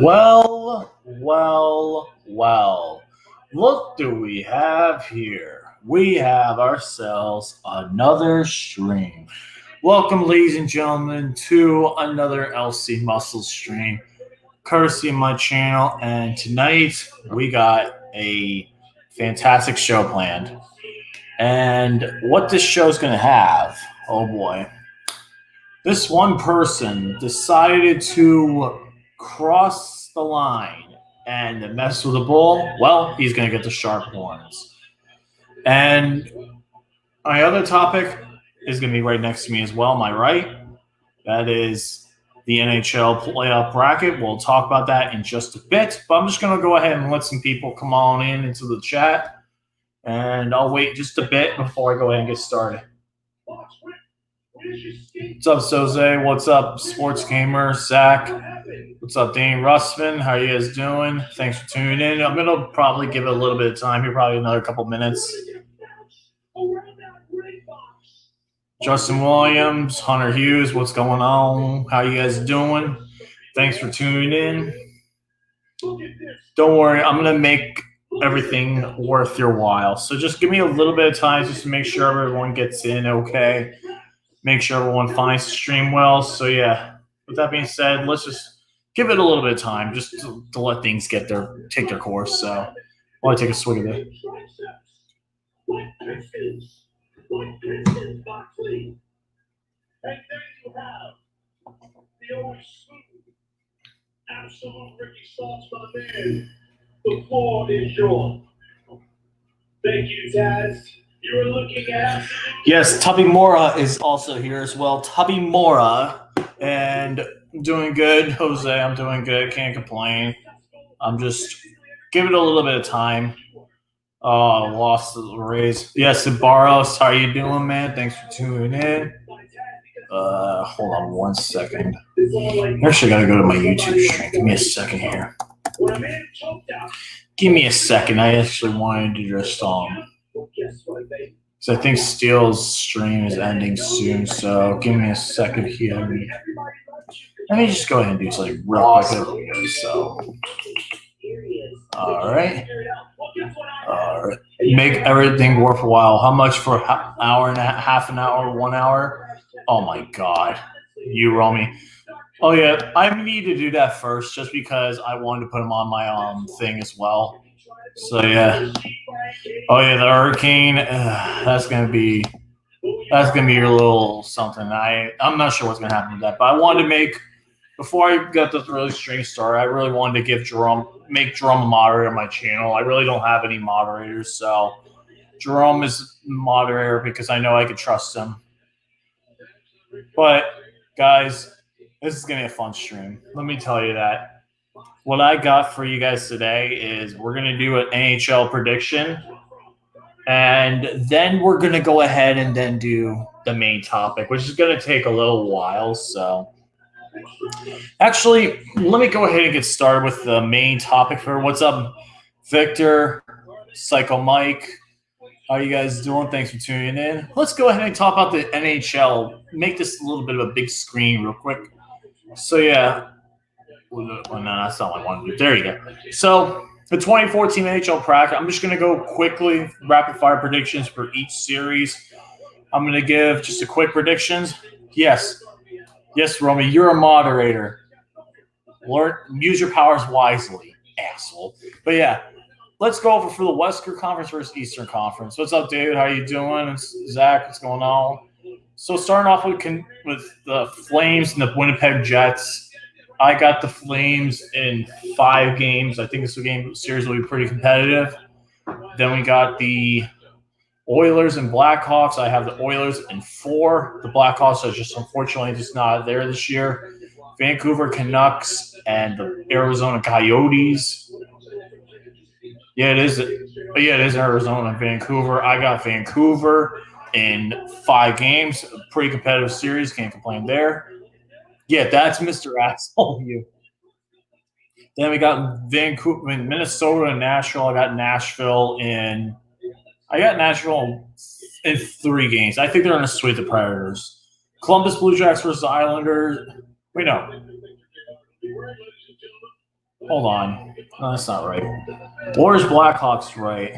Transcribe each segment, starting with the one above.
Well. Look do we have here. We have ourselves another stream. Welcome, ladies and gentlemen, to another LC Muscle stream, courtesy of my channel. And tonight we got a fantastic show planned. And what this show's going to have, oh boy, this one person decided to cross the line and mess with the bull. Well, he's going to get the sharp horns. And my other topic is going to be right next to me as well, my right. That is the NHL playoff bracket. We'll talk about that in just a bit. But I'm just going to go ahead and let some people come on in into the chat. And I'll wait just a bit before I go ahead and get started. What's up, Soze? What's up, Sports Gamer? Zach? What's up, Dane Russman? How are you guys doing? Thanks for tuning in. I'm going to probably give it a little bit of time here, probably another couple minutes. Justin Williams, Hunter Hughes, what's going on? How you guys doing? Thanks for tuning in. Don't worry, I'm going to make everything worth your while. So just give me a little bit of time just to make sure everyone gets in okay. Make sure everyone finds the stream well. So, yeah, with that being said, let's just give it a little bit of time just to let things take their course. So, while I take a swig of it. And there you have the always smooth, absolute Ricky Sauce, my man. The floor is yours. Thank you, Taz. You were looking at. Yes, Tubby Mora is also here as well. Tubby Mora, and I'm doing good. Jose, I'm doing good. Can't complain. I'm just giving it a little bit of time. Oh, lost the Rays. Yes, Barros, how you doing, man? Thanks for tuning in. Hold on one second. I actually got to go to my YouTube stream. Give me a second here. Give me a second. I actually wanted to just so I think Steele's stream is ending soon, so give me a second here. Let me just go ahead and do something real quick. So, all right. Make everything worthwhile. How much for an hour and half an hour, 1 hour? Oh my God, you roll me. Oh yeah, I need to do that first, just because I wanted to put them on my thing as well. So yeah. Oh yeah, the hurricane. That's gonna be your little something. I'm not sure what's gonna happen with that, but I wanted to make before I got this really stream started. I really wanted to give make Jerome a moderator on my channel. I really don't have any moderators, so Jerome is moderator because I know I can trust him. But guys, this is gonna be a fun stream. Let me tell you that. What I got for you guys today is we're going to do an NHL prediction, and then we're going to go ahead and then do the main topic, which is going to take a little while. So actually, let me go ahead and get started with the main topic for what's up, Victor, Psycho Mike. How you guys doing? Thanks for tuning in. Let's go ahead and talk about the NHL. Make this a little bit of a big screen real quick. So, yeah. Well, no, that's not what I wanted to do. There you go. So, the 2014 NHL bracket, I'm just going to go quickly, rapid-fire predictions for each series. I'm going to give just a quick predictions. Yes, Romy, you're a moderator. Lord, use your powers wisely, asshole. But, yeah, let's go over for the Western Conference versus Eastern Conference. What's up, David? How you doing? It's Zach, what's going on? So, starting off with the Flames and the Winnipeg Jets. I got the Flames in 5 games. I think this series will be pretty competitive. Then we got the Oilers and Blackhawks. I have the Oilers in 4. The Blackhawks are just unfortunately just not there this year. Vancouver Canucks and the Arizona Coyotes. Yeah, it is. Yeah, it is Arizona and Vancouver. I got Vancouver in 5 games. A pretty competitive series. Can't complain there. Yeah, that's Mr. Asshole. You. Then we got Vancouver, Minnesota, and Nashville. I got Nashville in 3 games. I think they're going to sweep the Predators. Columbus Blue Jackets versus the Islanders. Wait, no. Hold on. No, that's not right. Warriors Blackhawks right.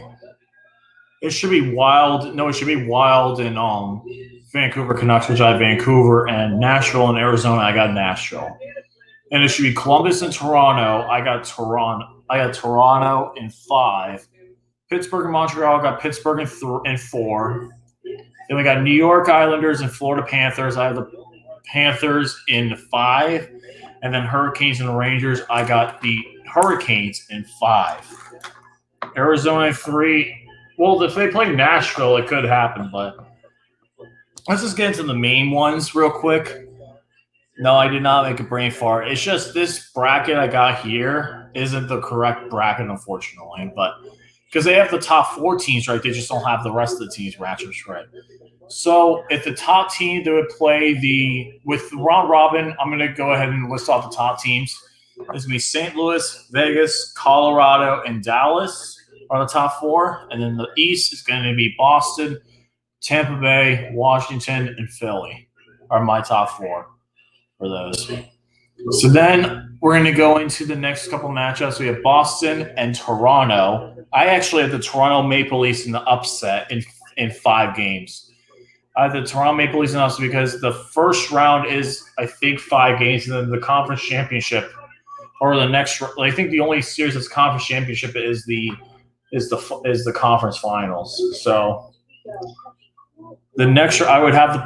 It should be Wild. No, it should be Wild and Vancouver Canucks, which I have Vancouver, and Nashville and Arizona. I got Nashville. And it should be Columbus and Toronto. I got Toronto in 5. Pittsburgh and Montreal. I got Pittsburgh in 4. Then we got New York Islanders and Florida Panthers. I have the Panthers in 5. And then Hurricanes and Rangers. I got the Hurricanes in 5. Arizona 3. Well, if they play Nashville, it could happen, but let's just get into the main ones real quick. No, I did not make a brain fart. It's just this bracket I got here isn't the correct bracket, unfortunately, but because they have the top 4 teams right, they just don't have the rest of the teams matchups right. So if the top team, they would play with round robin, I'm going to go ahead and list off the top teams. It's going to be St. Louis, Vegas, Colorado, and Dallas are the top 4. And then the East is going to be Boston, Tampa Bay, Washington, and Philly are my top 4 for those. So then we're going to go into the next couple matchups. We have Boston and Toronto. I actually have the Toronto Maple Leafs in the upset in 5 games. I have the Toronto Maple Leafs in the upset because the first round is, I think, 5 games, and then the conference championship or the next. I think the only series that's conference championship is the conference finals. So the next, I would have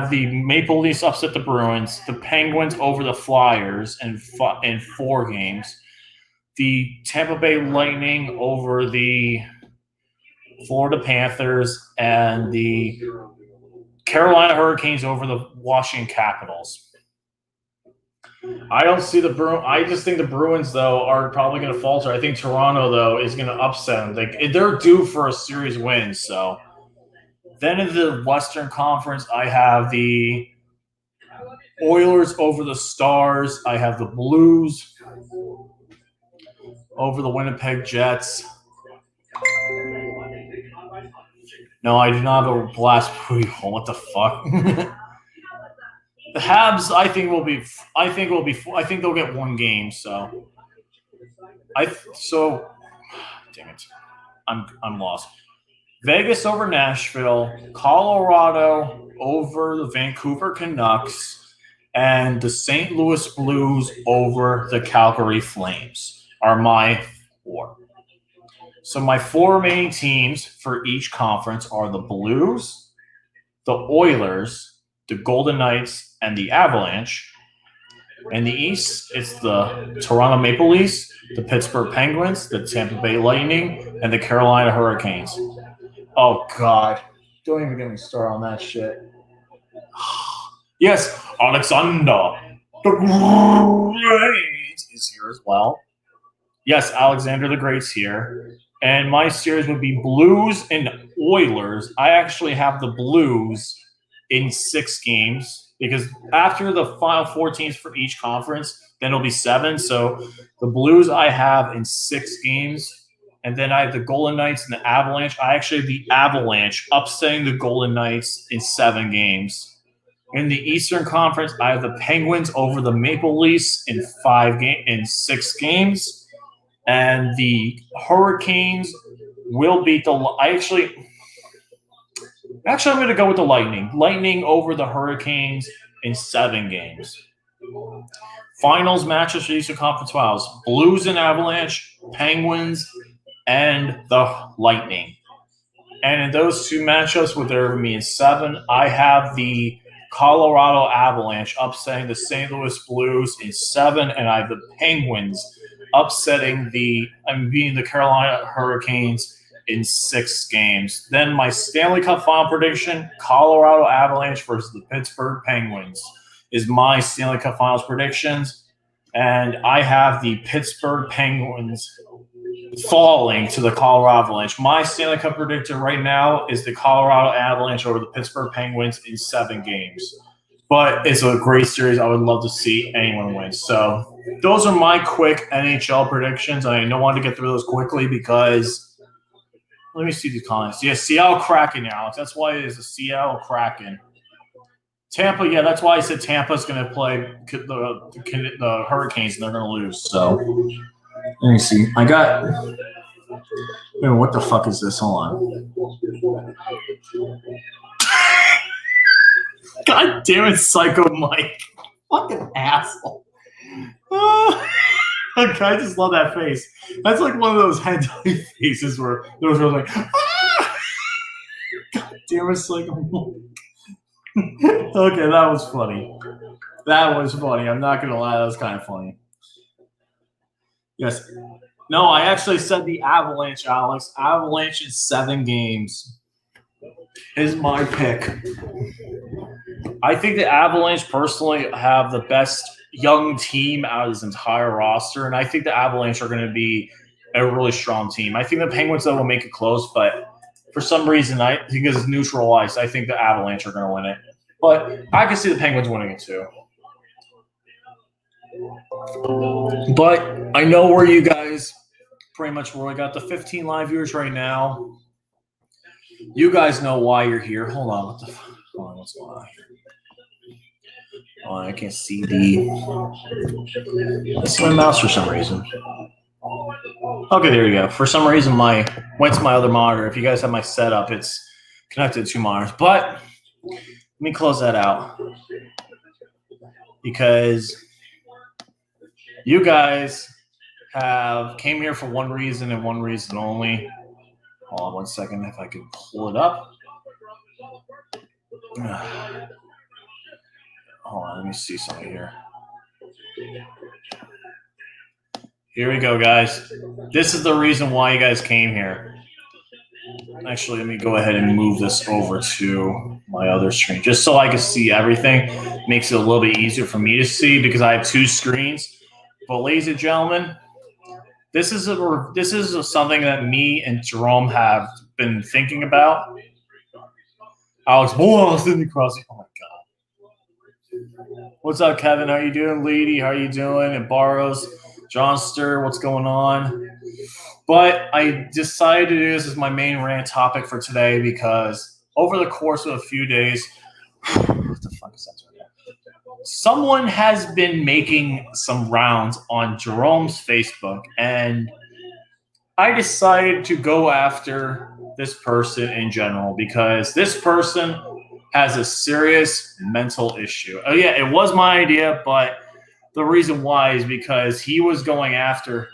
the Maple Leafs upset the Bruins, the Penguins over the Flyers in 4 games, the Tampa Bay Lightning over the Florida Panthers, and the Carolina Hurricanes over the Washington Capitals. I don't see the Bruins. I just think the Bruins, though, are probably going to falter. I think Toronto, though, is going to upset them. They're due for a series win, so. Then in the Western Conference, I have the Oilers over the Stars. I have the Blues over the Winnipeg Jets. No, I do not have a blast. What the fuck? The Habs, I think they'll get 1 game. So, damn it, I'm lost. Vegas over Nashville, Colorado over the Vancouver Canucks, and the St. Louis Blues over the Calgary Flames are my 4. So my 4 main teams for each conference are the Blues, the Oilers, the Golden Knights, and the Avalanche. In the East, it's the Toronto Maple Leafs, the Pittsburgh Penguins, the Tampa Bay Lightning, and the Carolina Hurricanes. Oh, God. Don't even get me started on that shit. Yes, Alexander the Great is here as well. Yes, Alexander the Great's here. And my series would be Blues and Oilers. I actually have the Blues in 6 games because after the final 4 teams for each conference, then it'll be 7. So the Blues I have in 6 games. And then I have the Golden Knights and the Avalanche. I actually have the Avalanche upsetting the Golden Knights in 7 games. In the Eastern Conference, I have the Penguins over the Maple Leafs in 6 games. And the Hurricanes will beat the – Actually, I'm going to go with the Lightning. Lightning over the Hurricanes in 7 games. Finals matches for Eastern Conference Finals. Blues and Avalanche, Penguins, and the Lightning. And in those 2 matchups, with there being 7, I have the Colorado Avalanche upsetting the St. Louis Blues in 7, and I have the Penguins beating the Carolina Hurricanes in 6 games. Then my Stanley Cup final prediction, Colorado Avalanche versus the Pittsburgh Penguins is my Stanley Cup finals predictions. And I have the Pittsburgh Penguins falling to the Colorado Avalanche. My Stanley Cup predictor right now is the Colorado Avalanche over the Pittsburgh Penguins in 7 games. But it's a great series. I would love to see anyone win. So those are my quick NHL predictions. I don't want to get through those quickly because let me see the comments. Yeah, Seattle Kraken, Alex. That's why it is a Seattle Kraken. Tampa, yeah, that's why I said Tampa's going to play the Hurricanes, and they're going to lose. So, let me see. I got. Wait, what the fuck is this? Hold on. God damn it, Psycho Mike. Fucking asshole. I just love that face. That's like one of those hentai faces where those are like, ah! God damn it, Psycho Mike. Okay, that was funny. That was funny. I'm not going to lie. That was kind of funny. Yes. No, I actually said the Avalanche, Alex. Avalanche in 7 games is my pick. I think the Avalanche personally have the best young team out of this entire roster, and I think the Avalanche are going to be a really strong team. I think the Penguins, though, will make it close, but for some reason, I think it's neutral ice. I think the Avalanche are going to win it. But I can see the Penguins winning it too. But I know where you guys pretty much where I got the 15 live viewers right now. You guys know why you're here. Hold on. What the fuck? Hold on, what's going on here? Oh, I can't see I see my mouse for some reason. Okay, there you go. For some reason, went to my other monitor. If you guys have my setup, it's connected to 2 monitors. But let me close that out because you guys came here for one reason and one reason only. Hold on 1 second if I can pull it up. Hold on, let me see something here. Here we go, guys. This is the reason why you guys came here. Actually, let me go ahead and move this over to my other screen just so I can see everything. Makes it a little bit easier for me to see because I have 2 screens. But ladies and gentlemen, this is something that me and Jerome have been thinking about. Alex, Sidney Crosby. Oh my God. What's up, Kevin? How you doing, Leedy? How you doing? And Barrows, Johnster, what's going on? But I decided to do this as my main rant topic for today because over the course of a few days, what the fuck is that? Someone has been making some rounds on Jerome's Facebook, and I decided to go after this person in general because this person has a serious mental issue. Oh, yeah, it was my idea, but the reason why is because he was going after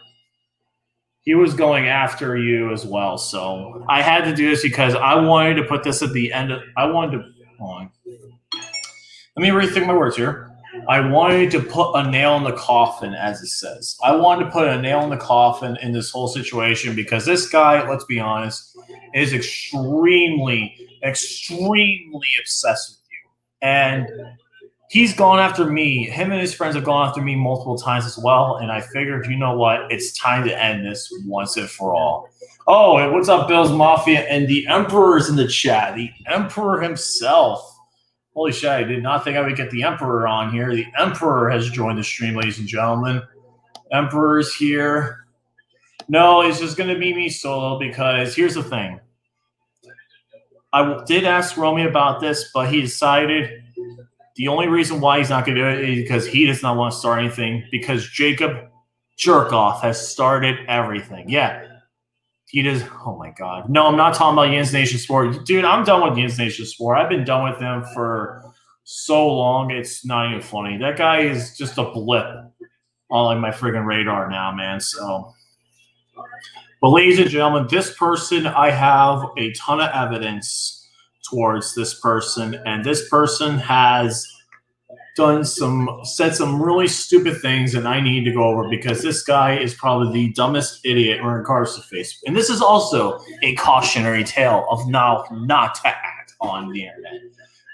you as well. So I had to do this because I wanted to put this at the end. Hold on. Let me rethink my words here. I wanted to put a nail in the coffin, as it says. I wanted to put a nail in the coffin in this whole situation because this guy, let's be honest, is extremely, extremely obsessed with you. And he's gone after me. Him and his friends have gone after me multiple times as well. And I figured, you know what? It's time to end this once and for all. Oh, and what's up, Bills Mafia? And the Emperor's in the chat. The Emperor himself. Holy shit, I did not think I would get the Emperor on here. The Emperor has joined the stream, ladies and gentlemen. Emperor's here. No, it's just going to be me solo because here's the thing. I did ask Romy about this, but he decided the only reason why he's not going to do it is because he does not want to start anything because Jacob Jerkoff has started everything. Yeah. He does. Oh, my God. No, I'm not talking about Yins Nation Sport. Dude, I'm done with Yins Nation Sport. I've been done with him for so long. It's not even funny. That guy is just a blip on like my friggin' radar now, man. So, but ladies and gentlemen, this person, I have a ton of evidence towards this person. And this person has said some really stupid things and I need to go over because this guy is probably the dumbest idiot in regards to Facebook. And this is also a cautionary tale of not to act on the internet.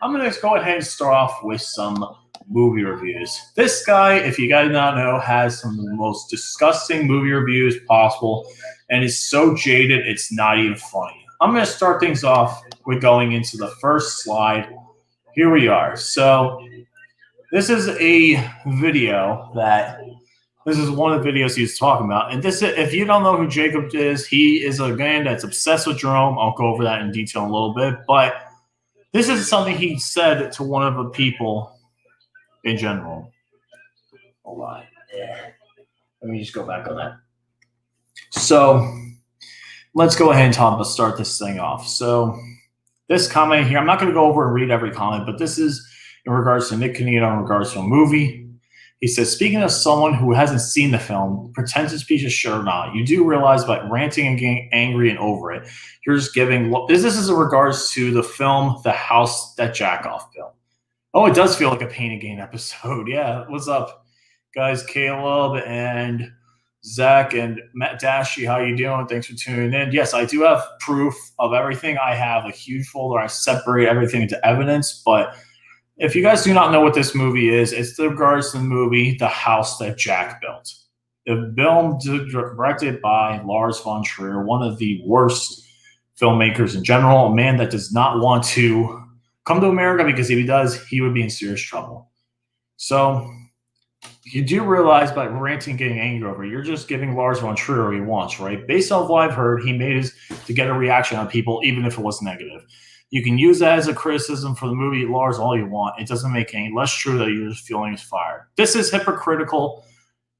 I'm going to go ahead and start off with some movie reviews. This guy, if you guys not know, has some of the most disgusting movie reviews possible and is so jaded it's not even funny. I'm going to start things off with going into the first slide. Here we are. So this is a video this is one of the videos he was talking about. And this, if you don't know who Jacob is, he is a man that's obsessed with Jerome. I'll go over that in detail in a little bit. But This is something he said to one of the people in general. Hold on. Let me just go back on that. So let's go ahead and start this thing off. So this comment here, I'm not going to go over and read every comment, but this is in regards to Nick Canino in regards to a movie. He says, speaking of someone who hasn't seen the film, pretentious piece of shit or not, you do realize by ranting and getting angry and over it, you're just giving – this is in regards to the film The House That Jerkoff Built. Oh, it does feel like a Pain and Gain episode. Yeah, what's up, guys? Caleb and Zach and Matt Dashy, how you doing? Thanks for tuning in. Yes, I do have proof of everything. I have a huge folder. I separate everything into evidence, but – if you guys do not know what this movie is, it's in regards to the movie The House That Jack Built. The film directed by Lars von Trier, one of the worst filmmakers in general, a man that does not want to come to America because if he does, he would be in serious trouble. So you do realize by ranting and getting angry over it, you're just giving Lars von Trier what he wants, right? Based off what I've heard, he made his to get a reaction on people, even if it was negative. You can use that as a criticism for the movie Lars all you want. It doesn't make any less true that you're just feeling his fire. This is hypocritical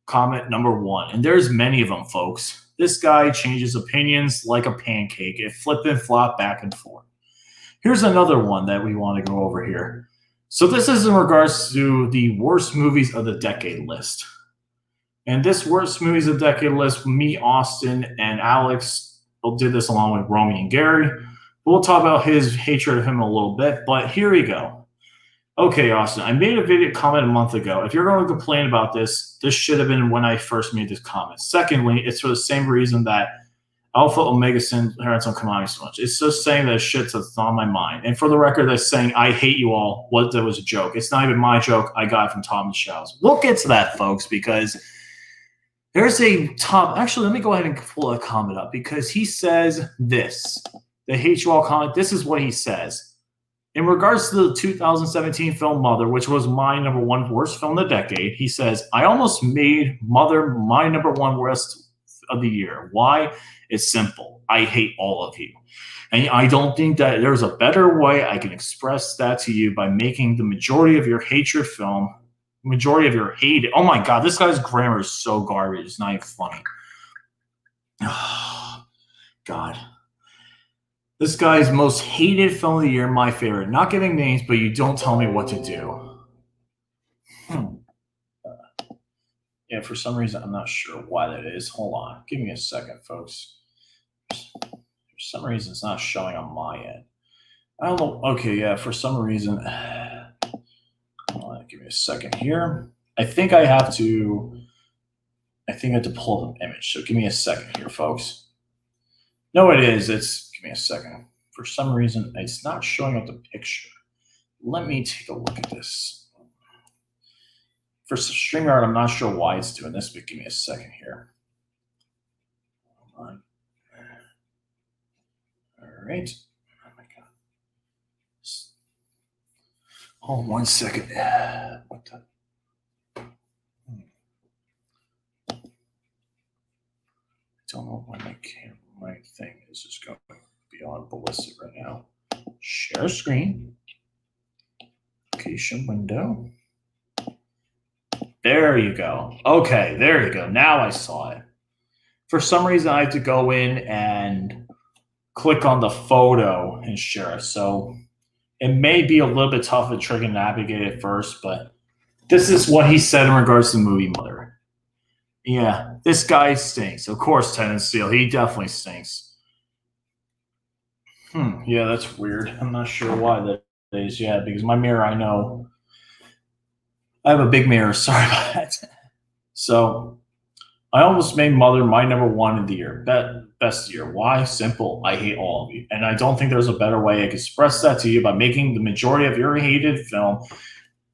comment number one, and there's many of them, folks. This guy changes opinions like a pancake. It flip and flop back and forth. Here's another one that we want to go over here. So this is in regards to the worst movies of the decade list. And this worst movies of the decade list, me, Austin, and Alex did this along with Romy and Gary. We'll talk about his hatred of him a little bit, but here we go. Okay, Austin, I made a video comment a month ago. If you're going to complain about this, this should have been when I first made this comment. Secondly, it's for the same reason that Alpha Omega Sin parents don't come on me so much. It's just saying that shit that's on my mind. And for the record, that's saying I hate you all. That was a joke. It's not even my joke. I got it from Tom Michelle's. We'll get to that, folks, because there's a top. Actually, let me go ahead and pull a comment up because he says this. The hate you all comment. This is what he says. In regards to the 2017 film Mother, which was my number one worst film of the decade, he says, I almost made Mother my number one worst of the year. Why? It's simple. I hate all of you. And I don't think that there's a better way I can express that to you by making the majority of your hatred film, majority of your hate. Oh my God, this guy's grammar is so garbage. It's not even funny. Oh, God. This guy's most hated film of the year, my favorite. Not giving names, but you don't tell me what to do. Yeah, for some reason, I'm not sure why that is. Hold on. Give me a second, folks. For some reason, it's not showing on my end. I don't know. Okay, yeah, for some reason. Hold on, give me a second here. I think I have to pull up an image. So give me a second here, folks. No, it is. Give me a second. For some reason, it's not showing up the picture. Let me take a look at this. For StreamYard, I'm not sure why it's doing this, but give me a second here. Hold on. All right. Oh my God. Hold on 1 second. What the? I don't know when my thing is just going beyond ballistic right now. Share screen. Location window. There you go. Okay, there you go. Now I saw it. For some reason, I had to go in and click on the photo and share it. So it may be a little bit tough to try to navigate at first, but this is what he said in regards to the movie Mother. Yeah, this guy stinks. Of course, Tenant Steel. He definitely stinks. Yeah, that's weird. I'm not sure why that is. Yeah, because my mirror, I know. I have a big mirror. Sorry about that. So I almost made Mother my number one of the year. Best year. Why? Simple. I hate all of you. And I don't think there's a better way I can express that to you by making the majority of your hated film.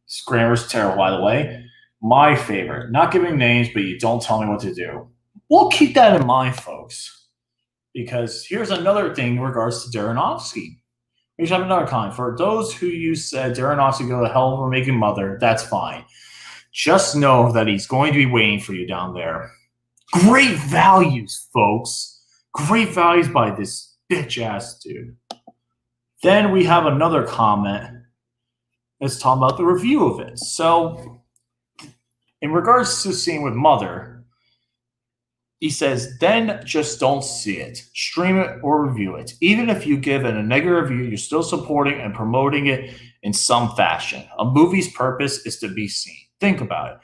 This grammar's terrible, by the way. My favorite. Not giving names, but you don't tell me what to do. We'll keep that in mind, folks. Because here's another thing in regards to Darrenovsky. We should have another comment. For those who you said Darrenovsky go to hell for making Mother, that's fine. Just know that he's going to be waiting for you down there. Great values, folks. Great values by this bitch-ass dude. Then we have another comment that's talking about the review of it. So, in regards to seeing with Mother, he says, then just don't see it, stream it, or review it. Even if you give it a negative review, you're still supporting and promoting it in some fashion. A movie's purpose is to be seen. Think about it.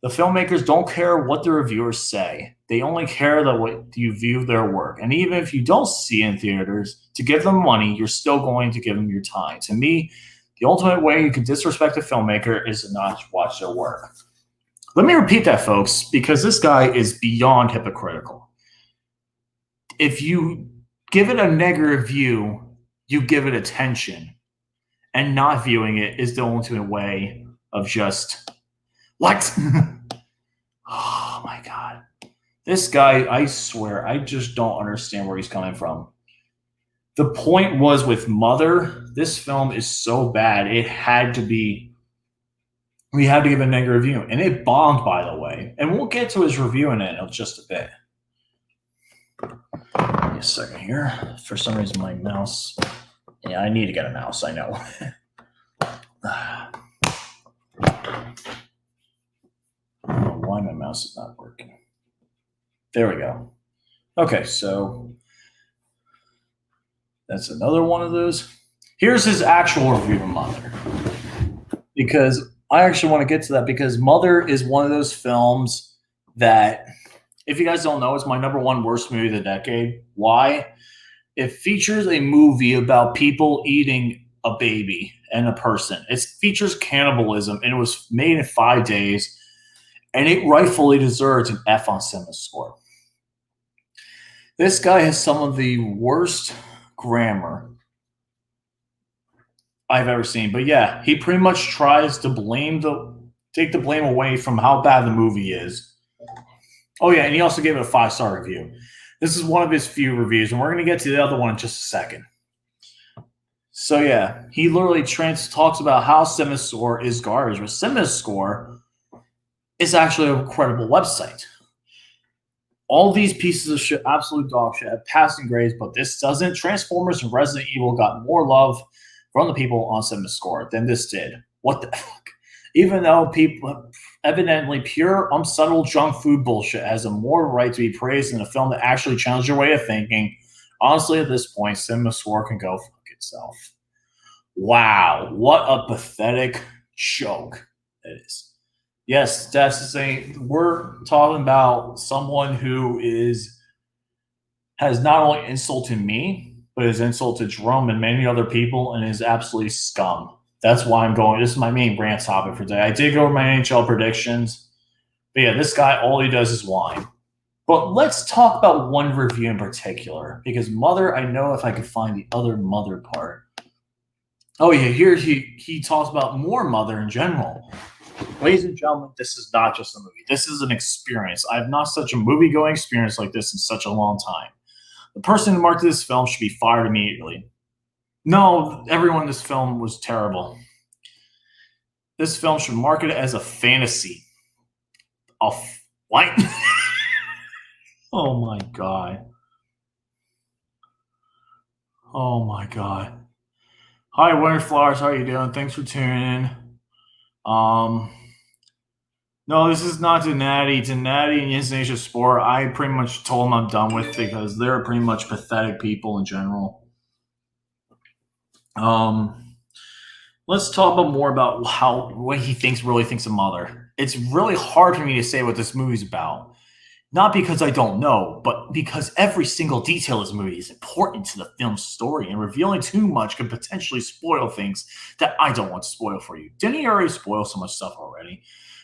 The filmmakers don't care what the reviewers say. They only care that what you view their work. And even if you don't see it in theaters, to give them money, you're still going to give them your time. To me, the ultimate way you can disrespect a filmmaker is to not watch their work. Let me repeat that, folks, because this guy is beyond hypocritical. If you give it a negative review, you give it attention. And not viewing it is the ultimate way of just, what? Oh, my God. This guy, I swear, I just don't understand where he's coming from. The point was with Mother, this film is so bad, we had to give a negative review. And it bombed, by the way. And we'll get to his review in it in just a bit. Give me a second here. For some reason, my mouse. Yeah, I need to get a mouse, I know. I don't know why my mouse is not working. There we go. Okay, so that's another one of those. Here's his actual review of Mother. Because I actually want to get to that, because Mother is one of those films that, if you guys don't know, it's my #1 worst movie of the decade. Why? It features a movie about people eating a baby and a person. It features cannibalism, and it was made in 5 days, and it rightfully deserves an F on CinemaScore. This guy has some of the worst grammar I've ever seen. But yeah, he pretty much tries to take the blame away from how bad the movie is. Oh yeah, and he also gave it a 5-star review. This is one of his few reviews, and we're going to get to the other one in just a second. So yeah, he literally talks about how CinemaScore is garbage. But CinemaScore is actually a credible website. All these pieces of shit, absolute dog shit, have passing grades, but this doesn't. Transformers and Resident Evil got more love from the people on CinemaScore than this did. What the fuck? Even though people, evidently pure, unsubtle junk food bullshit has a more right to be praised than a film that actually challenged your way of thinking, honestly, at this point, CinemaScore can go fuck itself. Wow, what a pathetic joke it is. Yes, that's the same. We're talking about someone who has not only insulted me, but has insulted Jerome and many other people, and is absolutely scum. That's why I'm going. This is my main rant topic for today. I did go over my NHL predictions, but yeah, this guy, all he does is whine. But let's talk about one review in particular, because Mother, I know if I could find the other Mother part. Oh yeah, here he talks about more Mother in general. Ladies and gentlemen, this is not just a movie. This is an experience. I have not such a movie-going experience like this in such a long time. The person who marketed this film should be fired immediately. No, everyone in this film was terrible. This film should market it as a fantasy. What? Oh my God. Oh my God. Hi, Winter Flowers. How are you doing? Thanks for tuning in. No, this is not Donati. Donati and Indonesia Sport, I pretty much told them I'm done with, because they're pretty much pathetic people in general. Let's talk more about what he really thinks of Mother. It's really hard for me to say what this movie's about. Not because I don't know, but because every single detail of this movie is important to the film's story, and revealing too much could potentially spoil things that I don't want to spoil for you. Didn't he already spoil so much stuff already?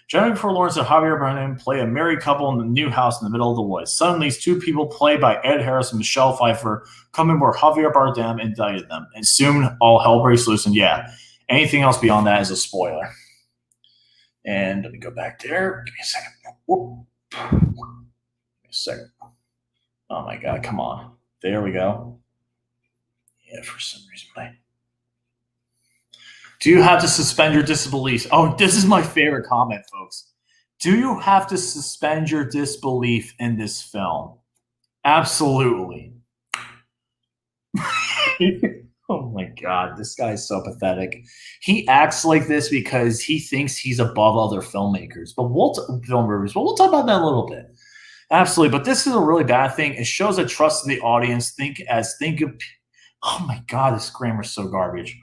Jennifer Lawrence and Javier Bardem play a married couple in the new house in the middle of the woods. Suddenly, these two people, played by Ed Harris and Michelle Pfeiffer, come in where Javier Bardem indicted them, and soon all hell breaks loose. And yeah, anything else beyond that is a spoiler. And let me go back there. Give me a second. Whoop. Give me a second. Oh my God, come on. There we go. Yeah, for some reason, do you have to suspend your disbelief? Oh, this is my favorite comment, folks. Do you have to suspend your disbelief in this film? Absolutely. Oh my god, this guy's so pathetic. He acts like this because he thinks he's above other filmmakers, but film movies. But we'll talk about that in a little bit. Absolutely, but this is a really bad thing. It shows a trust of the audience. Think of. Oh my god, this grammar's so garbage.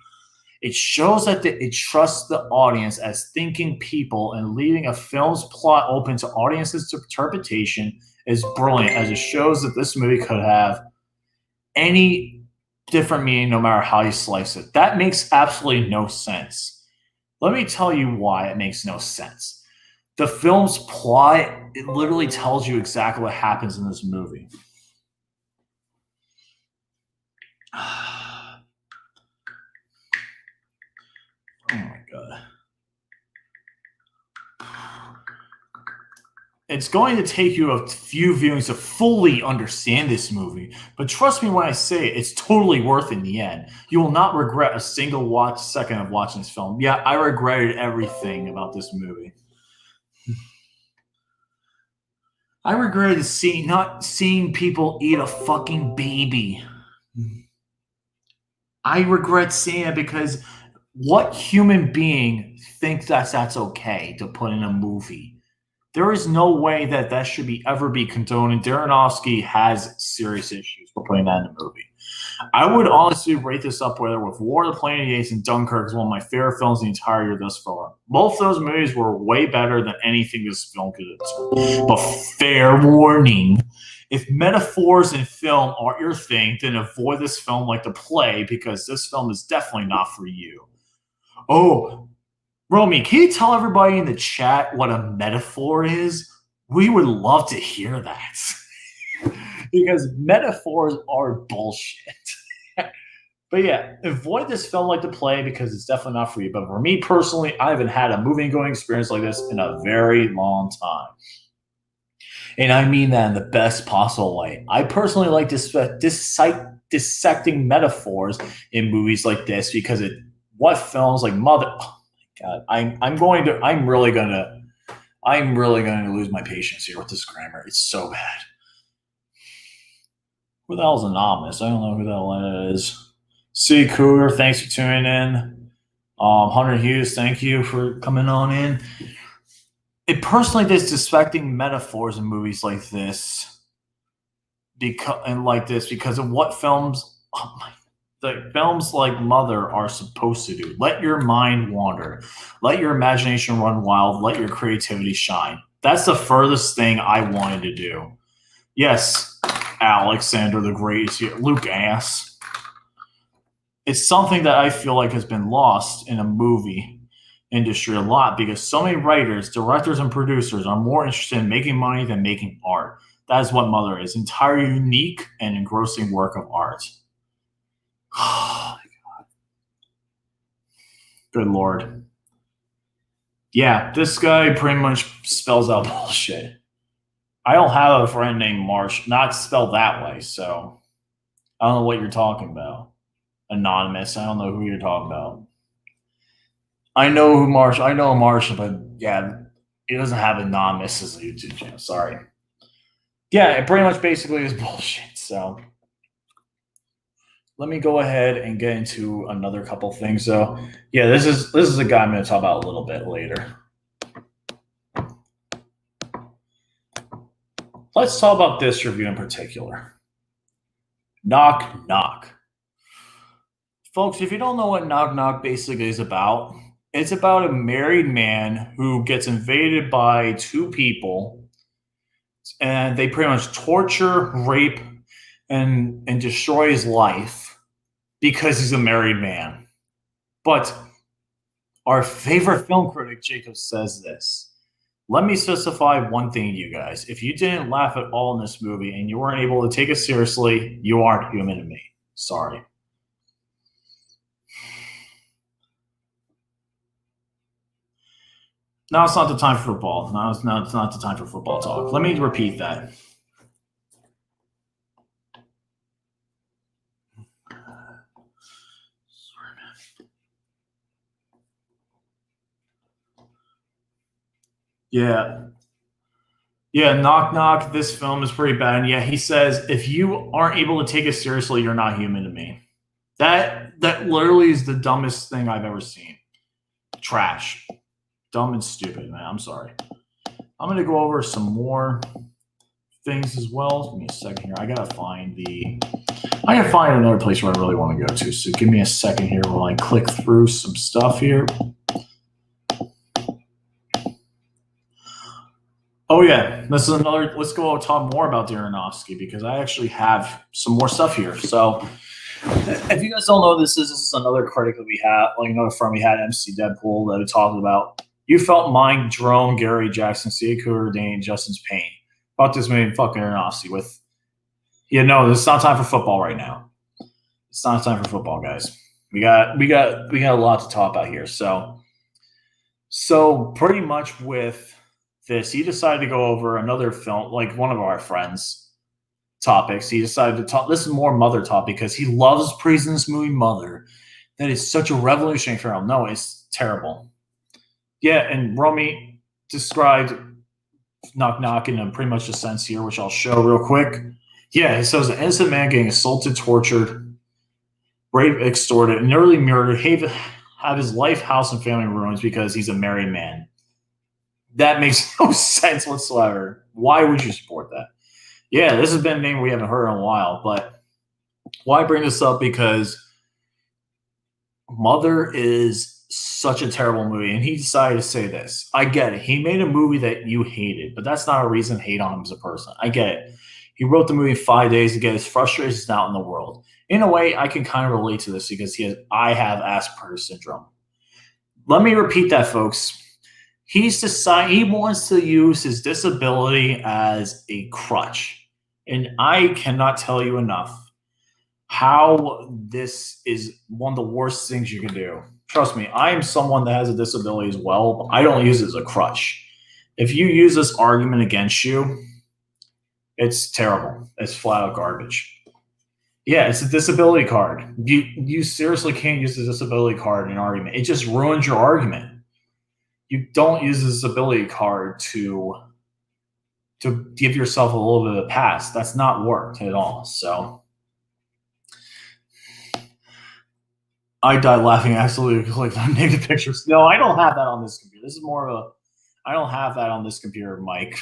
It shows that it trusts the audience as thinking people, and leaving a film's plot open to audiences' interpretation is brilliant, as it shows that this movie could have any different meaning no matter how you slice it. That makes absolutely no sense. Let me tell you why it makes no sense. The film's plot, it literally tells you exactly what happens in this movie. Oh my god. It's going to take you a few viewings to fully understand this movie, but trust me when I say it, it's totally worth it in the end. You will not regret a single second of watching this film. Yeah, I regretted everything about this movie. I regretted not seeing people eat a fucking baby. I regret seeing it because what human being thinks that's okay to put in a movie? There is no way that should ever be condoned, and Aronofsky has serious issues for putting that in a movie. I would honestly rate this up whether with War of the Planet of the Apes and Dunkirk is one of my favorite films in the entire year thus far. Both those movies were way better than anything this film could have done. But fair warning, if metaphors in film aren't your thing, then avoid this film like the play, because this film is definitely not for you. Oh, Romy, can you tell everybody in the chat what a metaphor is? We would love to hear that. Because metaphors are bullshit. But yeah, avoid this film like the play because it's definitely not for you. But for me personally, I haven't had a movie-going experience like this in a very long time. And I mean that in the best possible way. I personally like dissecting metaphors in movies like this because what films like Mother... Oh my God, I'm really gonna lose my patience here with this grammar. It's so bad. Who the hell's Anonymous? I don't know who the hell that is. C. Cougar, thanks for tuning in. Hunter Hughes, thank you for coming on in. It personally disrespecting metaphors in movies like this because of what films films like Mother are supposed to do. Let your mind wander. Let your imagination run wild. Let your creativity shine. That's the furthest thing I wanted to do. Yes, Alexander the Great is here. Luke ass. It's something that I feel like has been lost in a movie industry a lot because so many writers, directors, and producers are more interested in making money than making art. That is what Mother is. Entirely unique and engrossing work of art. Oh my God. Good Lord. Yeah, this guy pretty much spells out bullshit. I don't have a friend named Marsh, not spelled that way, so I don't know what you're talking about. Anonymous, I don't know who you're talking about. I know Marsh, but yeah, it doesn't have Anonymous as a YouTube channel. Sorry. Yeah, it pretty much basically is bullshit, so let me go ahead and get into another couple things. So, yeah, this is a guy I'm going to talk about a little bit later. Let's talk about this review in particular. Knock Knock. Folks, if you don't know what Knock Knock basically is about, it's about a married man who gets invaded by two people, and they pretty much torture, rape, and destroy his life because he's a married man. But our favorite film critic, Jacob, says this. Let me specify one thing to you guys. If you didn't laugh at all in this movie and you weren't able to take it seriously, you aren't human to me. Sorry. Now it's not the time for football. Now it's not the time for football talk. Let me repeat that. Yeah. Yeah, Knock Knock, this film is pretty bad. And yeah, he says, if you aren't able to take it seriously, you're not human to me. That literally is the dumbest thing I've ever seen. Trash. Dumb and stupid, man. I'm sorry. I'm going to go over some more things as well. Give me a second here. I gotta find another place where I really want to go to. So give me a second here while I click through some stuff here. Oh yeah, this is another. Let's go talk more about Aronofsky because I actually have some more stuff here. So if you guys don't know, this is another critic that we had, like another firm we had, MC Deadpool, that we talked about. You felt mine, Jerome, Gary, Jackson, C. Cooper, Dane, Justin's pain. About this movie, fucking Aronofsky with. Yeah, no, it's not time for football right now. It's not time for football, guys. We got a lot to talk about here. So pretty much with this, he decided to go over another film, like one of our friends' topics. He decided to talk. This is more Mother talk because he loves praising this movie Mother. That is such a revolutionary film. No, it's terrible. Yeah, and Romy described Knock Knock in pretty much the sense here, which I'll show real quick. Yeah, it says an innocent man getting assaulted, tortured, raped, extorted, and nearly murdered, have his life, house, and family ruined because he's a married man. That makes no sense whatsoever. Why would you support that? Yeah, this has been a name we haven't heard in a while, but why bring this up? Because Mother is such a terrible movie, and he decided to say this. I get it. He made a movie that you hated, but that's not a reason to hate on him as a person. I get it. He wrote the movie in 5 days to get his frustrations out in the world. In a way, I can kind of relate to this because I have Asperger's syndrome. Let me repeat that, folks. He wants to use his disability as a crutch. And I cannot tell you enough how this is one of the worst things you can do. Trust me, I am someone that has a disability as well, but I don't use it as a crutch. If you use this argument against you, it's terrible. It's flat out garbage. Yeah, it's a disability card. You seriously can't use the disability card in an argument. It just ruins your argument. You don't use the disability card to give yourself a little bit of a pass. That's not worked at all. So I died laughing absolutely like negative pictures. No, I don't have that on this computer. This is more of a I don't have that on this computer, Mike.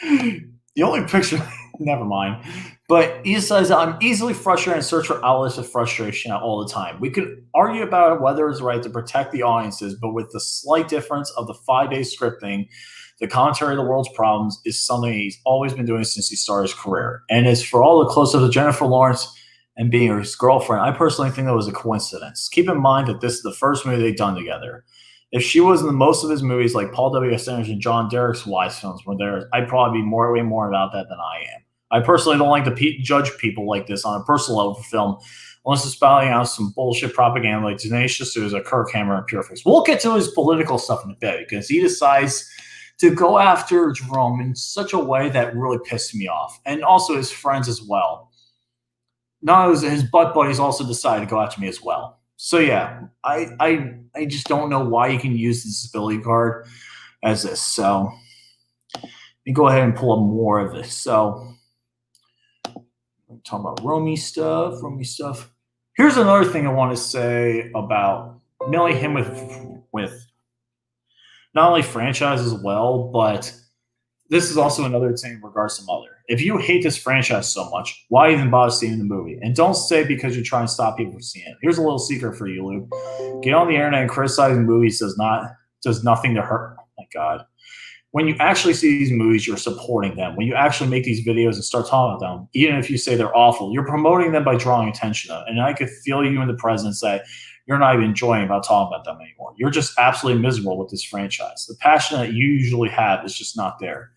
The only picture, never mind. But he says, I'm easily frustrated and search for outlets of frustration all the time. We could argue about whether it's right to protect the audiences, but with the slight difference of the 5-day scripting, the commentary of the world's problems is something he's always been doing since he started his career. And as for all the close-up to Jennifer Lawrence and being his girlfriend, I personally think that was a coincidence. Keep in mind that this is the first movie they've done together. If she was in most of his movies, like Paul W.S. Anderson and John Derek's Wise films were there, I'd probably be way more about that than I am. I personally don't like to judge people like this on a personal level for film unless it's spouting out some bullshit propaganda like Tenacious Souza, Kirk Hammer, and Purefix. We'll get to his political stuff in a bit because he decides to go after Jerome in such a way that really pissed me off, and also his friends as well. Not his butt buddies also decided to go after me as well. So yeah, I just don't know why you can use the disability card as this. So let me go ahead and pull up more of this. So I'm talking about Romy stuff. Here's another thing I want to say about mainly him with not only franchise as well, but this is also another thing in regards to Mother. If you hate this franchise so much, why even bother seeing the movie? And don't say because you're trying to stop people from seeing it. Here's a little secret for you, Luke. Get on the internet and criticizing movies does nothing to hurt. Oh my God. When you actually see these movies, you're supporting them. When you actually make these videos and start talking about them, even if you say they're awful, you're promoting them by drawing attention to them. And I could feel you in the presence that you're not even enjoying about talking about them anymore. You're just absolutely miserable with this franchise. The passion that you usually have is just not there.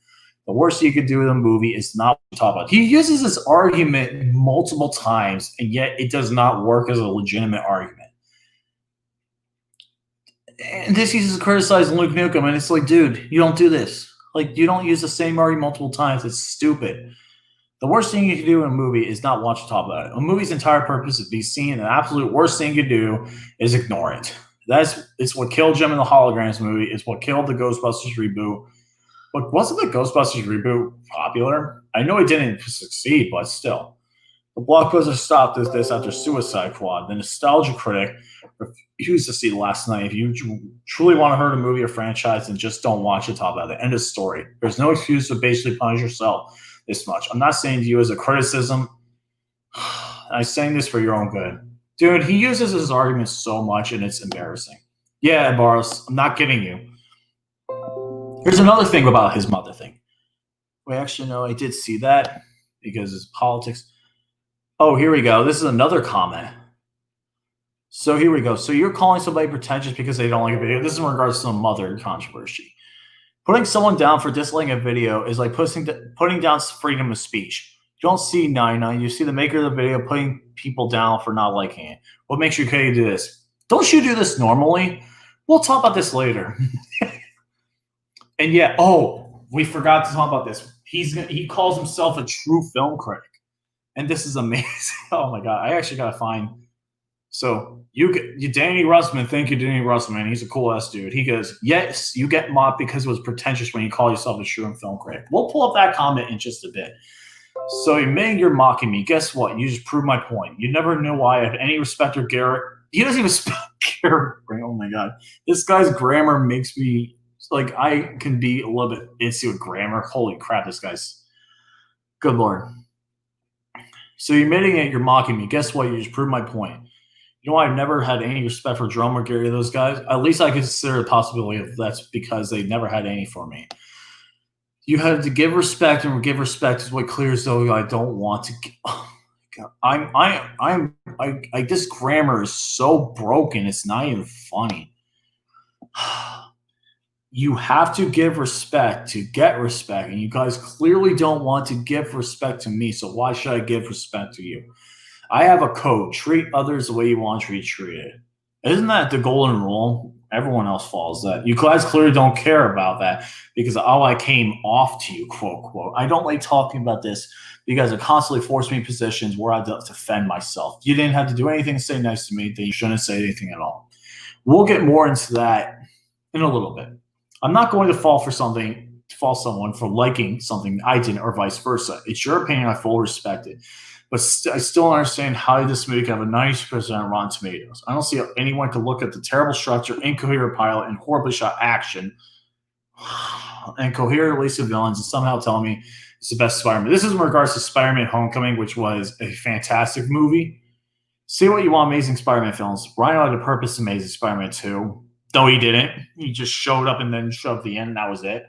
The worst you could do in a movie is not talk about. He uses this argument multiple times, and yet it does not work as a legitimate argument. And this uses criticizing Luke Nukem, and it's like, dude, you don't do this. Like, you don't use the same argument multiple times. It's stupid. The worst thing you can do in a movie is not watch and talk about it. A movie's entire purpose is to be seen, and the absolute worst thing you can do is ignore it. It's what killed Jim in the Holograms movie. It's what killed the Ghostbusters reboot. But wasn't the Ghostbusters reboot popular? I know it didn't succeed, but still. The blockbuster stopped this after Suicide Squad. The nostalgia critic refused to see Last Night. If you truly want to hurt a movie or franchise, then just don't watch it. Top about the end of story. There's no excuse to basically punish yourself this much. I'm not saying to you as a criticism. I'm saying this for your own good. Dude, he uses his arguments so much, and it's embarrassing. Yeah, Boris, I'm not kidding you. Here's another thing about his mother thing. Wait, actually, no, I did see that because it's politics. Oh, here we go. This is another comment. So here we go. So you're calling somebody pretentious because they don't like a video. This is in regards to some mother controversy. Putting someone down for disliking a video is like putting down freedom of speech. You don't see 99. You see the maker of the video putting people down for not liking it. What makes you okay to do this? Don't you do this normally? We'll talk about this later. And yeah, we forgot to talk about this. He calls himself a true film critic. And this is amazing. Oh my God. I actually got to find. So you Danny Russman, thank you, Danny Russman. He's a cool ass dude. He goes, yes, you get mocked because it was pretentious when you call yourself a true film critic. We'll pull up that comment in just a bit. So admitting you're mocking me, guess what? You just proved my point. You never knew why I have any respect for Garrett. He doesn't even spell Garrett. Oh my God. This guy's grammar makes me like I can be a little bit into grammar. Holy crap, this guy's good Lord. So you're admitting it, you're mocking me. Guess what? You just proved my point. You know, I've never had any respect for Drum or Gary, those guys. At least I consider the possibility of that's because they never had any for me. You have to give respect, and give respect is what clears though I don't want to. Oh my God. This grammar is so broken. It's not even funny. You have to give respect to get respect, and you guys clearly don't want to give respect to me. So why should I give respect to you? I have a code: treat others the way you want to be treated. Isn't that the golden rule? Everyone else follows that. You guys clearly don't care about that because I came off to you, quote, quote. I don't like talking about this because it constantly forced me in positions where I had to defend myself. You didn't have to do anything to say nice to me, then you shouldn't say anything at all. We'll get more into that in a little bit. I'm not going to fault someone for liking something I didn't or vice versa. It's your opinion. I fully respect it. But I still don't understand how this movie can have a 90% Rotten Tomatoes. I don't see how anyone could look at the terrible structure, incoherent pilot, and horribly shot action, and coherent release of villains, and somehow tell me it's the best Spider-Man. This is in regards to Spider-Man Homecoming, which was a fantastic movie. See what you want, Amazing Spider-Man films. Rhino had a purpose to Amazing Spider-Man 2. No, he didn't. He just showed up and then shoved the end, and that was it.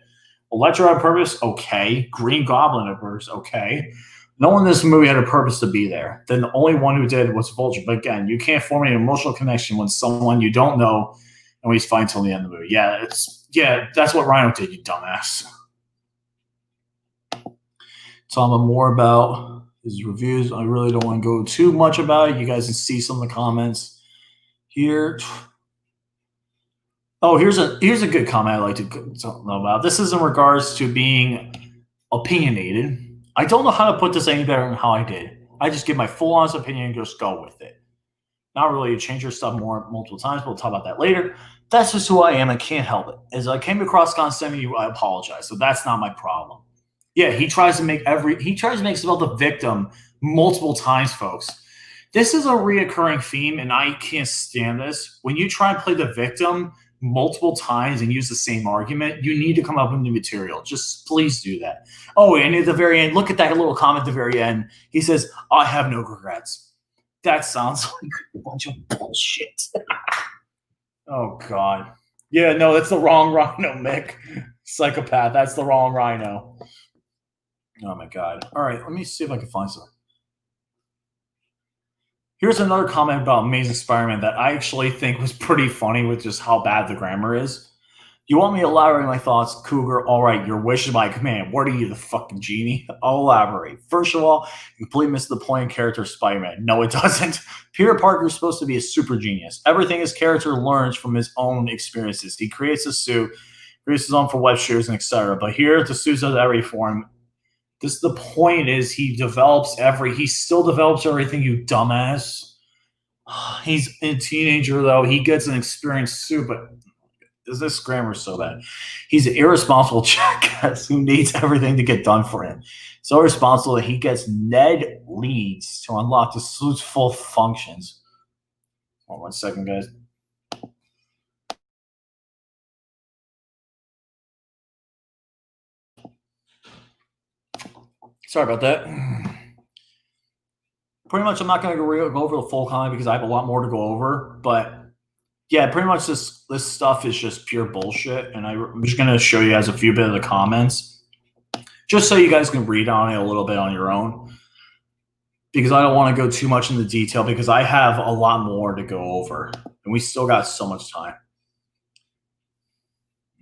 Electro had a purpose, okay. Green Goblin had a purpose, okay. No one in this movie had a purpose to be there. Then the only one who did was Vulture. But again, you can't form an emotional connection with someone you don't know, and he's fine until the end of the movie. That's what Rhino did, you dumbass. Tell him more about his reviews. I really don't want to go too much about it. You guys can see some of the comments here. Oh, here's a good comment I'd like to talk about. This is in regards to being opinionated. I don't know how to put this any better than how I did. I just give my full honest opinion and just go with it. Not really change your stuff multiple times, but we'll talk about that later. That's just who I am. I can't help it. As I came across constantly, I apologize. So that's not my problem. Yeah, he tries to make himself the victim multiple times, folks. This is a reoccurring theme, and I can't stand this. When you try and play the victim multiple times and use the same argument, you need to come up with new material. Just please do that. Oh, and at the very end, look at that little comment at the very end. He says, I have no regrets. That sounds like a bunch of bullshit. Oh, God. Yeah, no, that's the wrong Rhino, Mick. Psychopath. That's the wrong Rhino. Oh, my God. All right, let me see if I can find some. Here's another comment about Amazing Spider-Man that I actually think was pretty funny with just how bad the grammar is. You want me to elaborate my thoughts, Cougar? All right, your wish is my command. What are you, the fucking genie? I'll elaborate. First of all, you completely missed the point of character of Spider-Man. No, it doesn't. Peter Parker is supposed to be a super genius. Everything his character learns from his own experiences. He creates a suit, creates his own for web shooters, and etc. But here, the suit does everything for him. The point is he still develops everything, you dumbass. He's a teenager, though. He gets an experienced suit, but This grammar is so bad. He's an irresponsible jackass who needs everything to get done for him. So irresponsible that he gets Ned leads to unlock the suit's full functions. Hold on 1 second, guys. Sorry about that. Pretty much, I'm not going to go over the full comment because I have a lot more to go over. But yeah, pretty much this stuff is just pure bullshit, and I'm just going to show you guys a few bit of the comments, just so you guys can read on it a little bit on your own. Because I don't want to go too much into detail because I have a lot more to go over, and we still got so much time.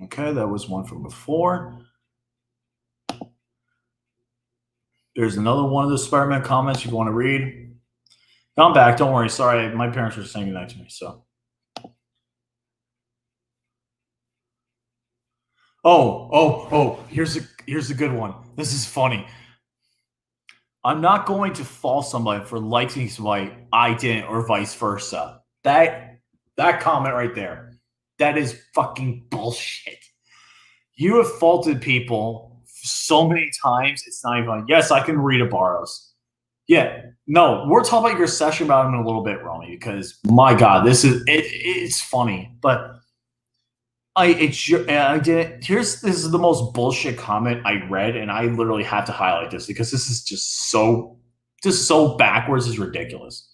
Okay, that was one from before. There's another one of the Spider-Man comments you want to read. No, I'm back. Don't worry. Sorry, my parents were saying goodnight to me. So, here's a good one. This is funny. I'm not going to fault somebody for liking somebody I didn't, or vice versa. That comment right there, that is fucking bullshit. You have faulted people so many times, it's not even. Yes, I can read a Barros. Yeah, no, we're talking about your session about him in a little bit, Romy, because my God, this is it's funny, but this is the most bullshit comment I read, and I literally have to highlight this because this is just so backwards, is ridiculous.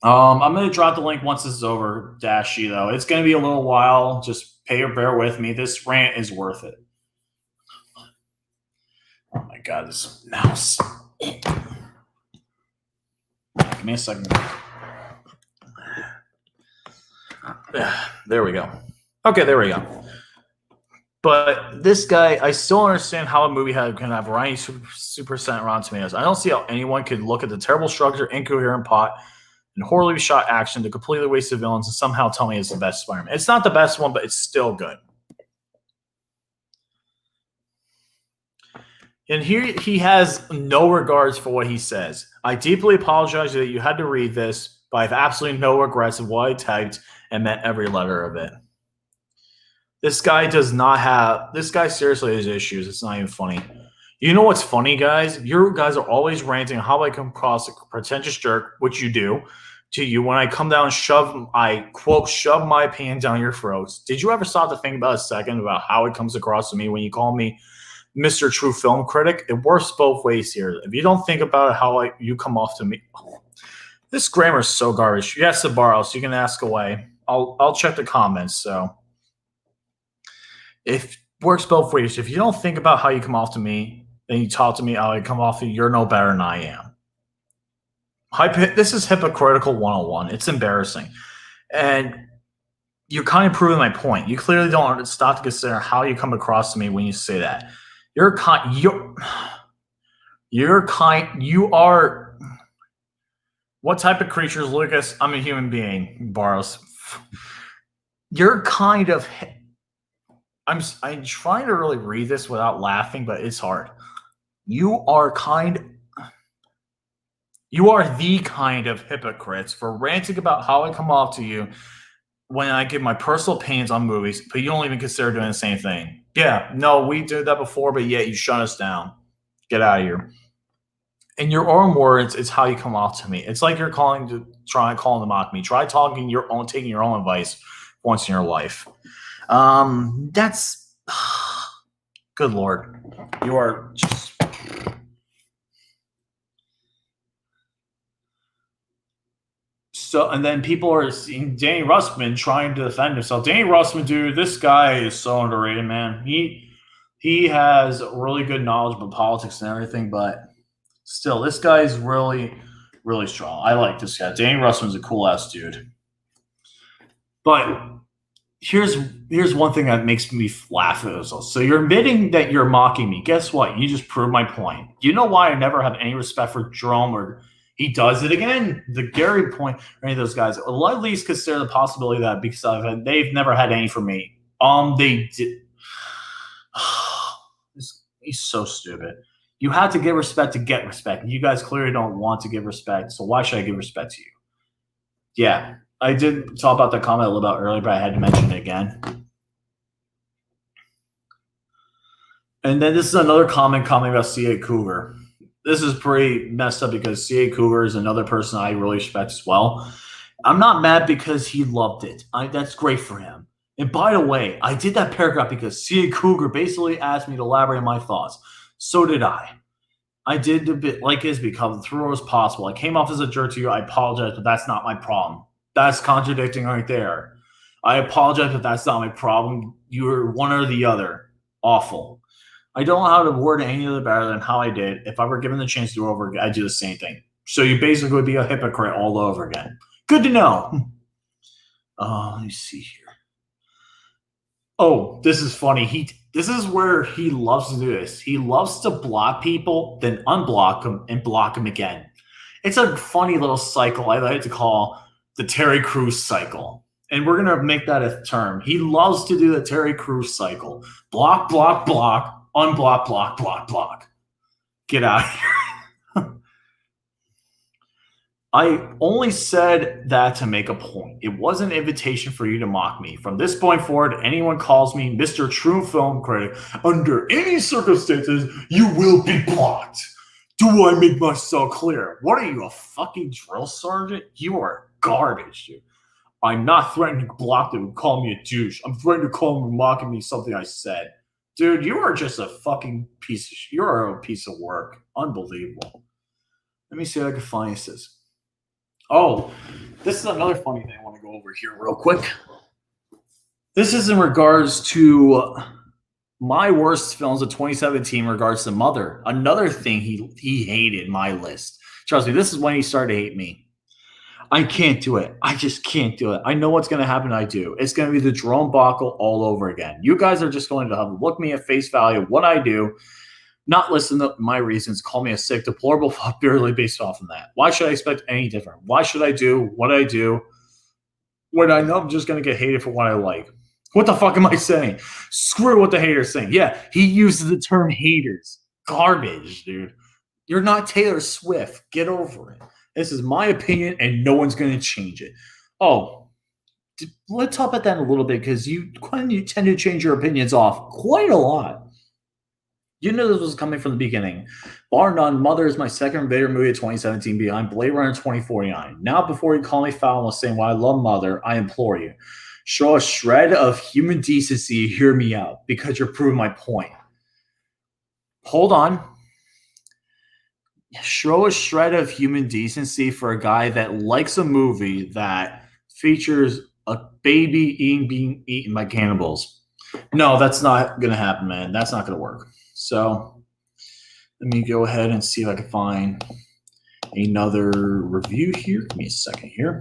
I'm going to drop the link once this is over, Dashy, though. It's going to be a little while. Just bear with me. This rant is worth it. Oh my God, this mouse. Give me a second. There we go. Okay, there we go. But this guy, I still understand how a movie can have variety super percent Rotten Tomatoes. I don't see how anyone could look at the terrible structure, incoherent plot, and horribly shot action, the completely wasted villains, and somehow tell me it's the best Spider-Man. It's not the best one, but it's still good. And here he has no regards for what he says. I deeply apologize that you had to read this, but I have absolutely no regrets of what I typed and meant every letter of it. This guy seriously has issues. It's not even funny. You know what's funny, guys? You guys are always ranting how I come across a pretentious jerk, which you do, to you when I come down and shove my opinion down your throats. Did you ever stop to think about a second about how it comes across to me when you call me Mr. True Film Critic? It works both ways here. If you don't think about it, how you come off to me. This grammar is so garbage. Yes, the Barros, you can ask away. I'll check the comments. So it works both ways. If you don't think about how you come off to me, then you talk to me how I come off to you, you're no better than I am. This is hypocritical 101. It's embarrassing. And you're kind of proving my point. You clearly don't stop to consider how you come across to me when you say that. You are what type of creatures, Lucas? I'm a human being, Barros. You're kind of. I'm trying to really read this without laughing, but it's hard. You are the kind of hypocrites for ranting about how I come off to you when I give my personal opinions on movies, but you don't even consider doing the same thing. Yeah, no, we did that before, but yet you shut us down. Get out of here. In your own words, it's how you come off to me. It's like you're calling to mock me. Try taking your own advice once in your life. That's good Lord. You are just. So, and then people are seeing Danny Russman trying to defend himself. Danny Russman, dude, this guy is so underrated, man. He has really good knowledge about politics and everything, but still, this guy is really, really strong. I like this guy. Danny Russman's a cool ass dude. But here's one thing that makes me laugh at this. So you're admitting that you're mocking me. Guess what? You just proved my point. You know why I never have any respect for Jerome, or he does it again, the Gary point, or any of those guys. I'll at least consider the possibility of that because they've never had any for me. They did. He's so stupid. You have to give respect to get respect. You guys clearly don't want to give respect, so why should I give respect to you? Yeah. I did talk about that comment a little bit earlier, but I had to mention it again. And then this is another comment about C.A. Cougar. This is pretty messed up because C.A. Cougar is another person I really respect as well. I'm not mad because he loved it. That's great for him. And by the way, I did that paragraph because C.A. Cougar basically asked me to elaborate on my thoughts. So did I. I did a bit like his become thorough as possible. I came off as a jerk to you. I apologize, but that's not my problem. That's contradicting right there. I apologize, but that's not my problem. You're one or the other. Awful. I don't know how to word any other better than how I did. If I were given the chance to do it over again, I'd do the same thing. So you basically would be a hypocrite all over again. Good to know. Let me see here. Oh, this is funny. This is where he loves to do this. He loves to block people, then unblock them and block them again. It's a funny little cycle I like to call the Terry Crews cycle. And we're going to make that a term. He loves to do the Terry Crews cycle. Block, block, block. Unblock, block, block, block. Get out of here. I only said that to make a point. It wasn't an invitation for you to mock me. From this point forward, anyone calls me Mr. True Film Critic, under any circumstances, you will be blocked. Do I make myself clear? What are you, a fucking drill sergeant? You are garbage, dude. I'm not threatening to block them and call me a douche. I'm threatening to call them mocking me something I said. Dude, you are just a fucking piece of shit. You're a piece of work. Unbelievable. Let me see if I can find this. Oh, this is another funny thing I want to go over here real quick. This is in regards to my worst films of 2017 in regards to Mother. Another thing he hated my list. Trust me, this is when he started to hate me. I can't do it. I just can't do it. I know what's going to happen. I do. It's going to be the Jerome Bockel all over again. You guys are just going to look me at face value, what I do, not listen to my reasons, call me a sick, deplorable fuck purely based off of that. Why should I expect any different? Why should I do what I do when I know I'm just going to get hated for what I like? What the fuck am I saying? Screw what the haters saying. Yeah, he uses the term haters. Garbage, dude. You're not Taylor Swift. Get over it. This is my opinion, and no one's going to change it. Oh, let's talk about that in a little bit because you tend to change your opinions off quite a lot. You know this was coming from the beginning. Bar none, Mother is my second favorite movie of 2017 behind Blade Runner 2049. Now, before you call me foul and saying why I love Mother, I implore you, show a shred of human decency, hear me out, because you're proving my point. Hold on. Show a shred of human decency for a guy that likes a movie that features a baby being eaten by cannibals. No, that's not going to happen, man. That's not going to work. So let me go ahead and see if I can find another review here. Give me a second here.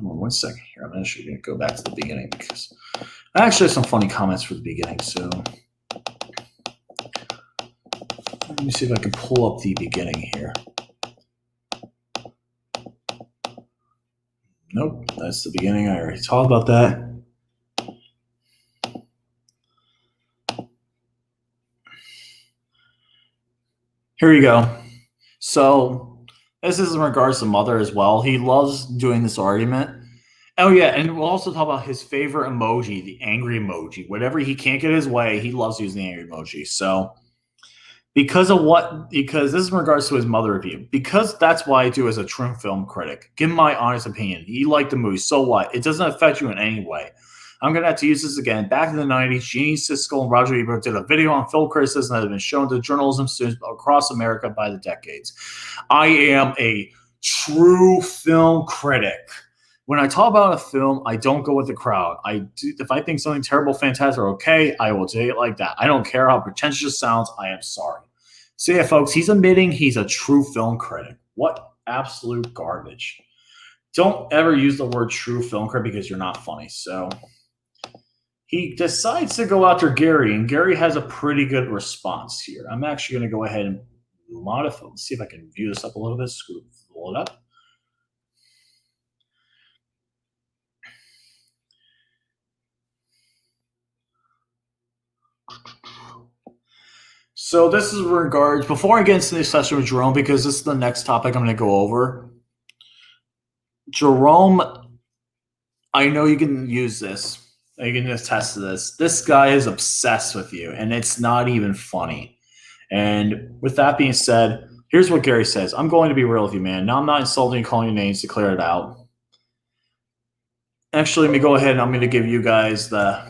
One second here. I'm actually going to go back to the beginning because I actually have some funny comments for the beginning. So let me see if I can pull up the beginning here. Nope, that's the beginning. I already talked about that. Here you go. So this is in regards to Mother as well. He loves doing this argument. Oh, yeah, and we'll also talk about his favorite emoji, the angry emoji. Whenever he can't get his way, he loves using the angry emoji. So because this is in regards to his Mother review. Because that's why I do as a true film critic. Give him my honest opinion. He liked the movie. So what? It doesn't affect you in any way. I'm going to have to use this again. Back in the 90s, Gene Siskel and Roger Ebert did a video on film criticism that has been shown to journalism students across America by the decades. I am a true film critic. When I talk about a film, I don't go with the crowd. If I think something terrible, fantastic, or okay, I will say it like that. I don't care how pretentious it sounds. I am sorry. So yeah, folks, he's admitting he's a true film critic. What absolute garbage. Don't ever use the word true film critic because you're not funny. So he decides to go after Gary, and Gary has a pretty good response here. I'm actually going to go ahead and modify. Let's see if I can view this up a little bit. Scroll it up. So this is regards, before I get into this session with Jerome, because this is the next topic I'm going to go over. Jerome, I know you can use this. You can attest to this. This guy is obsessed with you, and it's not even funny. And with that being said, here's what Gary says. I'm going to be real with you, man. Now, I'm not insulting and calling you names to clear it out. Actually, let me go ahead and I'm going to give you guys the.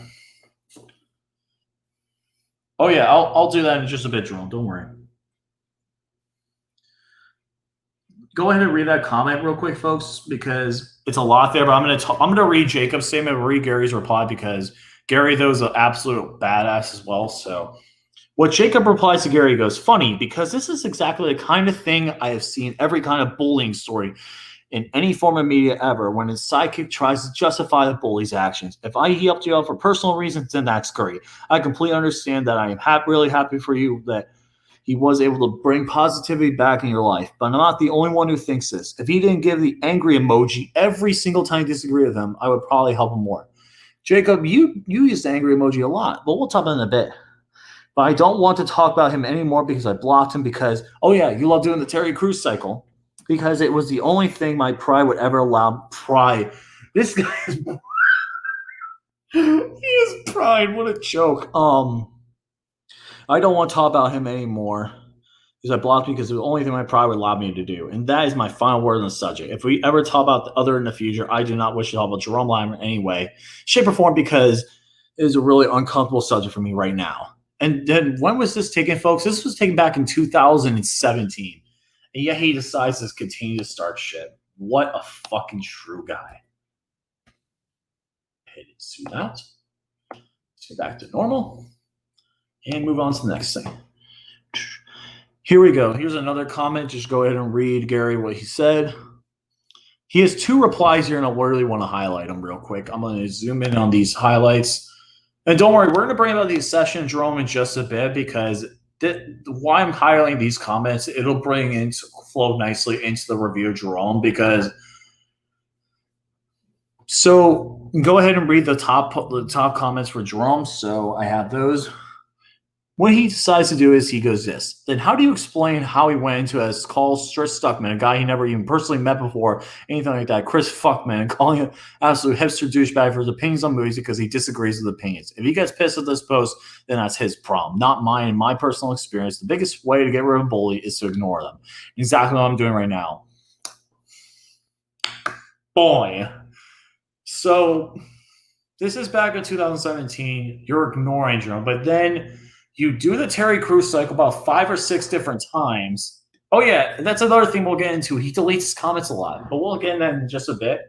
Oh, yeah, I'll do that in just a bit, Jerome. Don't worry. Go ahead and read that comment real quick, folks, because it's a lot there. But I'm gonna read Jacob's statement, read Gary's reply, because Gary, though, is an absolute badass as well. So, what Jacob replies to Gary goes, funny, because this is exactly the kind of thing I have seen every kind of bullying story in any form of media ever, when his sidekick tries to justify the bully's actions. If he helped you out for personal reasons, then that's great. I completely understand that. I am really happy for you that he was able to bring positivity back in your life. But I'm not the only one who thinks this. If he didn't give the angry emoji every single time you disagree with him, I would probably help him more. Jacob, you use the angry emoji a lot, but we'll talk about it in a bit. But I don't want to talk about him anymore because I blocked him because, oh yeah, you love doing the Terry Crews cycle. Because it was the only thing my pride would ever allow. Pride. This guy is he is pride. What a joke. I don't want to talk about him anymore because I blocked him because it was the only thing my pride would allow me to do. And that is my final word on the subject. If we ever talk about the other in the future, I do not wish to talk about Jerome Latimer in any way, shape, or form, because it is a really uncomfortable subject for me right now. And then when was this taken, folks? This was taken back in 2017. And yet he decides to continue to start shit. What a fucking true guy. Hit it, see that. See back to normal. And move on to the next thing. Here we go. Here's another comment. Just go ahead and read Gary what he said. He has 2 replies here, and I really want to highlight them real quick. I'm going to zoom in on these highlights. And don't worry, we're going to bring about these session, Jerome, in just a bit, because why I'm highlighting these comments, it'll flow nicely into the review of Jerome, because so go ahead and read the top comments for Jerome. So I have those. What he decides to do is he goes this. Then how do you explain how he went into a call Chris Stuckman, a guy he never even personally met before, anything like that, Chris Fuckman, calling him absolute hipster douchebag for his opinions on movies because he disagrees with opinions. If he gets pissed at this post, then that's his problem, not mine. In my personal experience, the biggest way to get rid of a bully is to ignore them. Exactly what I'm doing right now. Boy. So this is back in 2017. You're ignoring Jerome, but then you do the Terry Crews cycle about 5 or 6 different times. Oh, yeah, that's another thing we'll get into. He deletes his comments a lot, but we'll get into that in just a bit.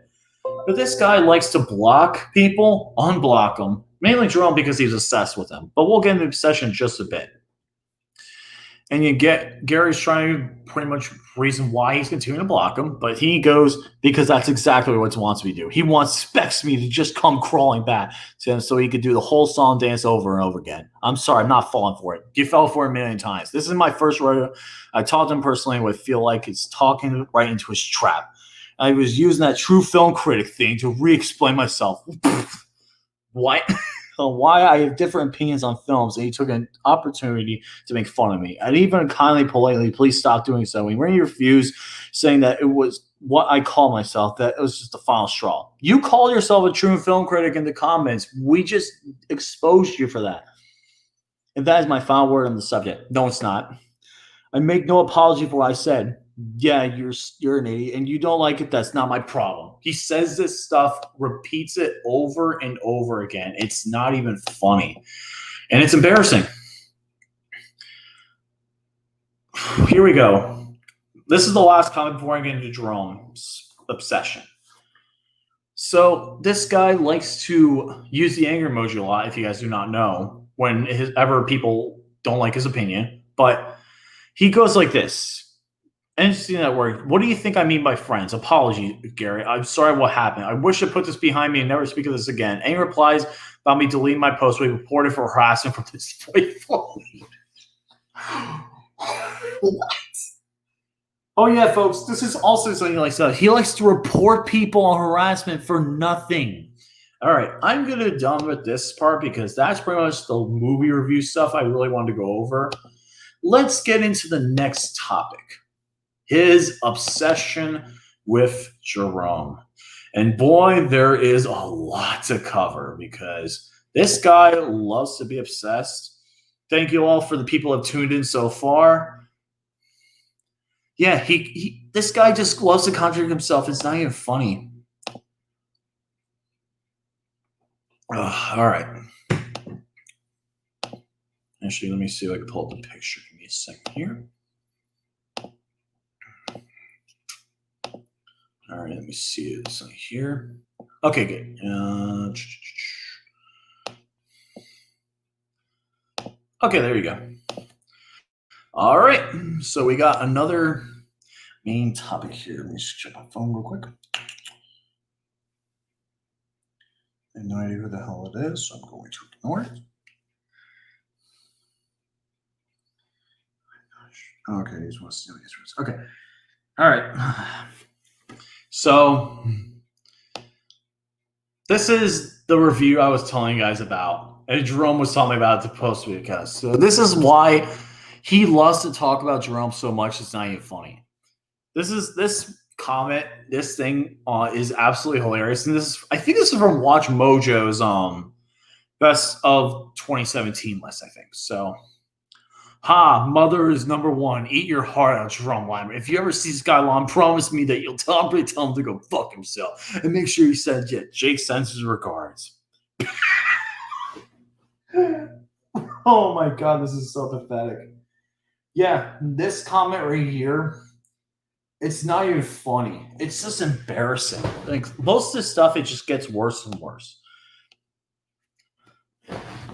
But this guy likes to block people, unblock them, mainly Jerome because he's obsessed with them. But we'll get into the obsession in just a bit. And you get Gary's trying to pretty much reason why he's continuing to block him, but he goes because that's exactly what he wants me to do. He expects me to just come crawling back to him so he could do the whole song dance over and over again. I'm sorry, I'm not falling for it. You fell for it a million times. This is my first rodeo. I talked to him personally and would feel like it's talking right into his trap. I was using that true film critic thing to re-explain myself. What? Why I have different opinions on films, and he took an opportunity to make fun of me. I'd even kindly, politely, please stop doing so. When he refused, saying that it was what I call myself, that it was just the final straw. You call yourself a true film critic in the comments. We just exposed you for that. And that is my final word on the subject. No, it's not. I make no apology for what I said. Yeah, you're an idiot, and you don't like it. That's not my problem. He says this stuff, repeats it over and over again. It's not even funny, and it's embarrassing. Here we go. This is the last comment before I get into Jerome's obsession. So this guy likes to use the anger emoji a lot, if you guys do not know, whenever people don't like his opinion. But he goes like this. Interesting that word. What do you think I mean by friends? Apology, Gary. I'm sorry what happened. I wish to put this behind me and never speak of this again. Any replies about me deleting my post we reported for harassment from this playful. What? Oh, yeah, folks. This is also something he likes to do. He likes to report people on harassment for nothing. All right. I'm going to be done with this part because that's pretty much the movie review stuff I really wanted to go over. Let's get into the next topic. His obsession with Jerome. And boy, there is a lot to cover because this guy loves to be obsessed. Thank you all for the people who have tuned in so far. Yeah, this guy just loves to contradict himself. It's not even funny. All right. Actually, let me see if I can pull up the picture. Give me a second here. All right, let me see this here. Okay, good. Okay, there you go. All right, so we got another main topic here. Let me just check my phone real quick. I have no idea who the hell it is, so I'm going to ignore it. Okay, he's wants to know his words. Okay. All right. So this is the review I was telling you guys about. And Jerome was telling me about it to post because so this is why he loves to talk about Jerome so much. It's not even funny. This comment, this thing is absolutely hilarious. And I think this is from Watch Mojo's best of 2017 list, I think. So mother is number one. Eat your heart out, Jerome Lambert. If you ever see this guy, Lon, promise me that you'll tell him to go fuck himself. And make sure you said, yeah, Jake sends his regards. Oh my God, this is so pathetic. Yeah, this comment right here, it's not even funny. It's just embarrassing. Like most of this stuff, it just gets worse and worse.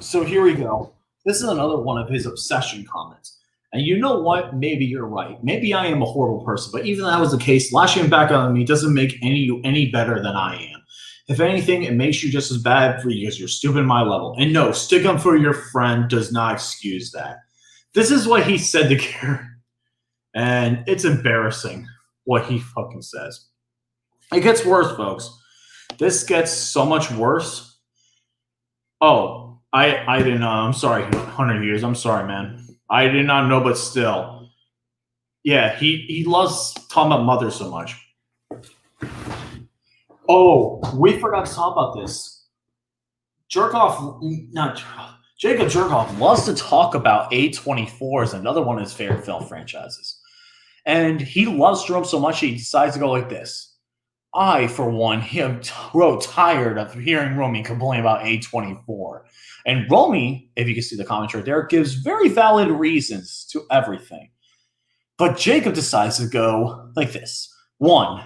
So here we go. This is another one of his obsession comments. And you know what? Maybe you're right. Maybe I am a horrible person. But even if that was the case, lashing back on me doesn't make any better than I am. If anything, it makes you just as bad for you because you're stupid in my level. And no, stick up for your friend does not excuse that. This is what he said to Gary. And it's embarrassing what he fucking says. It gets worse, folks. This gets so much worse. Oh, I didn't know. I'm sorry, 100 years. I'm sorry, man. I did not know, but still. Yeah, he loves talking about mother so much. Oh, we forgot to talk about this. Jacob Jerkoff loves to talk about A24 another one of his favorite film franchises. And he loves Jerome so much he decides to go like this. I, for one, am tired of hearing Romy complain about A24. And Romy, if you can see the commentary there, gives very valid reasons to everything. But Jacob decides to go like this. One,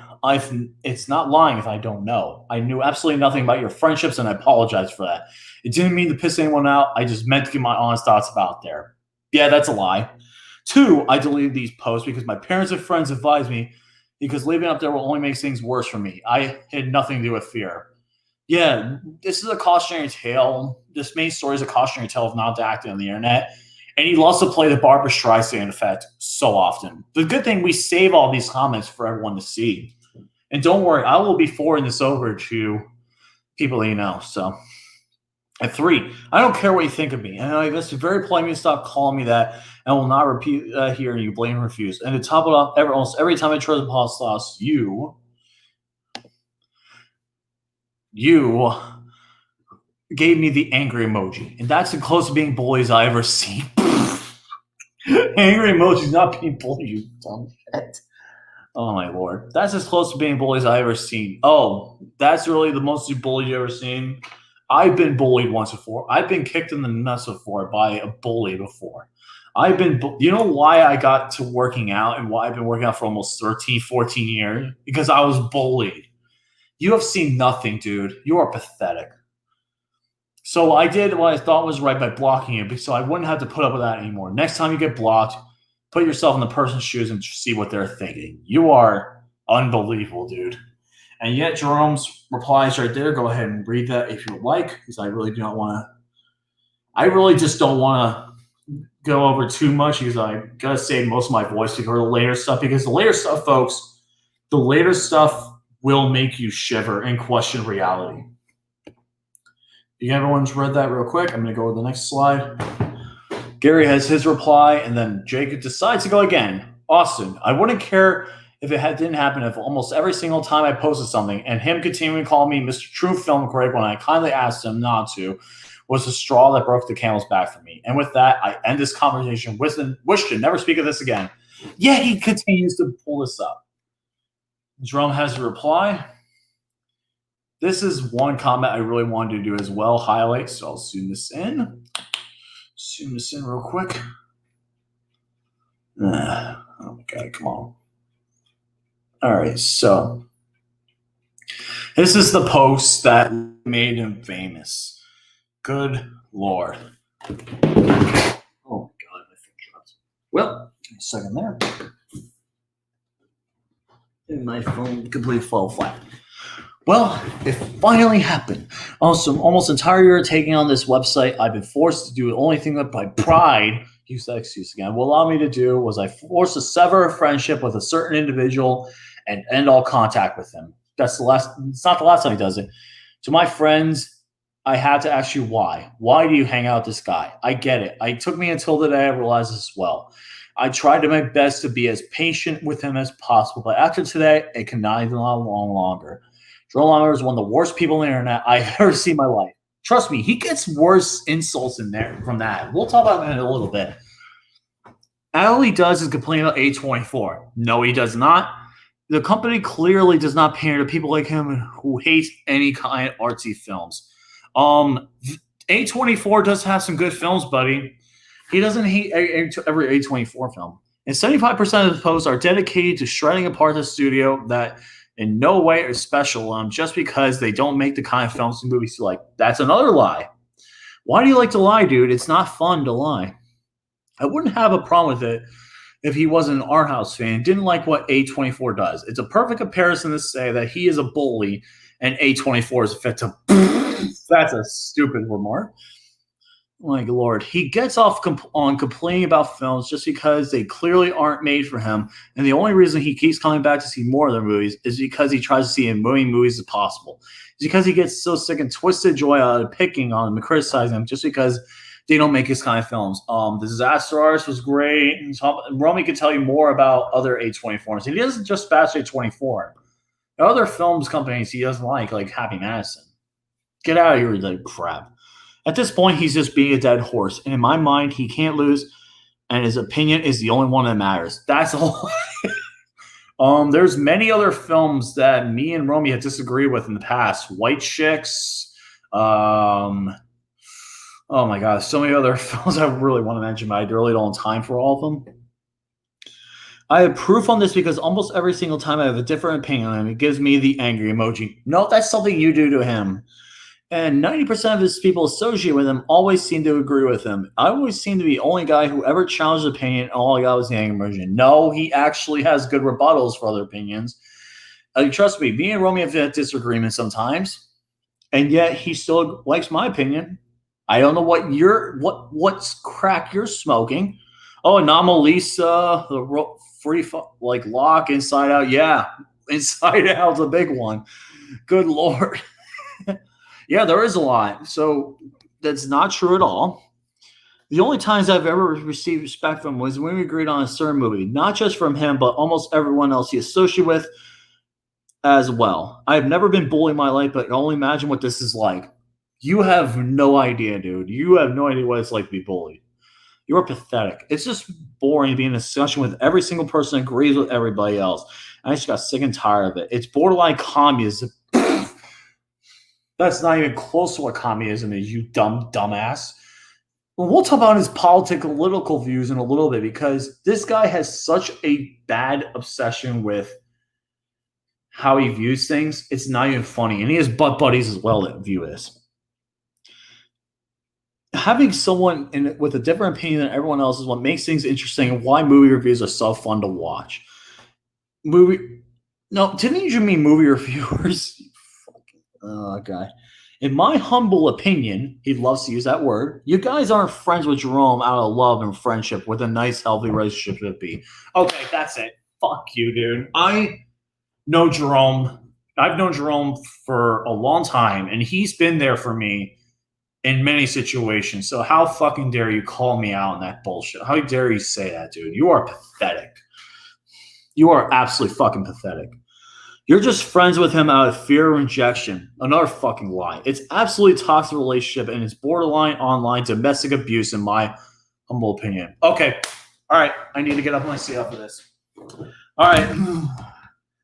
it's not lying if I don't know. I knew absolutely nothing about your friendships, and I apologize for that. It didn't mean to piss anyone out. I just meant to get my honest thoughts about there. Yeah, that's a lie. Two, I deleted these posts because my parents and friends advised me because leaving up there will only make things worse for me. I had nothing to do with fear. Yeah, this is a cautionary tale. This main story is a cautionary tale of not acting on the internet. And he loves to play the Barbra Streisand effect so often. The good thing, we save all these comments for everyone to see. And don't worry, I will be forwarding this over to people that you know. So, at 3, I don't care what you think of me. And I guess very polite to stop calling me that. And will not repeat here. You blame and refuse. And to top it off, almost every time I try to pause sauce, you gave me the angry emoji. And that's the closest being bullies I ever seen. Angry emoji's not being bullied, you dumb shit. Oh my lord. That's as close to being bullies I ever seen. Oh, that's really the most bullied you ever seen? I've been bullied once before. I've been kicked in the nuts before by a bully before. You know why I got to working out and why I've been working out for almost 13, 14 years? Because I was bullied. You have seen nothing, dude. You are pathetic. So I did what I thought was right by blocking you, so I wouldn't have to put up with that anymore. Next time you get blocked, put yourself in the person's shoes and see what they're thinking. You are unbelievable, dude. And yet Jerome's reply is right there. Go ahead and read that if you would like, because I really just don't want to go over too much because I got to save most of my voice to go to the later stuff. Because the later stuff, folks, the later stuff will make you shiver and question reality. Everyone's read that real quick. I'm going to go to the next slide. Gary has his reply, and then Jacob decides to go again. Austin, I wouldn't care if didn't happen, if almost every single time I posted something and him continuing to call me Mr. True Film Critic when I kindly asked him not to, was the straw that broke the camel's back for me. And with that, I end this conversation. Wish to never speak of this again. Yeah, he continues to pull this up. Jerome has a reply. This is one comment I really wanted to do as well, highlight. So I'll zoom this in. Zoom this in real quick. Oh my God, come on. All right, so this is the post that made him famous. Good Lord. Oh my God, my thing dropped. Well, a second there. And my phone completely fell flat. Well, it finally happened. Also, almost entire year taking on this website, I've been forced to do the only thing that my pride, use that excuse again, will allow me to do was I forced to sever a friendship with a certain individual and end all contact with him. It's not the last time he does it. To my friends, I had to ask you why. Why do you hang out with this guy? I get it. It took me until today I realized this as well. I tried to my best to be as patient with him as possible, but after today, it cannot even last longer. Jerome Longmire is one of the worst people on the internet I've ever seen in my life. Trust me, he gets worse insults in there from that. We'll talk about that in a little bit. All he does is complain about A24. No, he does not. The company clearly does not pander to people like him who hate any kind of artsy films. A24 does have some good films, buddy. He doesn't hate every A24 film. And 75% of the posts are dedicated to shredding apart the studio that in no way are special just because they don't make the kind of films and movies you like. That's another lie. Why do you like to lie, dude? It's not fun to lie. I wouldn't have a problem with it if he wasn't an art house fan and didn't like what A24 does. It's a perfect comparison to say that he is a bully and A24 is a fit to. That's a stupid remark. My Lord. He gets off on complaining about films just because they clearly aren't made for him. And the only reason he keeps coming back to see more of their movies is because he tries to see as many movies as possible. It's because he gets so sick and twisted joy out of picking on them and criticizing them just because they don't make his kind of films. The Disaster Artist was great. Romy could tell you more about other A24s. He doesn't just bash A24. There are other films companies he doesn't like Happy Madison. Get out of here with that crap. At this point, he's just being a dead horse. And in my mind, he can't lose, and his opinion is the only one that matters. That's all. There's many other films that me and Romy have disagreed with in the past. White Chicks. Oh, my God. So many other films I really want to mention, but I really don't have time for all of them. I have proof on this because almost every single time I have a different opinion on him, it gives me the angry emoji. No, that's something you do to him. And 90% of his people associated with him always seem to agree with him. I always seem to be the only guy who ever challenged his opinion, and all I got was the anger emoji. No, he actually has good rebuttals for other opinions. Trust me, me and Romy have had disagreements sometimes, and yet he still likes my opinion. I don't know what's crack you're smoking. Oh, Anomalisa, the free lock, Inside Out. Yeah, Inside Out's a big one. Good Lord. Yeah, there is a lot. So that's not true at all. The only times I've ever received respect from him was when we agreed on a certain movie. Not just from him, but almost everyone else he associated with as well. I've never been bullied in my life, but I can only imagine what this is like. You have no idea, dude. You have no idea what it's like to be bullied. You're pathetic. It's just boring to be in a discussion with every single person that agrees with everybody else. I just got sick and tired of it. It's borderline communism. That's not even close to what communism is, you dumbass. Well, we'll talk about his political views in a little bit because this guy has such a bad obsession with how he views things. It's not even funny. And he has butt buddies as well that view this. Having someone with a different opinion than everyone else is what makes things interesting and why movie reviews are so fun to watch. No, didn't you mean movie reviewers? Oh, God. In my humble opinion, he loves to use that word, you guys aren't friends with Jerome out of love and friendship with a nice, healthy relationship to be. Okay, that's it. Fuck you, dude. I know Jerome. I've known Jerome for a long time, and he's been there for me in many situations. So how fucking dare you call me out on that bullshit? How dare you say that, dude? You are pathetic. You are absolutely fucking pathetic. You're just friends with him out of fear of rejection. Another fucking lie. It's absolutely toxic relationship and it's borderline online domestic abuse in my humble opinion. Okay. All right. I need to get up my seat after this. All right.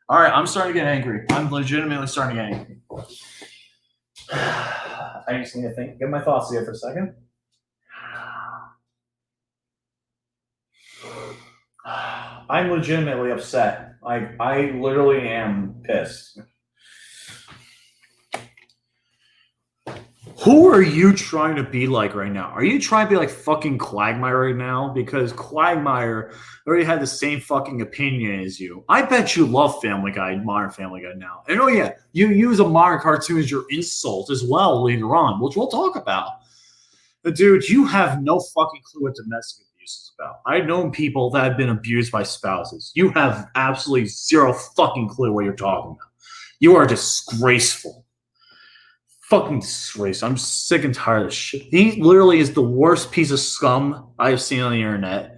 All right. I'm starting to get angry. I'm legitimately starting to get angry. I just need to think. Get my thoughts together for a second. I'm legitimately upset. I literally am pissed. Who are you trying to be like right now? Are you trying to be like fucking Quagmire right now? Because Quagmire already had the same fucking opinion as you. I bet you love Family Guy, Modern Family Guy now. And oh yeah, you use a modern cartoon as your insult as well later on, which we'll talk about. But dude, you have no fucking clue what domestic abuse is about. I've known people that have been abused by spouses. You have absolutely zero fucking clue what you're talking about. You are disgraceful. Fucking disgrace. I'm sick and tired of this shit. He literally is the worst piece of scum I've seen on the internet.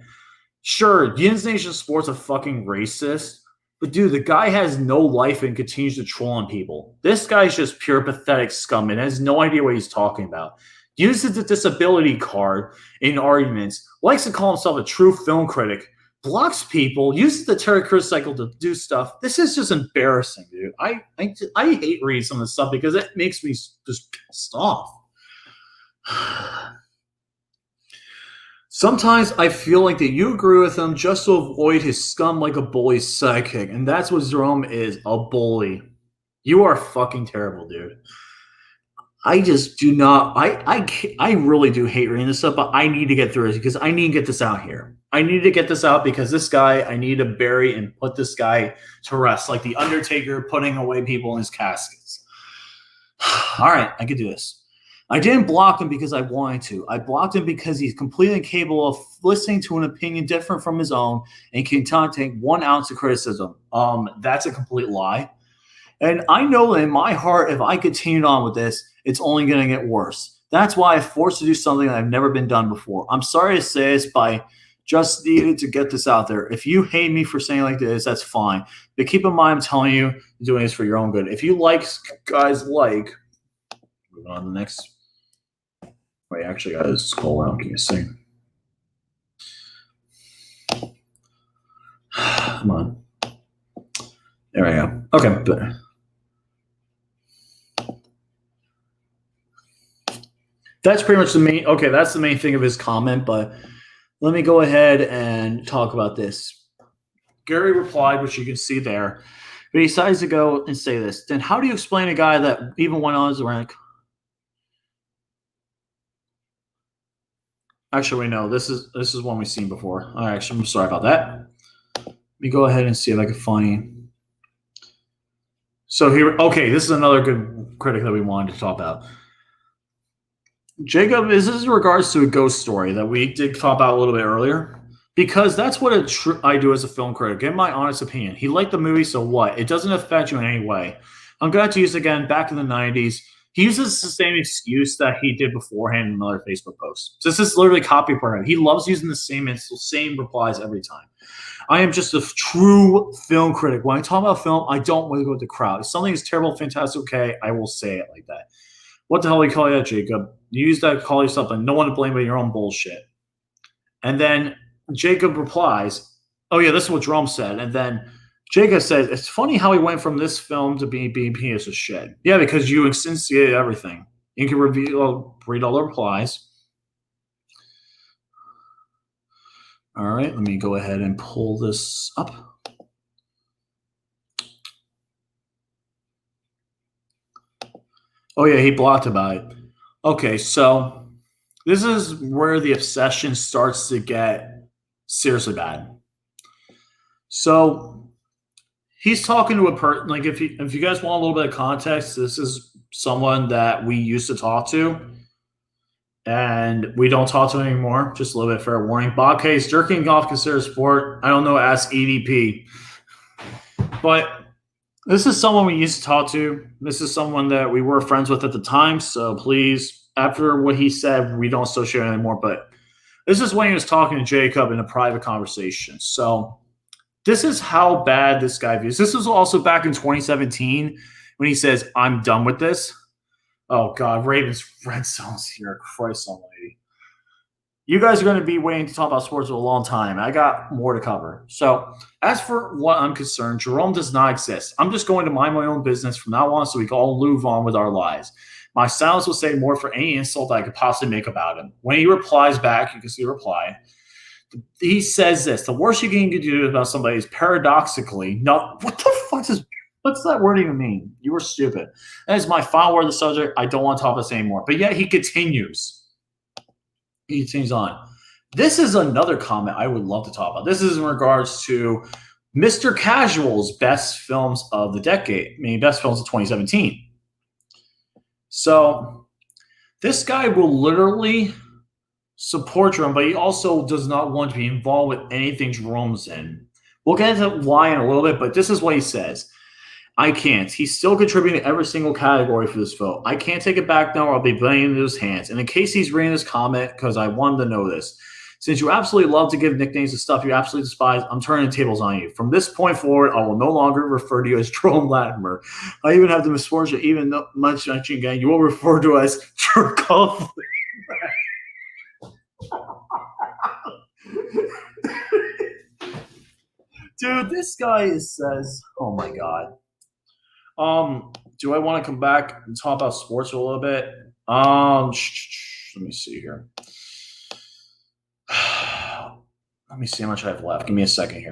Sure, Yin's Nation Sports a fucking racist, but dude, the guy has no life and continues to troll on people. This guy's just pure pathetic scum and has no idea what he's talking about. Uses the disability card in arguments, likes to call himself a true film critic, blocks people, uses the Terry Crews cycle to do stuff. This is just embarrassing, dude. I hate reading some of this stuff because it makes me just pissed off. Sometimes I feel like that you agree with him just to avoid his scum like a bully's sidekick, and that's what Jerome is, a bully. You are fucking terrible, dude. I just do not. I really do hate reading this stuff, but I need to get through it because I need to get this out here. I need to get this out because this guy, I need to bury and put this guy to rest, like the Undertaker putting away people in his caskets. All right, I can do this. I didn't block him because I wanted to. I blocked him because he's completely incapable of listening to an opinion different from his own and cannot take 1 ounce of criticism. That's a complete lie. And I know that in my heart, if I continued on with this, it's only going to get worse. That's why I'm forced to do something that I've never been done before. I'm sorry to say this, but I just needed to get this out there. If you hate me for saying like this, that's fine. But keep in mind, I'm telling you, I'm doing this for your own good. If you guys like, moving on to the next. Wait, actually, I got to scroll around. Can you see? Come on. There we go. Okay, but. That's pretty much the main. Okay, that's the main thing of his comment. But let me go ahead and talk about this. Gary replied, which you can see there, but he decides to go and say this. Then how do you explain a guy that even went on his rank? Actually, no. This is one we've seen before. Actually, I'm sorry about that. Let me go ahead and see if I can find. So here, okay, this is another good critic that we wanted to talk about. Jacob, this is in regards to a ghost story that we did talk about a little bit earlier, because that's what I do as a film critic. In my honest opinion, he liked the movie, so what? It doesn't affect you in any way. I'm going to use again back in the 90s. He uses the same excuse that he did beforehand in another Facebook post. So this is literally copy program. He loves using the same replies every time. I am just a true film critic. When I talk about film, I don't want to go with the crowd. If something is terrible, fantastic, okay, I will say it like that. What the hell do you call that, Jacob? You use that to call yourself a no one to blame but your own bullshit. And then Jacob replies, oh, yeah, this is what Jerome said. And then Jacob says, it's funny how he went from this film to being piece of shit. Yeah, because you instantiated everything. You can read all the replies. All right, let me go ahead and pull this up. Oh, yeah, he blocked about it. Okay, so this is where the obsession starts to get seriously bad. So he's talking to a person, like if you guys want a little bit of context, this is someone that we used to talk to, and we don't talk to him anymore. Just a little bit fair warning. Bob Case, jerking off considered sport. I don't know, ask EDP. But this is someone we used to talk to. This is someone that we were friends with at the time. So please, after what he said, we don't associate anymore. But this is when he was talking to Jacob in a private conversation. So This is how bad this guy views. This was also back in 2017 when he says, "I'm done with this." Oh God, Ravens red zones here. Christ Almighty. You guys are going to be waiting to talk about sports for a long time. I got more to cover. So, as for what I'm concerned, Jerome does not exist. I'm just going to mind my own business from now on so we can all move on with our lives. My silence will say more for any insult that I could possibly make about him. When he replies back, you can see the reply. He says this: the worst you can do about somebody is paradoxically not. What the fuck is? What's that word even mean? You were stupid. That is my final word of the subject. I don't want to talk about this anymore. But yet he continues. He continues on. This is another comment I would love to talk about. This is in regards to Mr. Casual's best films of the decade. I mean, best films of 2017. So this guy will literally support Jerome, but he also does not want to be involved with anything Jerome's in. We'll get into why in a little bit, but this is what he says. I can't. He's still contributing to every single category for this vote. I can't take it back now or I'll be playing into his hands. And in case he's reading this comment, because I wanted to know this, since you absolutely love to give nicknames to stuff you absolutely despise, I'm turning the tables on you. From this point forward, I will no longer refer to you as Jerome Latimer. I even have the misfortune, even much again, you will refer to as Jerkoff. Dude, this guy says, oh my God. Do I want to come back and talk about sports a little bit? Let me see here. Let me see how much I have left. Give me a second here.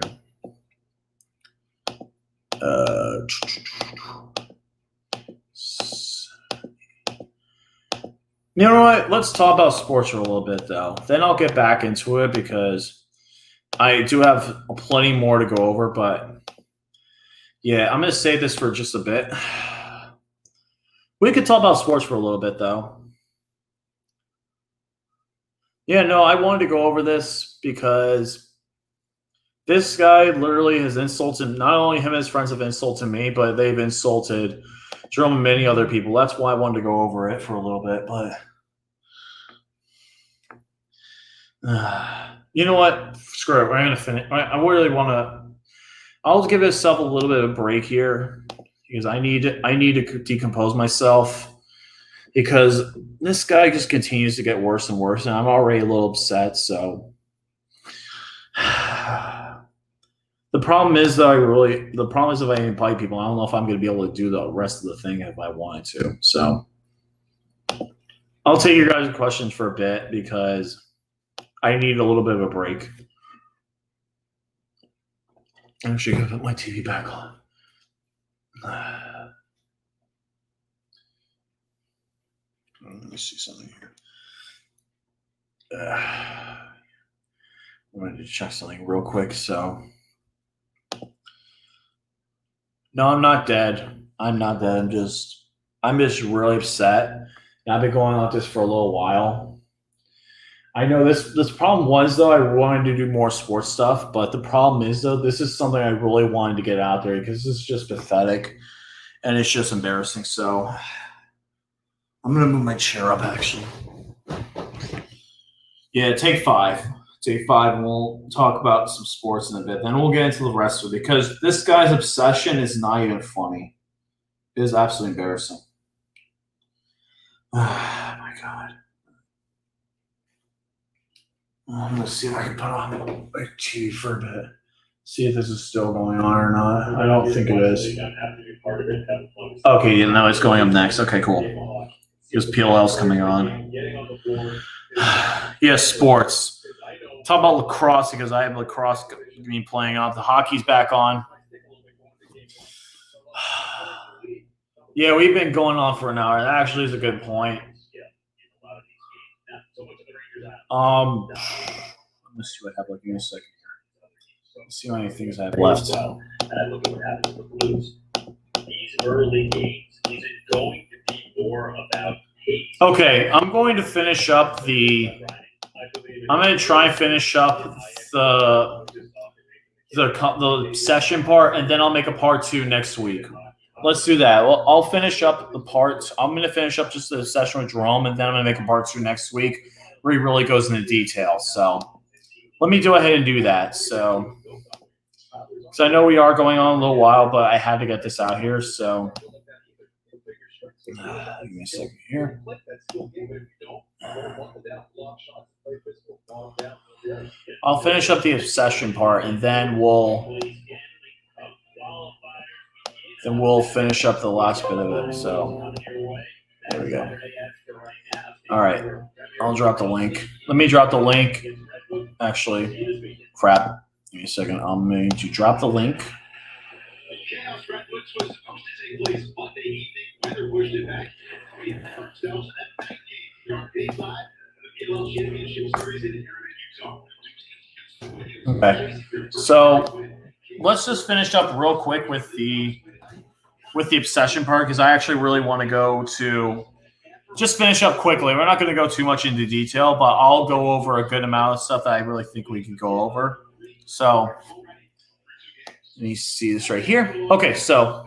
You know what? Let's talk about sports for a little bit, though. Then I'll get back into it because I do have plenty more to go over, but yeah, I'm going to save this for just a bit. We could talk about sports for a little bit, though. Yeah, no, I wanted to go over this because this guy literally has insulted, not only him and his friends have insulted me, but they've insulted Jerome and many other people. That's why I wanted to go over it for a little bit, but you know what? Screw it. We're going to finish. I really want to. I'll give myself a little bit of a break here because I need to decompose myself because this guy just continues to get worse and worse, and I'm already a little upset. So the problem is that if I invite people, I don't know if I'm going to be able to do the rest of the thing if I wanted to. So I'll take your guys' questions for a bit because I need a little bit of a break. I'm actually going to put my TV back on. Let me see something here. I wanted to check something real quick. So, no, I'm not dead. I'm not dead. I'm just really upset. And I've been going on this for a little while. I know this problem was, though, I wanted to do more sports stuff, but the problem is, though, this is something I really wanted to get out there because this is just pathetic and it's just embarrassing. So I'm going to move my chair up, actually. Yeah, take five. Take five, and we'll talk about some sports in a bit. Then we'll get into the rest of it because this guy's obsession is not even funny. It is absolutely embarrassing. Oh, my God. I'm going to see if I can put on my TV for a bit. See if this is still going on or not. I don't think it is. Okay, yeah, no, it's going up next. Okay, cool. Because PLL's coming on. Yeah, sports. Talk about lacrosse because I have lacrosse playing off. The hockey's back on. Yeah, we've been going on for an hour. That actually is a good point. Let me see what I have. Like in a second here. Let's see how many things I have left. And I look at what happens with the Blues. These early games, is it going to be more about pace? Okay, I'm going to finish up the. I'm going to try and finish up the session part, and then I'll make a part 2 next week. Let's do that. Well, I'll finish up the parts. I'm going to finish up just the session with Jerome, and then I'm going to make a part 2 next week where he really goes into detail. So let me go ahead and do that. So So I know we are going on a little while, but I had to get this out here. So give me a second here. I'll finish up the obsession part, and then we'll finish up the last bit of it. So there we go. All right, I'll drop the link. Let me drop the link. Actually, crap. Give me a second. I'm going to drop the link. Okay, so let's just finish up real quick with the obsession part, because I actually really want to go to just finish up quickly. We're not going to go too much into detail, but I'll go over a good amount of stuff that I really think we can go over. So let me see this right here. Okay, so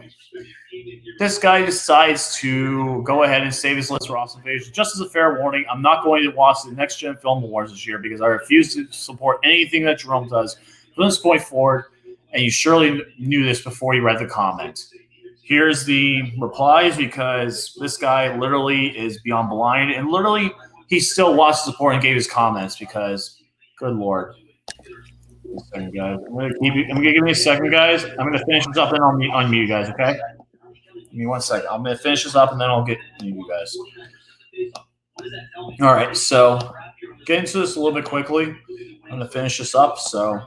this guy decides to go ahead and save his list for Austin Page. Just as a fair warning, I'm not going to watch the Next Gen Film Awards this year because I refuse to support anything that Jerome does from this point forward, and you surely knew this before you read the comment. Here's the replies, because this guy literally is beyond blind, and literally he still watched the support and gave his comments because, good Lord. Second, guys. I'm gonna give me a second, guys. I'm gonna finish this up and I'll unmute you guys, okay? Give me 1 second. I'm gonna finish this up and then I'll get you guys. All right, so get into this a little bit quickly. I'm gonna finish this up. So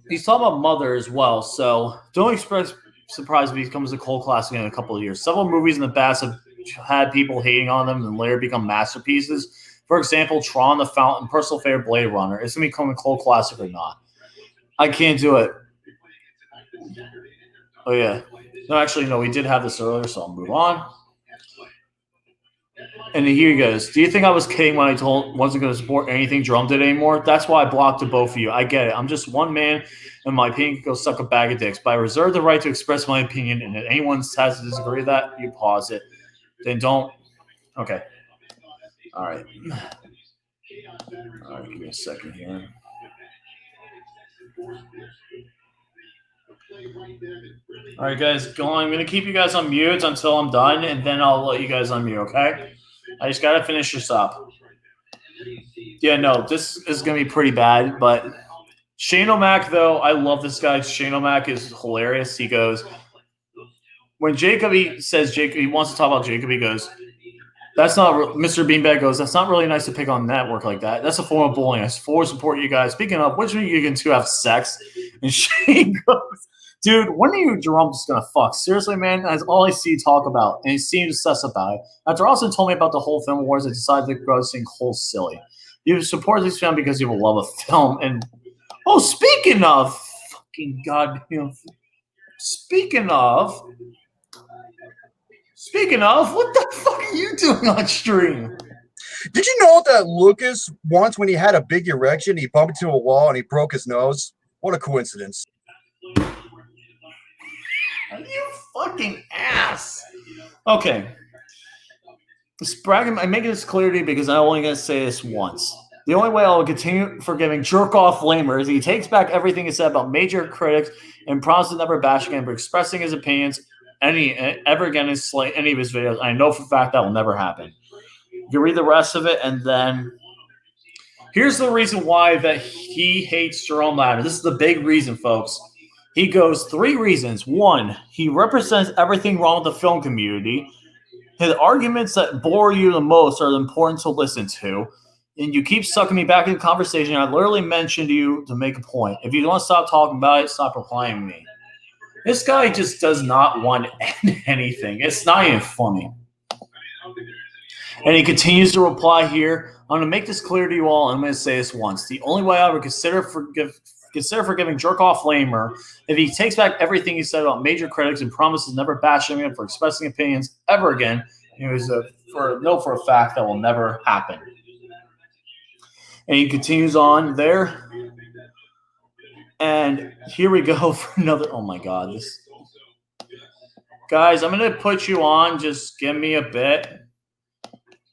he's talking about Mother as well. So don't express surprise if he becomes a cult classic in a couple of years. Several movies in the past have had people hating on them and later become masterpieces. For example, Tron, The Fountain, personal favorite, Blade Runner. Is it going to become a cult classic or not? I can't do it. Oh, yeah. No, actually, no, we did have this earlier, so I'll move on. And here he goes. Do you think I was kidding when I wasn't going to support anything Drum did anymore? That's why I blocked the both of you. I get it. I'm just one man, and my opinion can go suck a bag of dicks. But I reserve the right to express my opinion, and if anyone has to disagree with that, you pause it. Then don't. Okay. All right. All right, give me a second here. All right, guys, go on. I'm going to keep you guys on mute until I'm done, and then I'll let you guys unmute, okay? I just got to finish this up. Yeah, no, this is going to be pretty bad, but Shane O'Mac, though, I love this guy. Shane O'Mac is hilarious. He goes, when Jacob, he says Jacob, he wants to talk about Jacob, he goes, that's not, Mr. Beanbag goes, that's not really nice to pick on network like that. That's a form of bullying. I fully support you guys. Speaking of, which one are you going to have sex? And Shane goes, dude, when are you Jerome just going to fuck? Seriously, man, that's all I see you talk about. And he seems sus about it. After Austin told me about the whole film awards, I decided to go sing whole silly. You support this film because you have a love of film. And, oh, speaking of, fucking goddamn, speaking of, what the fuck are you doing on stream? Did you know that Lucas, once when he had a big erection, he bumped into a wall and he broke his nose? What a coincidence. You fucking ass. Okay. I'm making this clear to you because I'm only going to say this once. The only way I will continue forgiving Jerkoff Lamer is he takes back everything he said about major critics and promises to never bash again, but expressing his opinions ever again in any of his videos. I know for a fact that will never happen. You can read the rest of it, and then here's the reason why that he hates Jerome Ladder. This is the big reason, folks. He goes 3 reasons. 1, he represents everything wrong with the film community. His arguments that bore you the most are important to listen to. And you keep sucking me back into the conversation. I literally mentioned you to make a point. If you want to stop talking about it, stop replying to me. This guy just does not want anything. It's not even funny. And he continues to reply here. I'm going to make this clear to you all, and I'm going to say this once. The only way I would consider forgiving Jerkoff Lamer if he takes back everything he said about major critics and promises never bash him for expressing opinions ever again, it was for a fact that will never happen. And he continues on there. And here we go for another. Oh my God, this guys, I'm gonna put you on. Just give me a bit.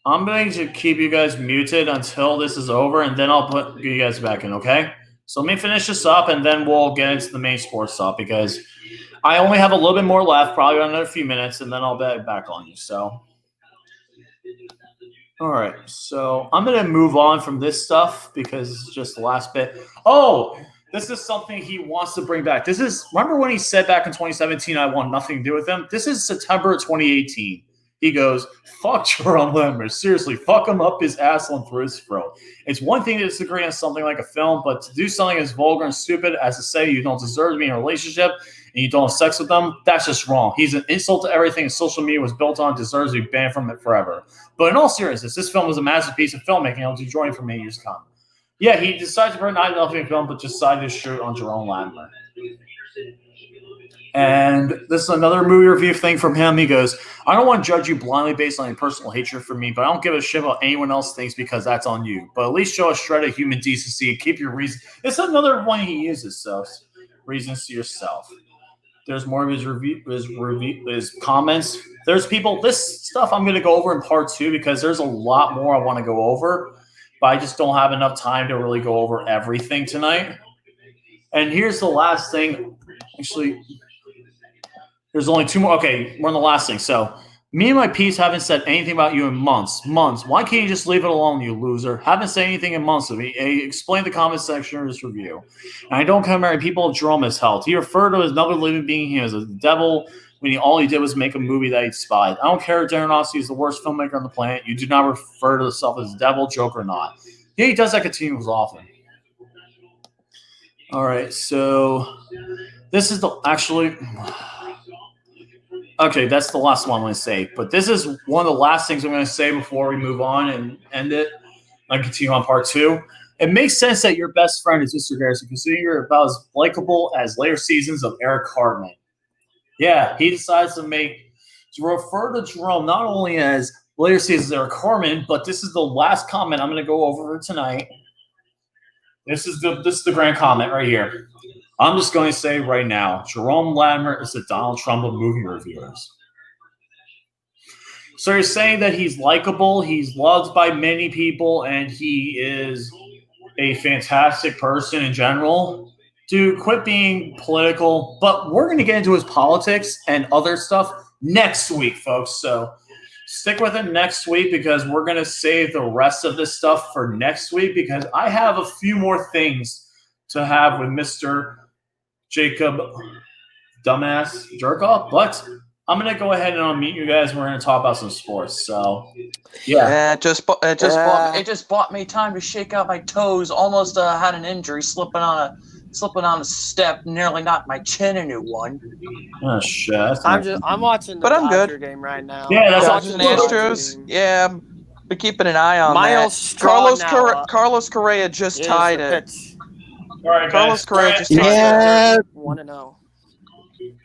I'm going to keep you guys muted until this is over, and then I'll put you guys back in. Okay? So let me finish this up, and then we'll get into the main sports stuff because I only have a little bit more left, probably another few minutes, and then I'll be back on you. So, all right. So I'm going to move on from this stuff because it's just the last bit. Oh, this is something he wants to bring back. Remember when he said back in 2017, I want nothing to do with him? This is September of 2018. He goes, fuck Jerome Lammer. Seriously, fuck him up his asshole and through his throat. It's one thing to disagree on something like a film, but to do something as vulgar and stupid as to say you don't deserve to be in a relationship and you don't have sex with them, that's just wrong. He's an insult to everything social media was built on, deserves to be banned from it forever. But in all seriousness, this film was a masterpiece of filmmaking. It'll do joining for many years to come. Yeah, he decided to bring not nothing film, but decided to shoot on Jerome Lammer. And this is another movie review thing from him. He goes, I don't want to judge you blindly based on your personal hatred for me, but I don't give a shit about anyone else thinks because that's on you. But at least show a shred of human decency and keep your reason. It's another one he uses, so reasons to yourself. There's more of his comments. There's people, this stuff I'm going to go over in part 2 because there's a lot more I want to go over, but I just don't have enough time to really go over everything tonight. And here's the last thing. Actually, there's only 2 more. Okay, we're on the last thing. So, me and my peeps haven't said anything about you in months. Why can't you just leave it alone, you loser? Haven't said anything in months of me. Explain the comment section of this review. And I don't commemorate people of Jerome as hell. He referred to another living being as a devil when all he did was make a movie that he despised. I don't care if Darren Aronofsky is the worst filmmaker on the planet. You do not refer to yourself as a devil, joke, or not. Yeah, he does that continuously often. All right, so this is okay, that's the last one I'm going to say. But this is one of the last things I'm going to say before we move on and end it. I continue on part 2. It makes sense that your best friend is Mr. Garrison, considering you're about as likable as later seasons of Eric Cartman. Yeah, he decides to refer to Jerome not only as later seasons of Eric Cartman, but this is the last comment I'm going to go over tonight. This is the grand comment right here. I'm just going to say right now, Jerome Lammer is the Donald Trump of movie reviewers. So you're saying that he's likable, he's loved by many people, and he is a fantastic person in general? Dude, quit being political. But we're going to get into his politics and other stuff next week, folks. So stick with it next week because we're going to save the rest of this stuff for next week because I have a few more things to have with Mr. Jacob Dumbass Jerkoff, but I'm going to go ahead and unmute you guys and we're going to talk about some sports. So, yeah. It just bought me time to shake out my toes. Almost had an injury slipping on a step, nearly knocked my chin into one. Oh shit! I'm watching the Dodger game right now. Yeah, that's Dodgers and Astros. Yeah, been keeping an eye on Miles that. Carlos Correa just tied it. All right, Carlos Correa just tied it. 1-0.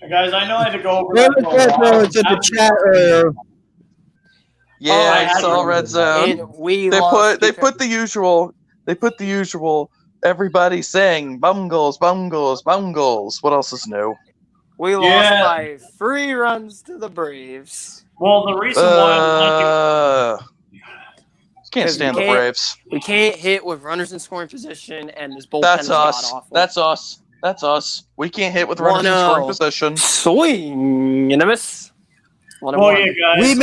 Guys, I know I had to go over. It's in the chat earlier. Yeah, I saw Red Zone. They put the usual. Everybody saying bungles. What else is new? We lost by 3 runs to the Braves. Well, the reason why can't stand the Braves. We can't hit with runners in scoring position, and this bullpen is awful. That's us. We can't hit with runners in scoring position. Swing and a miss. Well, yeah, guys.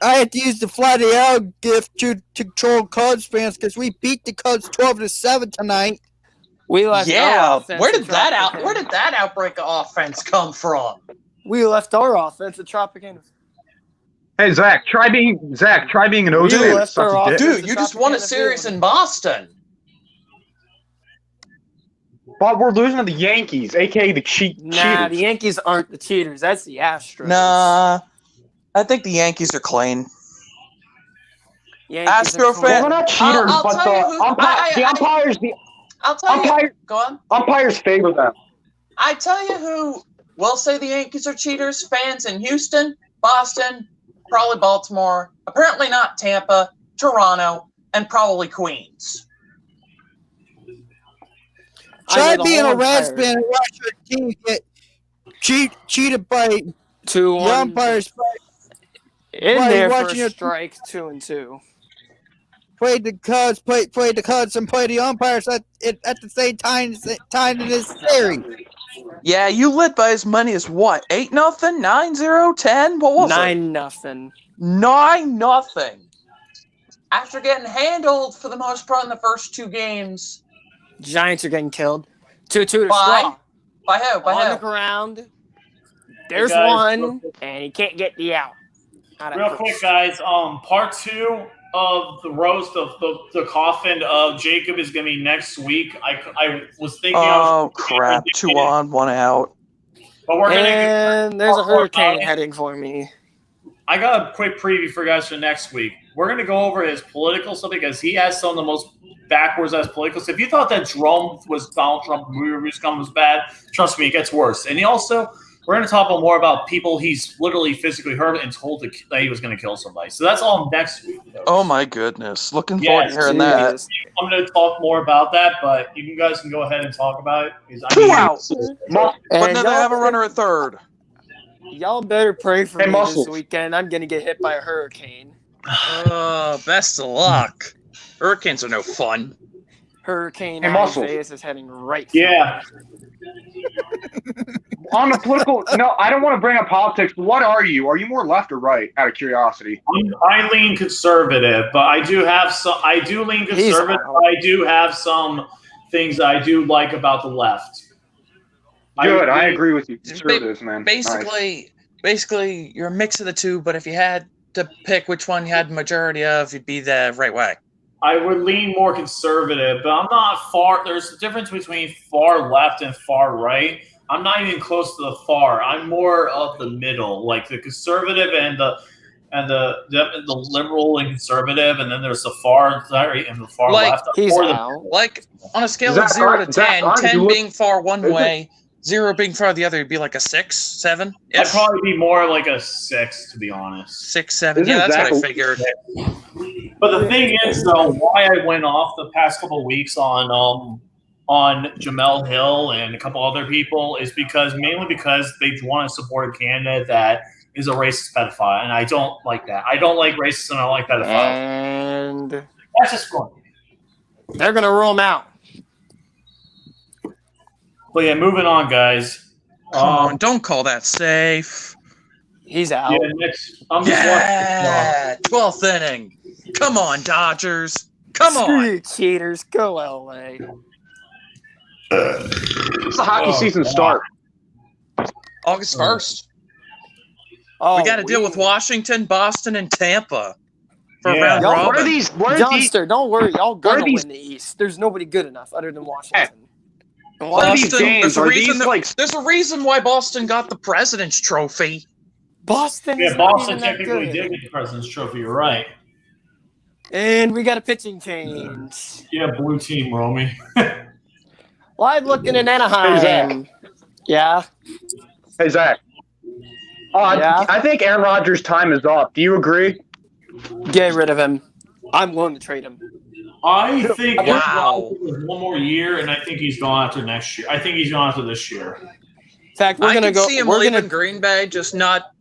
I had to use the fly the out gift to control Cubs fans because we beat the Cubs 12-7 tonight. We left. Where did that outbreak of offense come from? We left our offense at Tropicana. Hey Zach, try being an OJ. Dude, you just won a series in Boston. But we're losing to the Yankees, aka the cheaters. The Yankees aren't the cheaters. That's the Astros. Nah, I think the Yankees are clean. Astro fan. Well, we're not cheaters, but the umpires. Go on. Umpires favor them. I tell you who will say the Yankees are cheaters. Fans in Houston, Boston, probably Baltimore. Apparently not Tampa, Toronto, and probably Queens. Try being a Reds fan and watch your team get cheated by 2-1. The umpires. In there for a strike, 2-2. play the Cubs, play the Cubs, and play the umpires at the same time in this series. Yeah, you led by as many as what? 8-0, 9-0, 10? What was it? 9-0. 9-0. After getting handled for the most part in the first two games. Giants are getting killed. 2-2 to By? Straw. By who? By On the who? ground. There's Hey, guys, one, and he can't get the out. Real quick, guys. Part 2 of the roast of the coffin of Jacob is going to be next week. I was thinking. Oh, crap. 2 on, 1 out. But we're going to. And there's a hurricane heading for me. I got a quick preview for you guys for next week. We're going to go over his political stuff because he has some of the most backwards as political stuff. If you thought that Donald Trump was bad, trust me, it gets worse. And he also, we're going to talk more about people he's literally physically hurt and told that he was going to kill somebody. So that's all next week. Oh, my goodness. Looking forward to hearing that. I'm going to talk more about that, but you guys can go ahead and talk about it. 2 outs. But And now they have a runner at third. Y'all better pray for Hey, me Muscles. this weekend. I'm going to get hit by a hurricane. Best of luck. Hurricanes are no fun. Hurricane Hey, Muscles. Isaias is heading right for Yeah. On the political, no, I don't want to bring up politics, but what are you? Are you more left or right, out of curiosity? I lean conservative, but I do have some. I do lean conservative. But I do have some things I do like about the left. Good, I agree with you. Conservatives, man. Basically, you're a mix of the two, but if you had to pick which one you had majority of, you'd be the right way. I would lean more conservative, but I'm not far. There's a difference between far left and far right. I'm not even close to the far. I'm more of the middle, like the conservative and the liberal and conservative, and then there's the far right and the far left. He's out. Like, on a scale Zach, of 0 to Zach, 10, 10 you being far one Is it- way, 0 being far the other, it'd be like a 6, 7? I'd probably be more like a 6, to be honest. 6, 7. Isn't Yeah, that's what I Zach- figured. But the thing is, though, why I went off the past couple of weeks on Jamel Hill and a couple other people is mainly because they want to support a candidate that is a racist pedophile, and I don't like that. I don't like racists and I don't like pedophiles. And That's just fun. they're going to rule him out. But yeah, moving on, guys. Come on, don't call that safe. He's out. Yeah, next. I'm just Yeah, 12th inning. Come on, Dodgers. Come Screw on. you, cheaters. Go LA. It's the hockey Oh, season God. start. August 1st. Oh, We got to deal with Washington, Boston, and Tampa for Yeah. round Y'all- What are robin. these? What are these? Johnston, don't worry. Y'all Where are gonna these- win the East. There's nobody good enough other than Washington. And What are these Boston, games? Are these like? there's a reason why Boston got the President's Trophy. Boston Yeah, is not Boston even that technically good. did get the President's Trophy. You're right. And we got a pitching change. Yeah, blue team, Romy. Live looking in Anaheim. Zach. Yeah. Hey Zach. Oh, Yeah? I think Aaron Rodgers' time is up. Do you agree? Get rid of him. I'm willing to trade him. I think Wow. one more year, and I think he's gone after next year. I think he's gone after this year. In fact, we're I gonna can go. see him We're leaving gonna. Green Bay, just not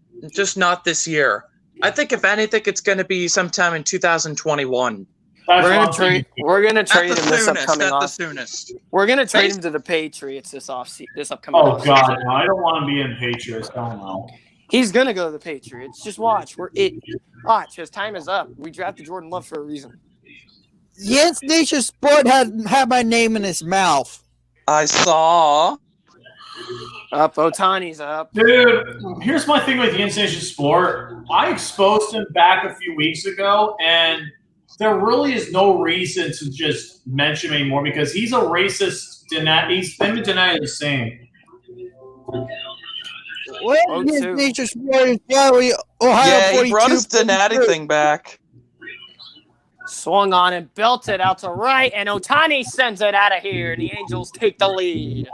this year. I think if anything, it's going to be sometime in 2021. That's We're what gonna I'm trade. thinking. We're gonna At trade the him this soonest. upcoming At the off. soonest. We're gonna trade him to the Patriots this upcoming. Oh off God, no, I don't want to be in Patriots. I don't know. He's gonna go to the Patriots. Just watch. Watch. His time is up. We drafted Jordan Love for a reason. Yes, Nation Sport had my name in his mouth. I saw. Up. Otani's up. Dude, here's my thing with the Instation Sport. I exposed him back a few weeks ago, and there really is no reason to just mention him anymore because he's a racist. Him and Denat are the same. Well, yes, 0-2. Nation Sport is Ohio Yeah, 42. he brought his Donati thing back. Swung on and belted out to right, and Otani sends it out of here. The Angels take the lead.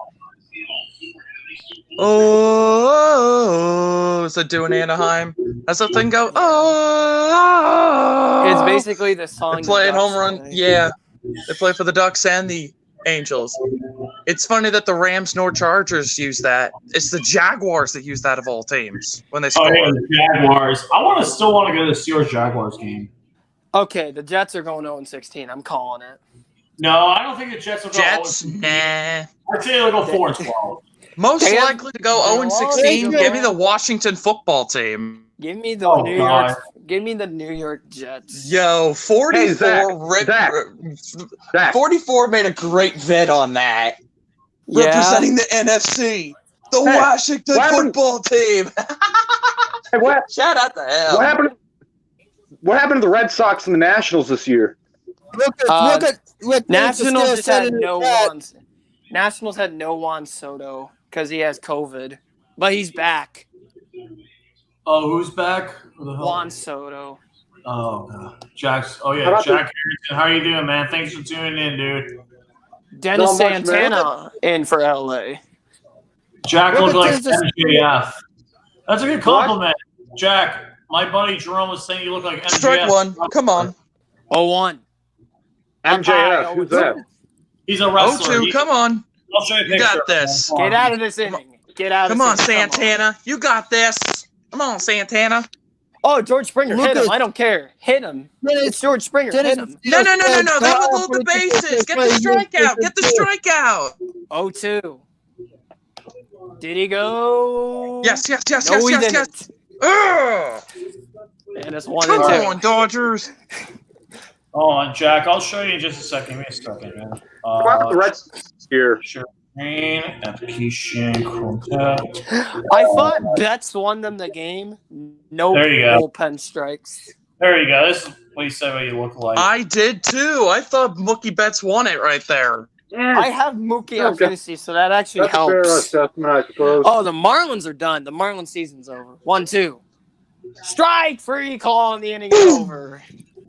Oh, is it doing Anaheim? How's that thing go? Oh, It's basically the song. they play the at home Ducks run. play. Yeah, they play for the Ducks and the Angels. It's funny that the Rams nor Chargers use that. It's the Jaguars that use that of all teams when they Oh score. yeah, the Jaguars. Still want to go to the Steelers Jaguars game. Okay, the Jets are going 0-16. I'm calling it. No, I don't think the Jets will go. Jets, 0-16. nah. I'd say they'll go 4-12. Most Damn. likely to go 0-16. Give me the Washington football team. Give me the Oh, New God. York. Give me the New York Jets. Yo, 44. Hey, Zach. Zach. 44 made a great vid on that. Yeah. Representing the NFC. The Hey, Washington what happened- football team. Hey, what Shout out to him. What happened to the Red Sox and the Nationals this year? Look at what Nationals Mr. just said had in the no chat. Juan. Nationals had no Juan Soto because he has COVID, but he's back. Oh, who's back? Who the hell? Juan Soto. Oh, God. Jack's. Oh, How yeah. about Jack Harrison. How you doing, man? Thanks for tuning in, dude. Dennis Not much, Santana in for LA. Jack Look looked at like this- MJF. That's a good compliment. Jack, my buddy Jerome was saying you look like MJF. Strike one. Come on. 0-1. MJF. Who's that? He's a wrestler. 0-2. Come on. I'll show you a You picture. got this. Get out of this inning. Get out of Come on, this inning. Come Santana. You got this. Come on, Santana. Oh, George Springer. Look Hit him. at- I don't care. Hit him. It's George Springer. Hit him. No. That would load the bases. Get the strikeout. Get the strikeout. 0-2. Did he go? Yes. No, he didn't. Ugh. And it's 1-2. Come on, Dodgers. Oh, and Jack, I'll show you in just a second. Give me a second, man. What happened to the Red Sox here? Sure. Green, application, contact. I thought Betts won them the game. No There you go. bullpen strikes. There you go. This is what you said what you look like. I did too. I thought Mookie Betts won it right there. I have Mookie on Okay. fantasy, so that actually That's a fair helps. assessment, I suppose. Oh, the Marlins are done. The Marlins season's over. 1-2. Strike free call and the inning is over.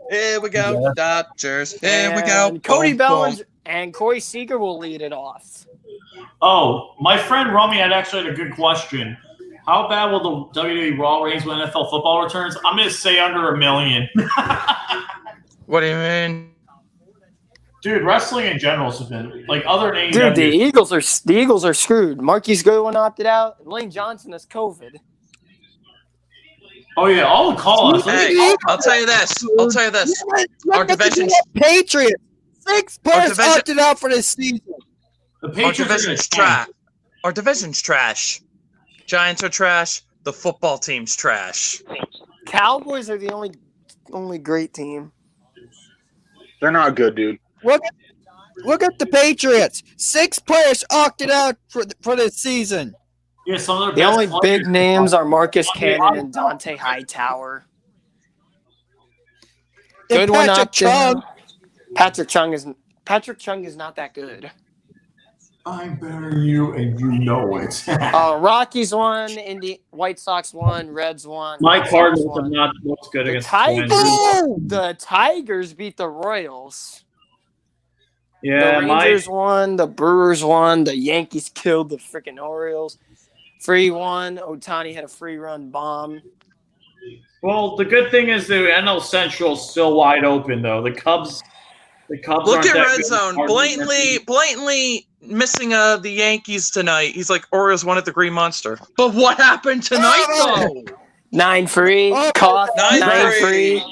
Here we go, Yeah. Dodgers. Here we go. And Cody Boom, Bellinger boom. and Corey Seager will lead it off. Oh, my friend Rummy had actually had a good question. How bad will the WWE Raw ratings when NFL football returns? I'm going to say under 1 million. What do you mean? Dude, wrestling in general has been like other than Dude, the AEW. Eagles are screwed. Marquise Goodwin opted out. And Lane Johnson has COVID. Oh yeah, all the call-outs. Hey, I'll tell you this. Our division's Patriots. 6 players division- opted out for this season. The our Patriots are going division's to trash. Our division's trash. Giants are trash. The football team's trash. Cowboys are the only great team. They're not good, dude. Look at the Patriots. 6 players opted out for this season. Yeah, some of The their only best big players- names are Marcus Cannon and Dante Hightower. And Good one Patrick up there. Chung. Patrick Chung is not that good. I'm better than you, and you know it. Rockies won, White Sox won, Reds won. My Red Sox Cardinals won. have not looked good The against Tigers, the the Tigers beat the Royals. Yeah, The Rangers won, the Brewers won, the Yankees killed the freaking Orioles. 3-1. Ohtani had a free run bomb. Well, the good thing is the NL Central is still wide open, though. The Cubs. Look aren't at that Red good. Zone. Blatantly missing the Yankees tonight. He's like, Orioles won at the Green Monster. But what happened tonight, though? 9-3. Oh, Cough. 9-3. 9-3.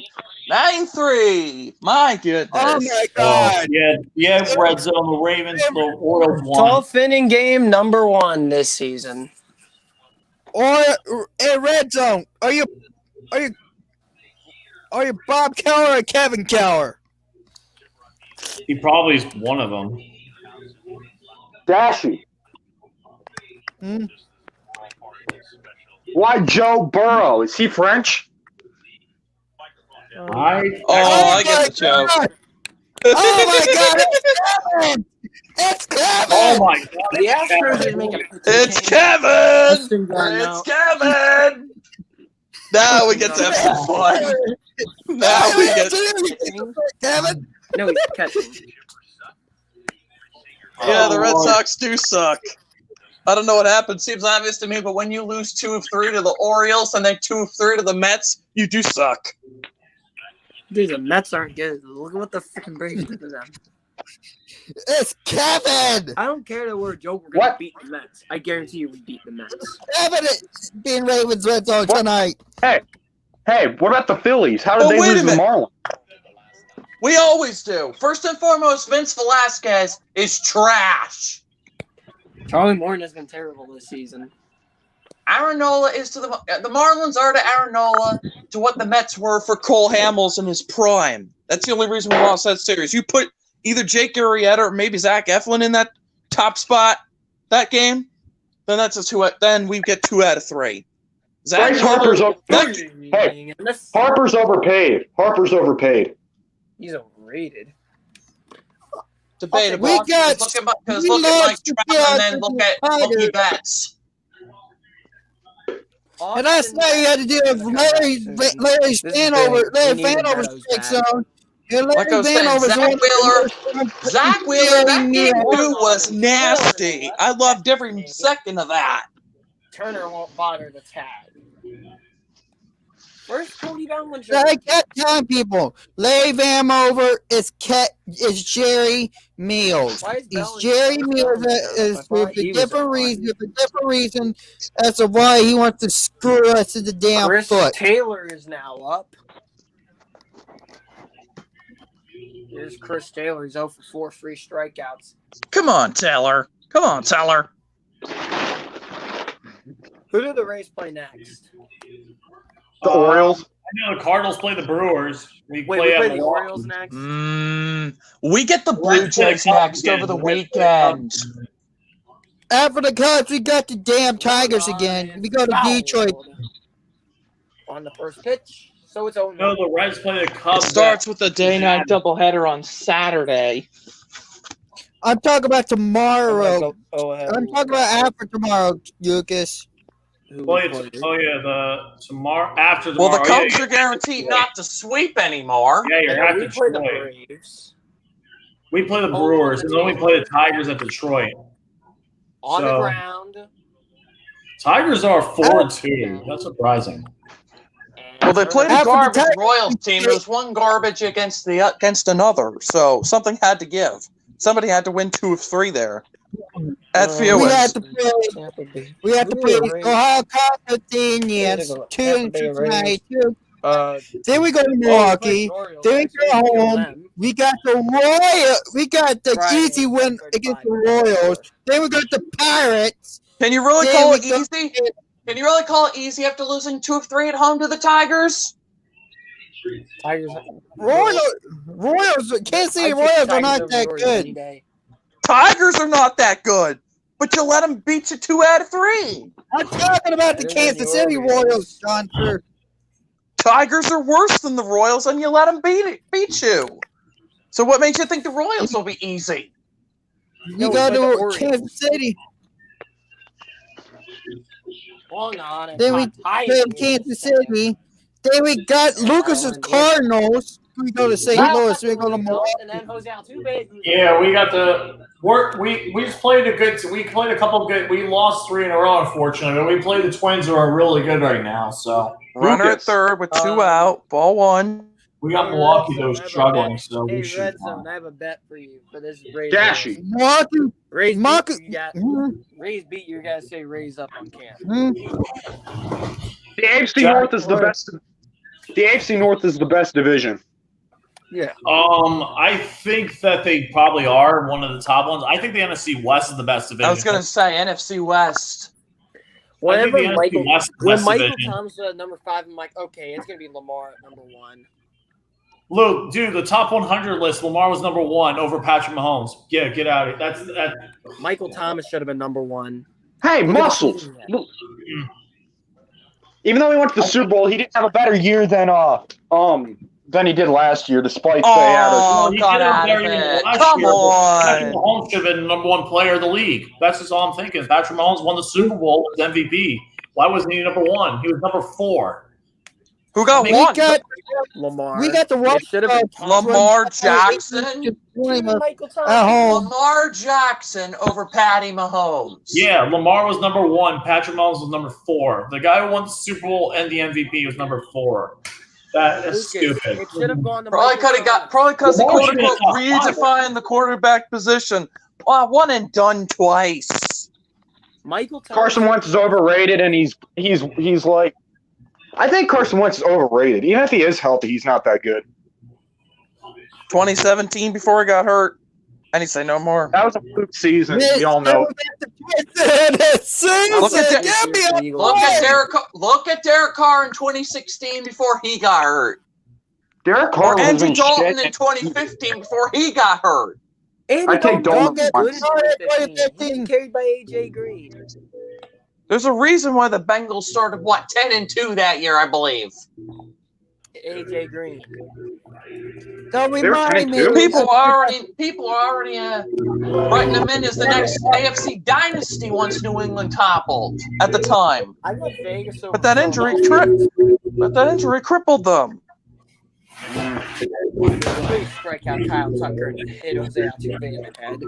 9-3. My goodness. Oh my Oh, God! yeah, Red Zone. The Ravens, the Orioles won. 12th inning game, number 1 this season. Or a red zone. Are you Bob Keller or Kevin Keller? He probably is one of them. Dashy. Hmm? Why Joe Burrow? Is he French? I I get the joke. God. Oh my God! It's Kevin! Oh my God! The Astros are making It's Kevin! Listen, God, no. It's Kevin! Now we get to have some fun. Now we get Kevin. No, he's catching. Yeah, the Red Oh, Lord. Sox do suck. I don't know what happened. Seems obvious to me, but when you lose 2 of 3 to the Orioles and then 2 of 3 to the Mets, you do suck. Dude, the Mets aren't good. Look at what the freaking Braves did to them. It's Kevin. I don't care that we're a joke. We're going to What? beat the Mets. I guarantee you we beat the Mets. Kevin is being Ravens red zone What? tonight. Hey, what about the Phillies? How did Oh, they wait a lose to the minute. Marlins? We always do. First and foremost, Vince Velasquez is trash. Charlie Morton has been terrible this season. Aaron Nola is to the Marlins are to Aaron Nola to what the Mets were for Cole Hamels in his prime. That's the only reason we lost that series. You put either Jake Arrieta or maybe Zach Eflin in that top spot that game, then that's a 2. Then we get 2 out of 3. Bryce Harper's overpaid. Hey, Harper's overpaid. Harper's overpaid. He's overrated. Debatable. We got. Because look at Mike Trout and then look at Mookie Betts. And last night you had to deal with Larry Vanover's strike zone. And Like I was saying, Zach Wheeler, that game too was nasty. I loved every second of that. Turner won't bother the tag. Where's Cody Bellinger? I kept telling people, Larry Vanover is Jerry Meals. He's Jerry Meals for a different reason as to why he wants to screw us in the damn Chris foot. Taylor is now up. Here's Chris Taylor. He's 0 for 4 free strikeouts. Come on, Taylor. Come on, Taylor. Who do the Rays play next? The Orioles. I know the Cardinals play the Brewers. We play the Orioles next? We get the Blue Jays next over the weekend. After the Cubs, we got the damn Tigers again. We go to Detroit. On the first pitch. So it's over. No, the Reds play the Cubs. It starts with a day-night doubleheader on Saturday. I'm talking about tomorrow. I'm talking about after tomorrow, Lucas. Tomorrow after tomorrow. Well, the Cubs are guaranteed not to sweep anymore. Yeah, you're at we play the Detroit. Braves. We play the Brewers, and then we play the Tigers at Detroit. On the ground. Tigers are 4-2. That's surprising. Well, they played a garbage Royals team. There was one garbage against another, so something had to give. Somebody had to win 2 of 3 there. That's we had to play Ohio Conference 2 tonight. Then we go to Milwaukee. Then we go home. We got the easy win against the Royals. Then we got the Pirates. Can you really call it easy? Can you really call it easy after losing 2 of 3 at home to the Tigers? Royals, Kansas City Royals are not that good. Tigers are not that good, but you let them beat you 2 out of 3. I'm talking about the Kansas City Royals, John. Tigers are worse than the Royals, and you let them beat you. So what makes you think the Royals will be easy? You go to Kansas City. Then we play Kansas City. Then we got Lucas's Cardinals. We go to St. Louis. We go to Milwaukee. And then Jose Altuve. Yeah, we got the work. We just played We played a couple of good. We lost 3 in a row, unfortunately. But we played the Twins, who are really good right now. So runner at third with 2 out, ball 1. We got Milwaukee, though, struggling. So we should. Red Zone, I have a bet for you for this Rays. Dashy. Rays beat you guys. Say Rays up on camp. The AFC North is the best. The AFC North is the best division. Yeah. I think that they probably are one of the top ones. I think the NFC West is the best division. I was going to say NFC West. When Michael Thomas was at number 5, I'm like, okay, it's going to be Lamar at number 1. Luke, dude, the top 100 list, Lamar was number 1 over Patrick Mahomes. Yeah, get out of it. That's Michael Thomas should have been number 1. Hey, muscles. Even though he went to the Super Bowl, he didn't have a better year than he did last year, despite they had a God out of it. Come on. Patrick Mahomes should have been the number 1 player of the league. That's just all I'm thinking. Patrick Mahomes won the Super Bowl with MVP. Why wasn't he number 1? He was number 4. Who got 1? Lamar. We got the one. Lamar Jackson. Lamar Jackson over Patty Mahomes. Yeah, Lamar was number 1. Patrick Mahomes was number 4. The guy who won the Super Bowl and the MVP was number 4. That's stupid. It should have gone to probably because the quote-unquote redefined the quarterback position. Well, 1 and done twice. Carson Wentz is overrated, and he's like. I think Carson Wentz is overrated. Even if he is healthy, he's not that good. 2017 before he got hurt. And he say no more. That was a fluke season. We all know. Look at Derek Carr in 2016 before he got hurt. Derek Carr or Andrew Dalton in 2015 before he got hurt. I take Dalton. Carried by AJ Green. There's a reason why the Bengals started 10-2 that year, I believe. AJ Green. Don't remind me. People are already writing them in as the next AFC dynasty once New England toppled at the time. I got Vegas over but that injury crippled them. Please strike out Kyle Tucker and hit Jose Altuve in the head.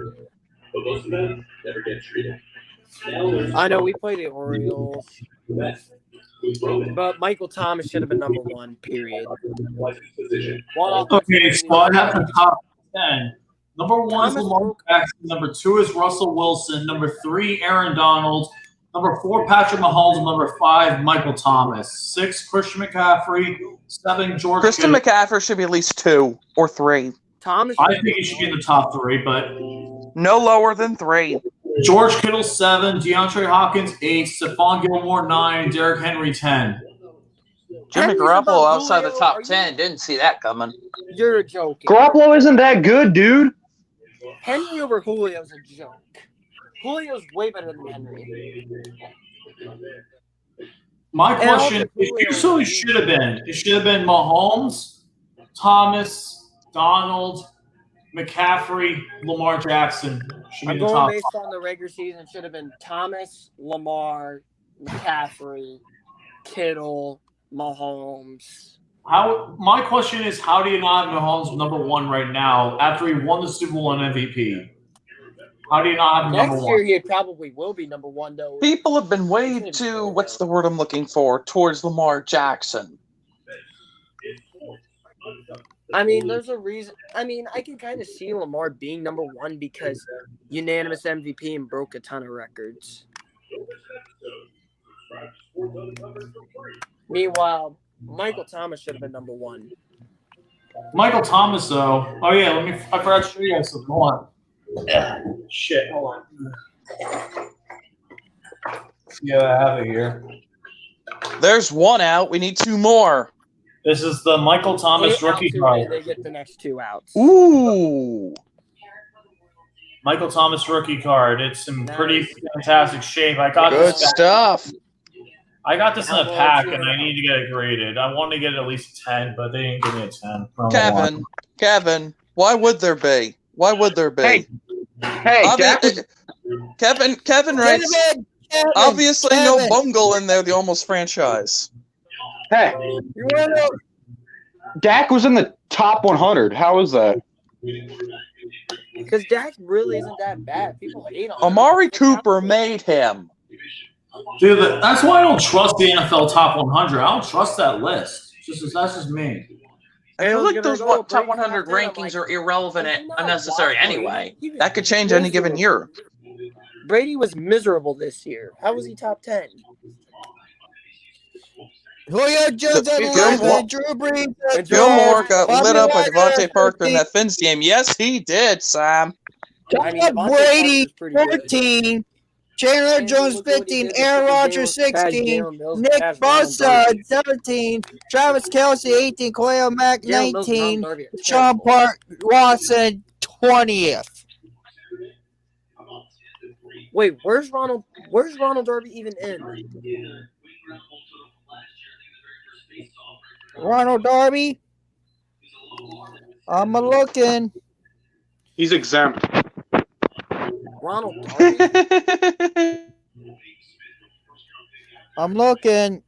But most of them never get treated. I know we played the Orioles, but Michael Thomas should have been number one. Period. Okay, so I have the top 10. Number 1 is Lamar Jackson. Number 2 is Russell Wilson. Number 3, Aaron Donald. Number 4, Patrick Mahomes. And number 5, Michael Thomas. 6, Christian McCaffrey. 7, George. Christian McCaffrey should be at least 2 or 3. Thomas. I think he should be in the top 3, but no lower than 3. George Kittle 7, DeAndre Hopkins 8, Stephon Gilmore 9, Derrick Henry 10. Jimmy Garoppolo outside the top 10. Didn't see that coming. You're joking. Garoppolo isn't that good, dude. Henry over Julio's a joke. Julio's way better than Henry. My question is, who should have been? It should have been Mahomes, Thomas, Donald, McCaffrey, Lamar Jackson. I'm going based on the regular season. Should have been Thomas, Lamar, McCaffrey, Kittle, Mahomes. My question is, how do you not have Mahomes number 1 right now after he won the Super Bowl and MVP? How do you not have him number 1? Next year he probably will be number 1 though. People have been way too, what's the word I'm looking for, towards Lamar Jackson. I mean, there's a reason. I mean, I can kind of see Lamar being number 1 because unanimous MVP and broke a ton of records. Meanwhile, Michael Thomas should have been number 1. Michael Thomas, though. Oh, yeah, I forgot to show you guys something. Hold on. Shit, hold on. See how I have it here. There's 1 out. We need 2 more. This is the Michael Thomas rookie card. They get the next 2 outs. Ooh. Michael Thomas rookie card. It's in pretty fantastic shape. I got good this stuff. I got this in a pack, and I need to get it graded. I wanted to get at least a 10, but they didn't give me a 10. Kevin, why would there be? Why would there be? Hey, Kevin writes, obviously no bungle in there, the almost franchise. Hey, Dak was in the top 100. How is that? Because Dak really isn't that bad. People hate on him. Amari Cooper made him. Dude, that's why I don't trust the NFL top 100. I don't trust that list. That's just me. I feel like those top 100 rankings are irrelevant and unnecessary anyway. That could change any given year. Brady was miserable this year. How was he top 10? Julio Jones at 11, Drew Brees at 12. Gilmore got lit up by Devontae Parker in that Finns game. Yes, he did, Sam. Brady, 14. Chandler Jones, 15. Aaron Rodgers, 16. Nick Bosa, 17. Travis Kelce, 18. Khalil Mack, 19. Sean Park Watson, 20th. Wait, where's Ronald Darby even in? Ronald Darby? I'm looking. He's exempt. Ronald Darby? I'm looking.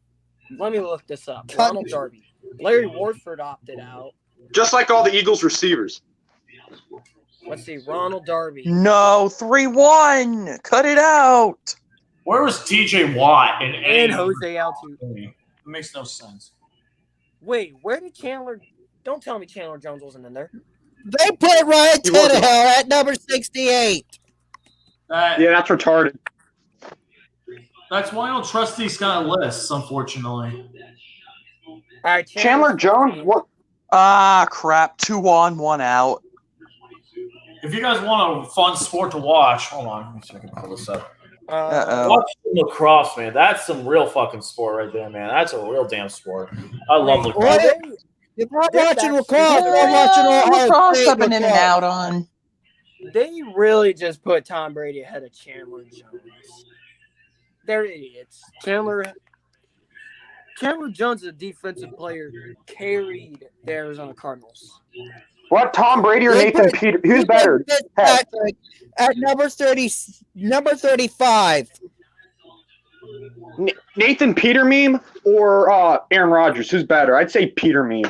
Let me look this up. Ronald Darby. Larry Warford opted out. Just like all the Eagles receivers. Let's see. Ronald Darby. No, 3-1. Cut it out. Where was TJ Watt and Jose Altuve? It makes no sense. Wait, where did Chandler? Don't tell me Chandler Jones wasn't in there. They put Ryan Tannehill at number 68. Yeah, that's retarded. That's why I don't trust these kind of lists, unfortunately. All right, Chandler Jones? What? Ah, crap. 2 on, 1 out. If you guys want a fun sport to watch, hold on. Let me see if I can pull this up. Uh-oh. Watch lacrosse, man. That's some real fucking sport right there, man. That's a real damn sport. I love lacrosse. What? If I'm watching lacrosse, I'm Yeah, watching Ohio lacrosse State I've been in and lacrosse. out on. They really just put Tom Brady ahead of Chandler Jones. They're idiots. Chandler Jones, a defensive player, carried the Arizona Cardinals. What, Tom Brady or They Nathan put- Peter? Who's better? Fitzpatrick at number 35. Nathan Peter meme or Aaron Rodgers? Who's better? I'd say Peter meme.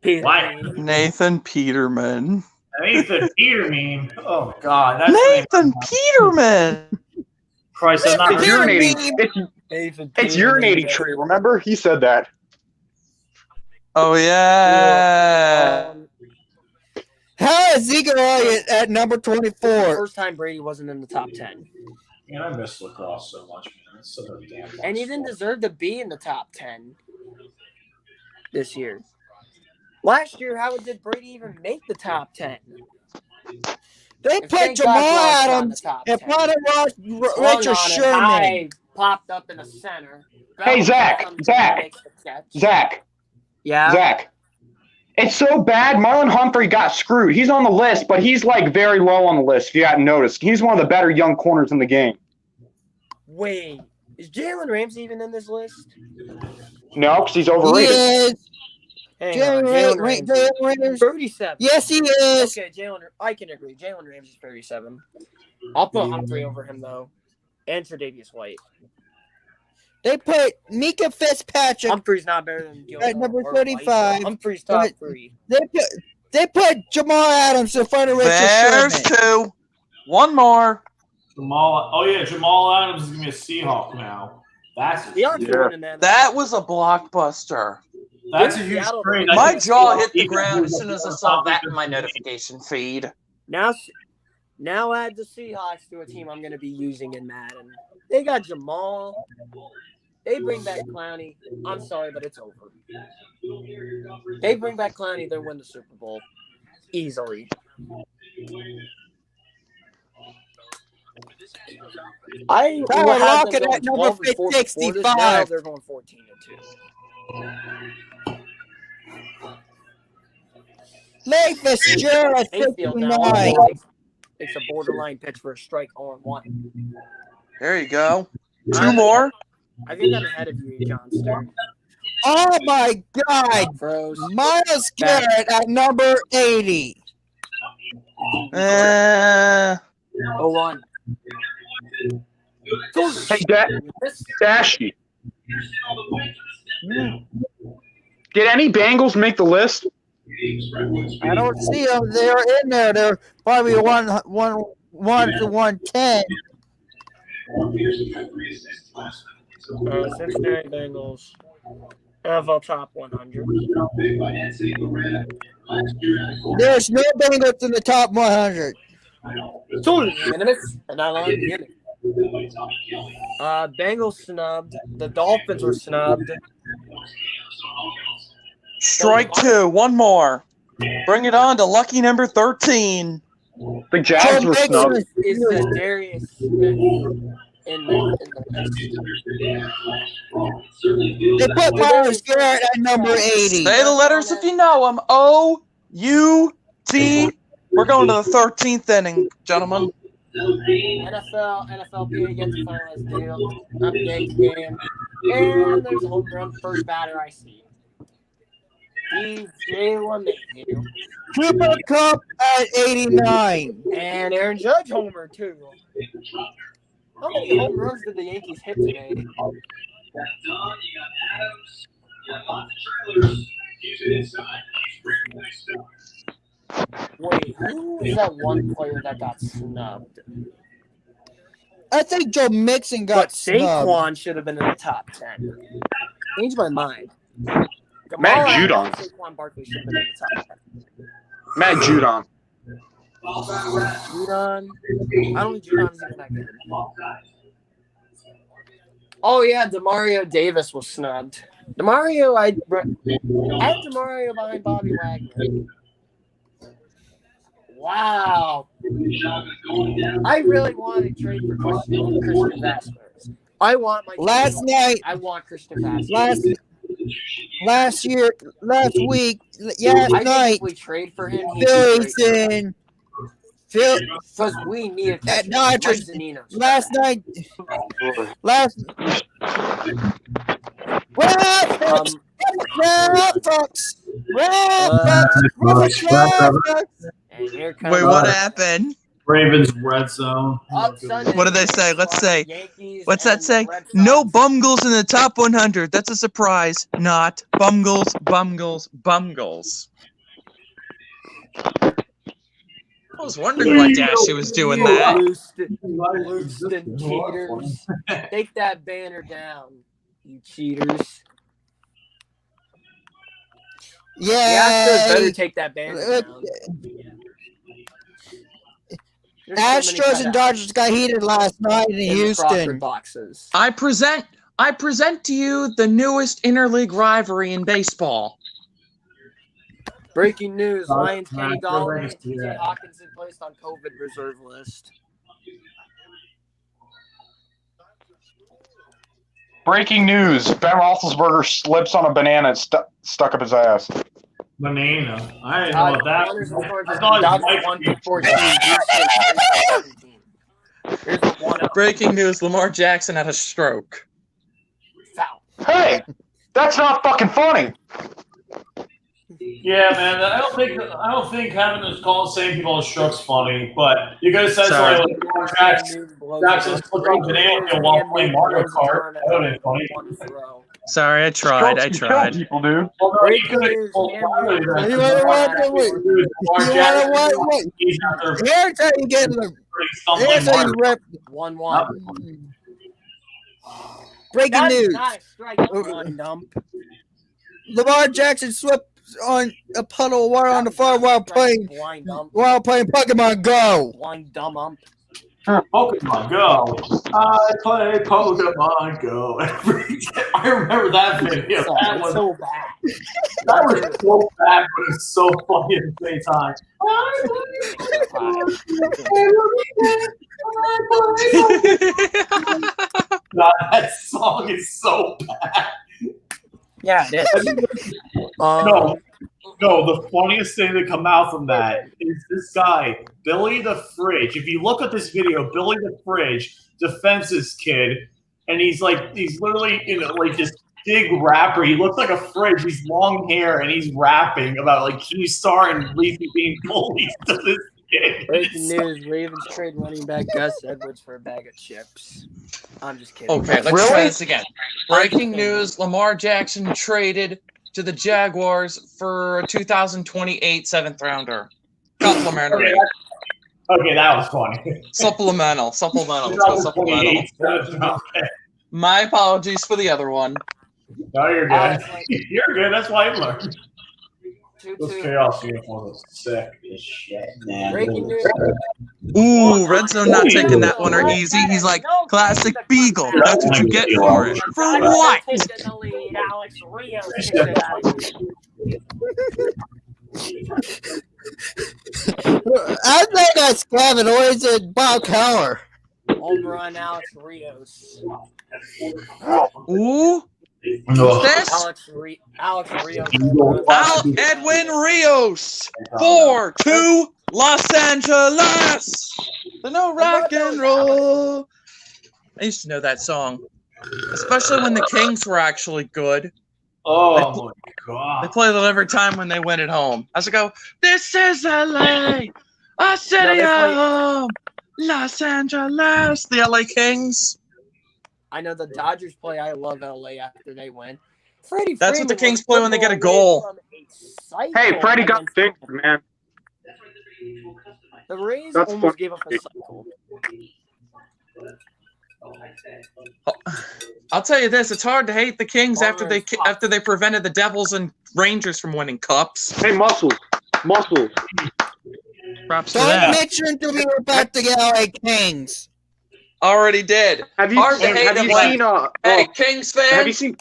What? Nathan Peterman. Nathan Peterman. Oh God, that's Nathan Peterman. Christ, I'm not. It's urinating. It's urinating tree. Remember, he said that. Oh, yeah. How is Zeke Elliott at number 24? First time Brady wasn't in the top 10. Man, I miss lacrosse so much, man. It's such a damn fun And he didn't sport. deserve to be in the top 10 this year. Last year, how did Brady even make the top 10? They If put Frank Jamal Ross was on Adams the top and 10. Potter Swung Richard on it, Sherman. high, popped up in the center. Hey, Zach. Yeah. Zach. It's so bad. Marlon Humphrey got screwed. He's on the list, but he's like very low on the list. If you hadn't noticed, he's one of the better young corners in the game. Wait, is Jalen Ramsey even in this list? No, because he's He overrated. is. Hang on, Jalen Ramsey. Ramsey. 37. Yes, he is. Okay, I can agree. Jalen Ramsey's 37. I'll put Humphrey over him, though. And Tre'Davious White. They put Mika Fitzpatrick. Humphrey's not better than Gilmore At number or White, 35. though. Humphrey's top But- 3. They put Jamal Adams in front of Richard There's Sherman. 2. One more. Jamal Adams is gonna be a Seahawk now. That's The Seahawks are winning that. That was a blockbuster. a huge trade. My jaw hit the ground as soon as I saw that in my notification feed. Now add the Seahawks to a team I'm going to be using in Madden. They got Jamal. They bring back Clowney. I'm sorry, but it's over. They bring back Clowney, they win the Super Bowl easily. I Tyler had them Lockett going at number 12 and 4 before this. 65. Now they're going 14 and 2. Leigh Fitzgerald at Mayfield now 59. takes a borderline pitch for a strike 0-1. There you go. 2 more. I think I'm ahead of you, Johnster. Oh my God. Froze. Miles Garrett at number 80. 0-1. Hey, Dashy. Did any Bengals make the list? I don't see them. They're in there. They're probably 1 to 110. Cincinnati Bengals. NFL top 100. There's no Bengals in the top 100. Bengals snubbed. The Dolphins were snubbed. Strike 2. One more. Bring it on to lucky number 13. The Jags were snubbed. Is Darius Smith in the They put Miles Garrett at number 80. Say the letters if you know them. O-U-T. We're going to the 13th inning, gentlemen. NFLPA gets the finalized deal. Update game. And there's a home run first batter I see. DJ LeMahieu. Cooper Kupp at 89. And Aaron Judge homer, too. How many home runs did the Yankees hit today? Wait, who is that one player that got snubbed? I think Joe Mixon got But snubbed. Saquon should have been in the top 10. Changed my mind. Matt Jamal Judon. Adams, Saquon Barkley should have been in the top 10. Matt Judon. Judon. I don't think Judon is even that good. Oh, yeah, Demario Davis was snubbed. DeMario, I had DeMario behind Bobby Wagner. Wow. I really want to trade for Christian Vasquez. I want my Last night. I want Christian Vasquez. Last week, I think night, if we trade for him, he's in because we need a catcher. Last night. And here comes Wait, what happened? Ravens red zone. What did they say? Let's say. What's that say? No bumgles in the top 100. That's a surprise. Not bumgles. I was wondering why Dashy was doing that. Houston cheaters. Take that banner down, you cheaters. Yeah. Better take that banner down. Astros and Dodgers got heated last night in Houston. Boxes. I present to you the newest interleague rivalry in baseball. Breaking news: Lions Kenny Galladay and TJ Hawkinson placed on COVID reserve list. Breaking news: Ben Roethlisberger slips on a banana and stuck up his ass. Banana. I didn't know that. Breaking news: Lamar Jackson had a stroke. Foul. Hey, that's not fucking funny. Yeah, man. I don't think having this call saying people on stroke's funny, but you guys said something like Jackson slipped on banana while playing Mario Kart. That would have been funny. Sorry, I tried. People do. Here's how you get them. Here's how you rep. 1-1. Breaking news. Dump. Lamar Jackson slipped on a puddle of water on the farm while playing Pokemon Go. Blind dumb ump. Pokemon Go. I play Pokemon Go every day. I remember that video. That was so bad. That was so bad, but it's so funny at the same time. God, that song is so bad. Yeah, it is. No, the funniest thing to come out from that is this guy, Billy the Fridge. If you look at this video, Billy the Fridge defends this kid, and he's literally, this big rapper. He looks like a fridge. He's long hair, and he's rapping about Keystar and Leafy being bullied to this kid. Breaking news: Ravens trade running back Gus Edwards for a bag of chips. I'm just kidding. Okay, let's try this again. Breaking news: Lamar Jackson traded to the Jaguars for a 2028 7th rounder. Complimentary. Okay, that was funny. Supplemental. Let's go supplemental. My apologies for the other one. No, you're good. You're good. That's why I learned. Those chaos uniforms are sick as shit, man. Ooh, Red Zone not taking that one or easy. He's like, classic Beagle. That's what you get for it. For what? I think that's Kevin, or is it Bob Keller? Home run, Alex Rios. Ooh. Alex Rios. Edwin Rios. 4-2 Los Angeles. The no rock and roll. I used to know that song, especially when the Kings were actually good. Oh my god! They play that every time when they win at home. I go, this is LA, a city of home, Los Angeles. The LA Kings. I know the Dodgers play I Love LA after they win. That's what the Kings play when they get a goal. Hey, Freddie got fixed, man. The Rays almost gave up a cycle. I'll tell you this: it's hard to hate the Kings after they prevented the Devils and Rangers from winning cups. Hey, muscles. Props to Don't that. mention to me about the LA Kings. Already did. Have you seen? Hey, Kings fans. Have you seen?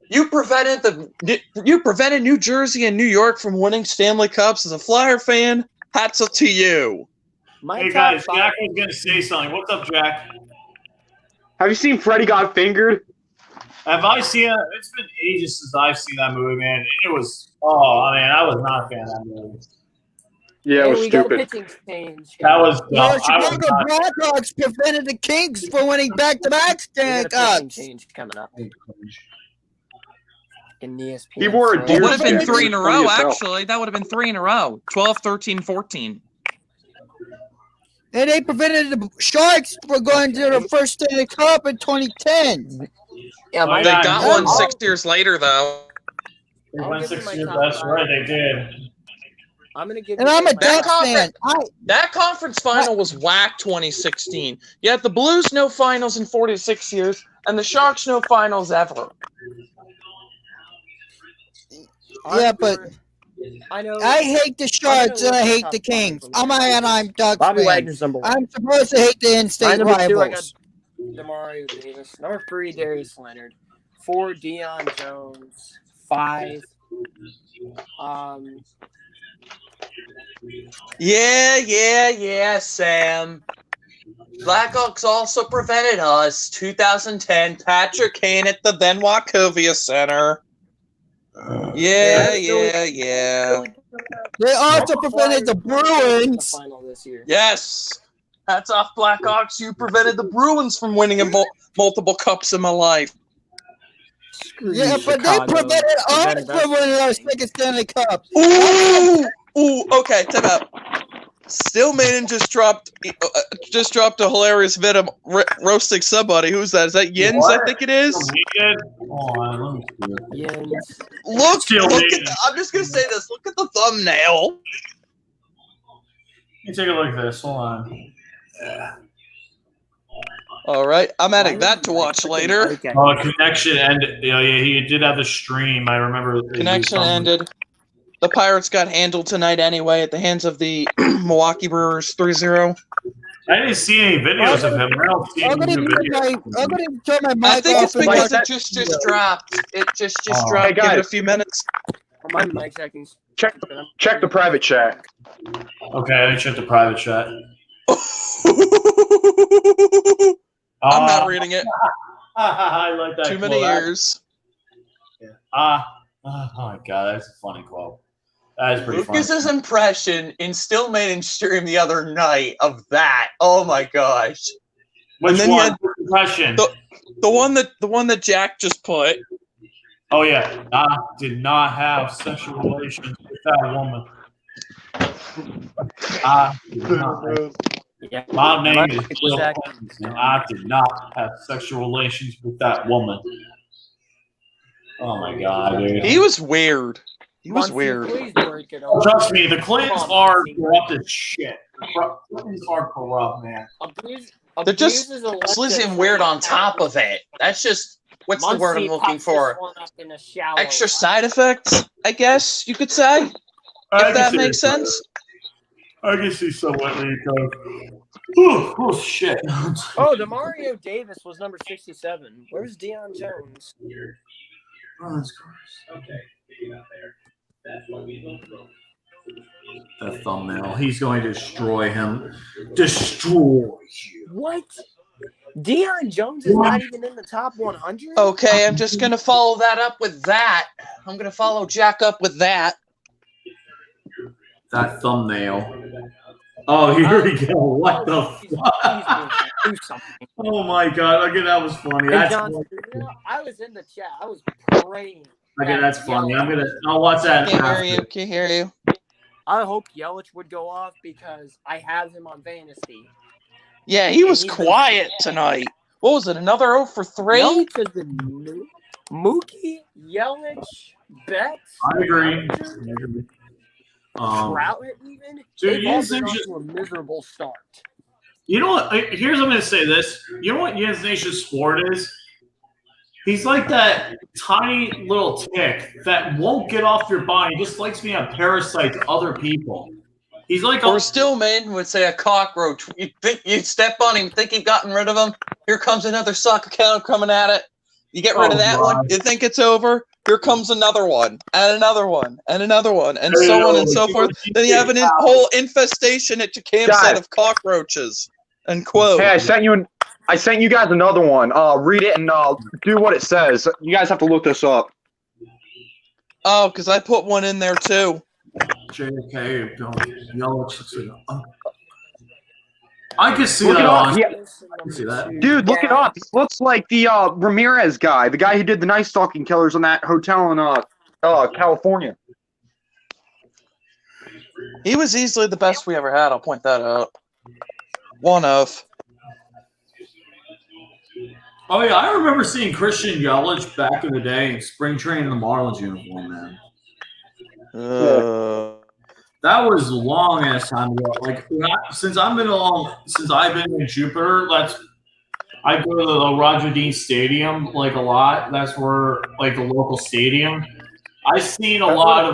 You prevented New Jersey and New York from winning Stanley Cups. As a Flyer fan, hats up to you. Hey guys, Jack was gonna say something. What's up, Jack? Have you seen Freddie Got Fingered? Have I seen it? It's been ages since I've seen that movie, man. It was I was not a fan of that movie. Yeah, it was we got a stupid. pitching change. That was dumb. Well, Chicago Blackhawks prevented the Kings from winning back-to-back Stanley Cups. Change coming up. In the ESPN. He wore a It deer would have been skin. 3 in a row, Funny as hell. actually. That would have been 3 in a row. 12, 13, 14. And they prevented the Sharks from going to their first Stanley Cup in 2010. Yeah, They got one 6 years later, though. They went 6 years. That's right, they did. I'm gonna give. And I'm a That Ducks fan. That conference final was whack 2016. You had the Blues no finals in 46 years, and the Sharks no finals ever. Yeah, but I know. I hate the Sharks and I hate the Kings. I'm Ducks Bobby fan. Wagner's number 1. I'm supposed to hate the in-state Number 2, I got rivals. Demario Davis. Number 3, Darius Leonard. 4, Deion Jones. 5. Yeah, Sam. Blackhawks also prevented us. 2010, Patrick Kane at the then Wachovia Center. Yeah. They also prevented the Bruins. Final this year. Yes. Hats off, Blackhawks. You prevented the Bruins from winning multiple cups in my life. Yeah, but they prevented us from winning our second Stanley Cup. Ooh, okay, time out. Stillman just dropped a hilarious vid of roasting somebody. Who's that? Is that Jens? What? I think it is. Jens. Look at I'm just gonna say this. Look at the thumbnail. Let me take a look at this. Hold on. All right, I'm adding that to watch later. Connection ended. Yeah, he did have the stream. I remember. Connection ended. The Pirates got handled tonight anyway at the hands of the Milwaukee Brewers 3-0. I didn't see any videos of him. I don't see I'm any gonna new videos. turn my mic I think it's off. because it just dropped. It just dropped. Hey, Give it a guys. few minutes. My mic checking. Check the private chat. Okay, let me check the private chat. I'm not reading it. I like that. Too many years. Oh my god, that's a funny quote. That is pretty funny. Lucas's impression in Stillman stream the other night of that. Oh my gosh. Which and then one? you had Impression. the one that Jack just put. Oh yeah, I did not have sexual relations with that woman. I did not. Yeah. My name is Bill Zach. Holmes, and I did not have sexual relations with that woman. Oh my god, dude. He was weird. He was Muncie, weird. please work it out. Trust me, the Clintons Come on, are Muncie. corrupt as shit. The Clintons are corrupt, man. They're just sleazy and weird on top of it. That's just what's the word I'm looking for? Extra side effects, I guess you could say. If that makes sense. I can see somewhat where you go. Oh shit. Oh, Demario Davis was number 67. Where's Deion Jones? Oh, that's gross. Okay, get out there. That's what we look for. That thumbnail. He's going to destroy him. Destroy you. What? Deion Jones is not even in the top 100? Okay, I'm just gonna follow that up with that. I'm gonna follow Jack up with that. That thumbnail. Oh, here we go. What the fuck? Do something. Oh my god. Okay, that was funny. Hey, That's Johnson, I was in the chat. I was praying. okay, that's funny. I'll watch that. Can't hear you. I hope Yelich would go off because I have him on fantasy. Yeah, he was quiet tonight. What was it? Another 0 for 3? Yelich has been new. Mookie, Yelich, Betts. I agree. Trout even. Dude, They've all been off to a miserable start. You know what? Here's I'm going to say this. You know what Jens Nation's sport is? He's like that tiny little tick that won't get off your body. He just likes being a parasite to other people. He's like Or Stillman would say a cockroach. You step on him, think you've gotten rid of him. Here comes another suck account coming at it. You get rid of that one, you think it's over. Here comes another one, and another one, and another one, and so on and so forth. Then you have a whole infestation at your campsite of cockroaches. And quote. Hey, I sent you guys another one. Read it and do what it says. You guys have to look this up. Oh, because I put one in there too. JK, I can see Look that. it up. I can see that. Dude, look it up. He looks like the Ramirez guy, the guy who did the Night Stalking Killers on that hotel in California. He was easily the best we ever had. I'll point that out. One of. Oh yeah, I remember seeing Christian Yelich back in the day in spring training in the Marlins uniform, man. That was long ass time ago. Like since I've been in Jupiter, I go to the Roger Dean Stadium like a lot. That's where like the local stadium. I've seen a lot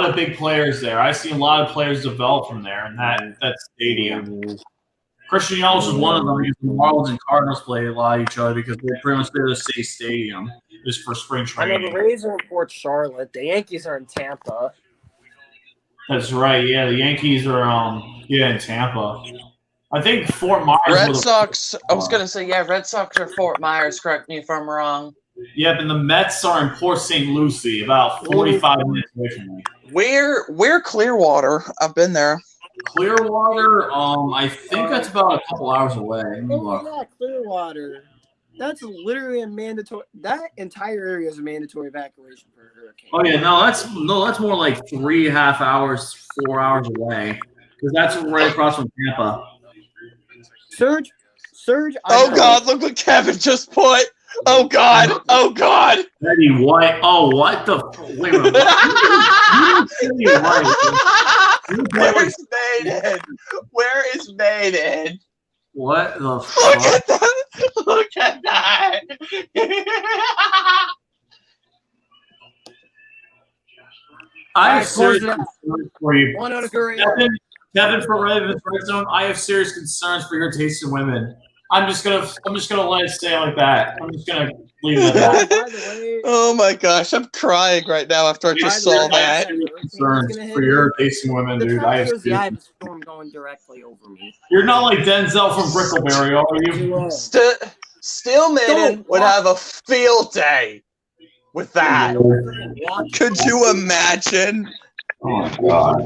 of big players there. I've seen a lot of players develop from there in that stadium. Christian Yelich is one of them because the Marlins and Cardinals play a lot of each other because they're pretty much there to say stadium just for spring training. I know the Rays are in Port Charlotte. The Yankees are in Tampa. That's right. Yeah, the Yankees are in Tampa. I think Fort Myers. Red Sox. I was gonna say Red Sox are Fort Myers. Correct me if I'm wrong. Yep, and the Mets are in Port St. Lucie, about 45 minutes away from me. Where Clearwater? I've been there. Clearwater. I think that's about a couple hours away. Oh yeah, Clearwater. That's literally a mandatory. That entire area is a mandatory evacuation for a hurricane. Oh yeah, that's more like 3.5 hours, 4 hours away, because that's right across from Tampa. Surge. Oh God! Look what Kevin just put. Oh God! Oh God! Eddie White. Oh, what the? Wait a minute. Where's Maiden? Where is Maiden? What the fuck? Look at that! Look at that! I have serious concerns for you. One out of three. Kevin from Red Zone. I have serious concerns for your taste in women. I'm just gonna let it stay like that. I'm just gonna leave it at that. Oh my gosh, I'm crying right now after I just saw that. Concerns for your taste in women, dude. I have a storm going directly over me. You're not like Denzel from Brickleberry, are you? Still Maiden would have a field day with that. Could you imagine? Oh my God.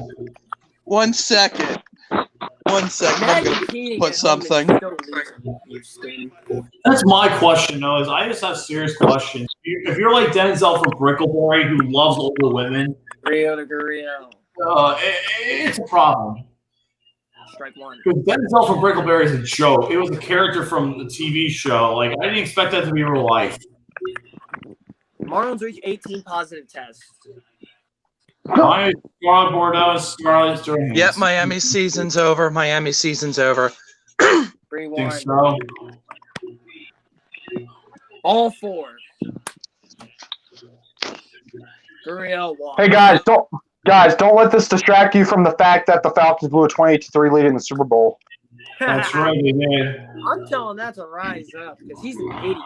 1 second. 1 second. I'm gonna put something. That's my question, though. Is I just have serious questions. If you're like Denzel from Brickleberry, who loves older women, it's a problem. Strike one. Because Denzel from Brickleberry is a joke. It was a character from the TV show. Like I didn't expect that to be real life. Marlins reach 18 positive tests. Scarlet Bordeaux, Scarlet Johansson. Yep, Miami season's over. 3-1. Think so? All four. Gurriel walk. Hey guys, don't let this distract you from the fact that the Falcons blew a 28-3 lead in the Super Bowl. That's right, they did. I'm telling that to rise up because he's an idiot.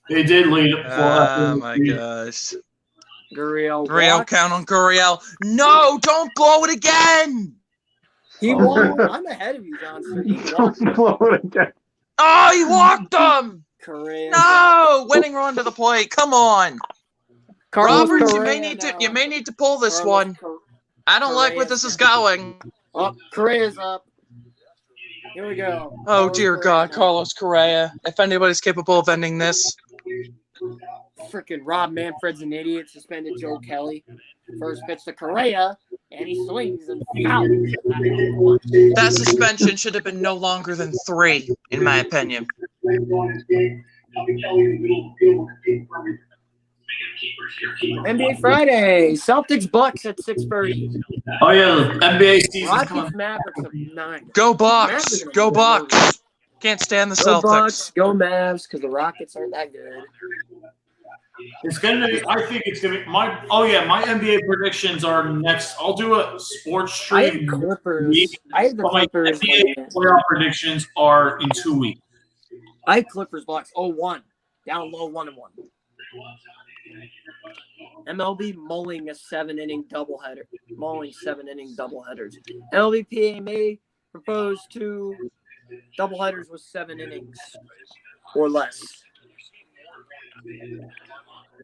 They did lead it. Oh my gosh. Gurriel, count on Gurriel. No, don't blow it again. He won. I'm ahead of you, Johnson. He won. Blow it again. Oh, he walked them. Correa. No, winning run to the plate. Come on, Carlos Roberts. Correa You may need to pull this one. I don't like where this is going. Oh, Correa's up. Here we go. Oh dear God, Carlos Correa. If anybody's capable of ending this. Freaking Rob Manfred's an idiot. Suspended Joe Kelly. First pitch to Correa, and he swings and fouls. That suspension should have been no longer than 3, in my opinion. NBA Friday. Celtics Bucks at 6:30. Oh yeah, the NBA season. Rockets Mavericks at 9. Go Bucks! Go Bucks! Can't stand the Celtics. Go Bucks, go Mavs, because the Rockets aren't that good. It's gonna be. I think it's gonna be my. Oh yeah, my NBA predictions are next. I'll do a sports stream. I have Clippers. I have the but my Clippers. NBA playoff predictions are in 2 weeks. I had Clippers blocks 0-1. Down low 1-1. MLB mulling a 7-inning doubleheader. Mulling 7-inning doubleheaders. MLB PA proposed 2 doubleheaders with 7 innings or less.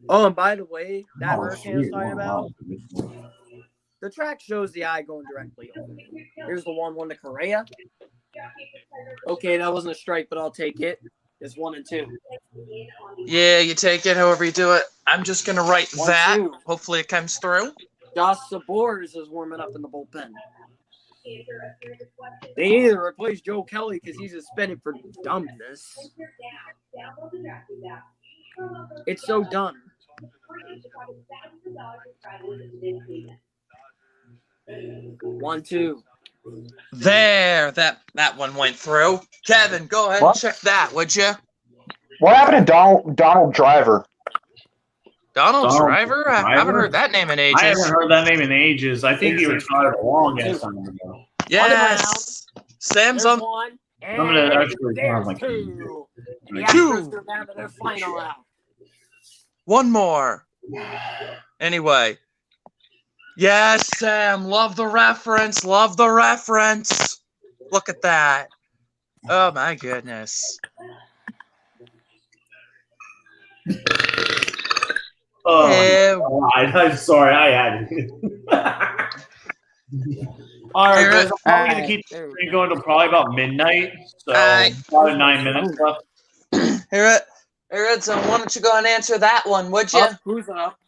Oh, and by the way, that hurricane I was talking about, the track shows the eye going directly over me. Here's the 1-1 to Correa. Okay, that wasn't a strike, but I'll take it. It's 1-2. Yeah, you take it however you do it. I'm just going to write 1-2. that. Hopefully it comes through. Josh Sabors is warming up in the bullpen. They need to replace Joe Kelly because he's suspended for dumbness. It's so dumb. One, two. There, that one went through. Kevin, go ahead and check that, would you? What happened to Donald Driver? Donald Driver? I haven't heard that name in ages. I haven't heard that name in ages. I think he retired a long ass time ago. Yes. Sam's There's on. one. I'm gonna actually There's like two. The Two. Astros are down to their final out. One more. Anyway. Yes, Sam. Love the reference. Love the reference. Look at that. Oh, my goodness. Oh, I'm sorry. I had it. All right, guys. I'm probably going to keep going to probably about midnight. So, about 9 minutes left. Here it's why don't you go and answer that one, would you? Who's up?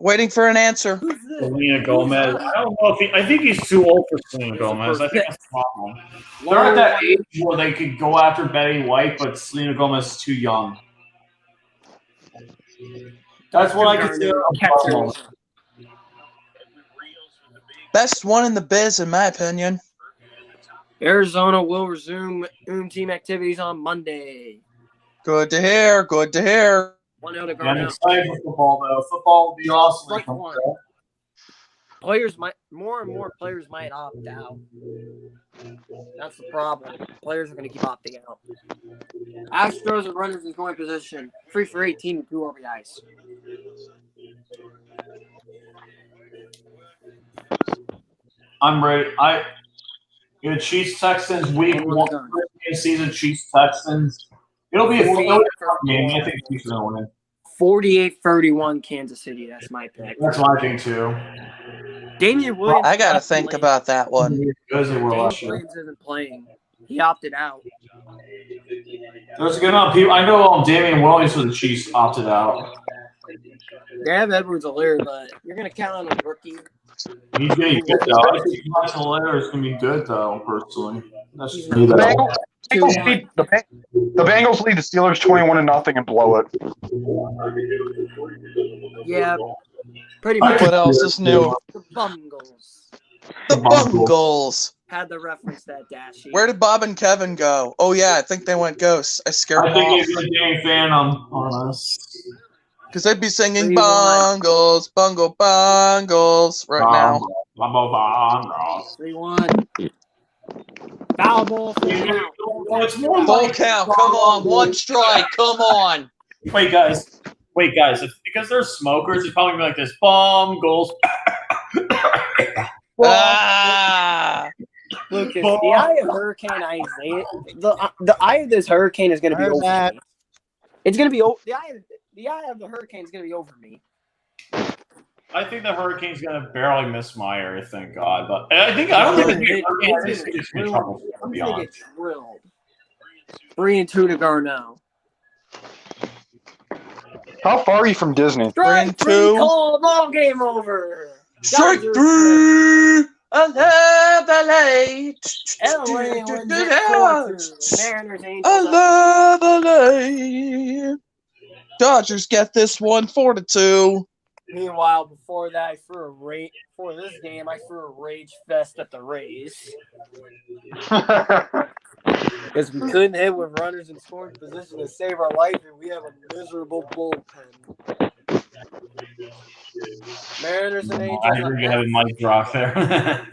Waiting for an answer. Who's this? Selena Gomez. I don't know if I think he's too old for Selena Gomez. I think that's the problem. They're at that age where they could go after Betty White, but Selena Gomez is too young. That's what I consider a problem. Best one in the biz, in my opinion. Arizona will resume team activities on Monday. Good to hear. Good to hear. 1-0 to Yeah, I'm Garnell. excited for football, though. Football will be awesome. Strike one. Players might more and more players might opt out. That's the problem. Players are going to keep opting out. Astros and runners in scoring position. 3 for 18 with 2 RBIs. I'm ready. Chiefs Texans week 1 season. Chiefs Texans. It'll be a fun game. I think Chiefs are going to win. 48-31 Kansas City. That's my pick. That's my thing too. Damian Williams. I gotta think about that one. Damian Williams isn't playing. He opted out. There's a good amount of people. I know Damian Williams for the Chiefs opted out. They have Edwards-Helaire, but you're going to count on a rookie. He's going to be good, though. I think Helaire is going to be good, though, personally. That's just me, The though. Bengals lead the Steelers 21-0 and blow it. Yeah, pretty much. What else is new? The Bungles. The Bungles. Had the reference that dashy. Where did Bob and Kevin go? Oh, yeah, I think they went ghosts. I scared I them think off. he's a dang fan on us. Because they'd be singing 3-1. Bungles, Bungle, Bungles right now. 3-1. Foul ball. Full count. Come on. 1 strike. Come on. Wait, guys. Because they're smokers, it's probably gonna be like this. Bungles. Ah! Lucas, the eye of Hurricane Isaiah. The eye of this hurricane is going to be over me. It's going to be the eye of the hurricane is going to be over me. I think the Hurricane's gonna barely miss my area, thank God. But I don't think the Hurricane's going to be trouble. To be I'm going to honest. get drilled. 3-2 to Garneau. How far are you from Disney? Strike 3, 2. call, ball game over. Strike Dodgers 3. LA. LA wins it 4-2. Mariners, Angels. LA. Dodgers get this one 4-2. Meanwhile, before that, for this game, I threw a rage fest at the Rays. Because we couldn't hit with runners in scoring position to save our life, and we have a miserable bullpen. Mariners and Angels. I heard you have a mic drop there.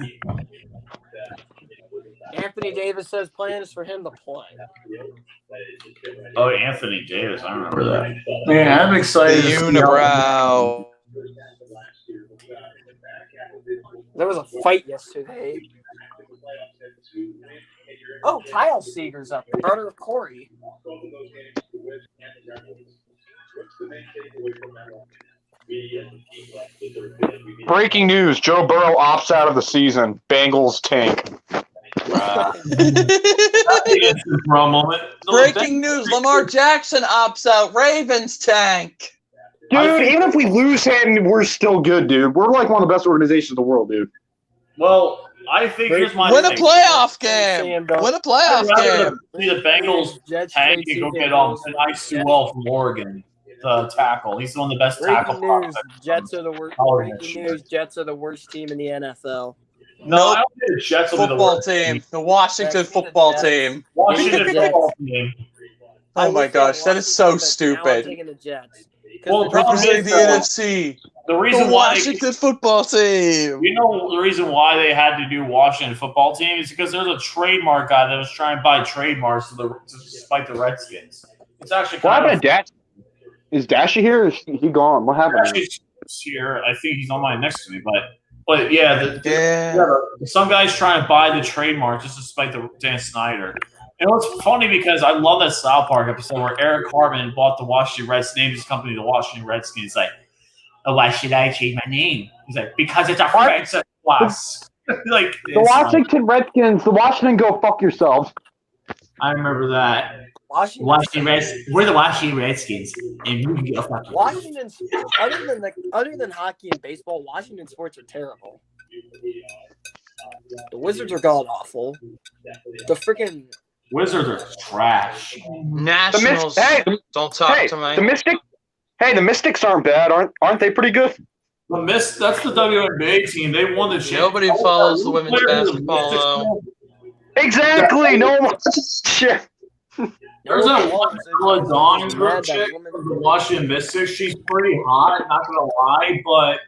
Anthony Davis says plans for him to play. Oh, Anthony Davis. I remember that. Yeah, I'm excited. The unibrow. There was a fight yesterday. Oh, Kyle Seager's up, brother of Corey. Breaking news: Joe Burrow opts out of the season. Bengals tank. Breaking news: Lamar Jackson opts out. Ravens tank. Dude, even if we lose him, we're still good, dude. We're like one of the best organizations in the world, dude. Well, I think here's my Win a thing. playoff game. Win a playoff game. See the Bengals tank and go get nice Sewell from Oregon, the tackle. He's one of the best tackle Breaking news: Jets are the worst. Breaking news: Jets are the worst team in the NFL. No, I don't think the Jets will be the Football worst team. The Washington football team. Washington football team. Oh my gosh, that is so stupid. Well, representing the NFC. The reason the why Washington football team. You know the reason why they had to do Washington football team is because there's a trademark guy that was trying to buy trademarks to spite the Redskins. It's actually what happened to Dash? Is Dashy here? Or is he gone? What happened? Dashy's here. I think he's on my next to me, but yeah, some guy's trying to buy the trademark just to spite the Dan Snyder. And it's funny because I love that South Park episode where Eric Cartman bought the Washington Redskins, named his company the Washington Redskins. He's like, oh, why should I change my name? He's like, because it's a French plus. Like the Washington Redskins, the Washington go fuck yourselves. I remember that. Washington Redskins. We're the Washington Redskins, and you can go fuck Washington. Other than hockey and baseball, Washington sports are terrible. The Wizards are god awful. The freaking Wizards are trash. Nationals. Don't talk to me. The Mystics aren't bad, aren't they? Pretty good. That's the WNBA team. They won the championship. Nobody follows the women's basketball though. Exactly. No one. Shit. There's a Dawn group chick from the Washington Mystics. She's pretty hot, not gonna lie, but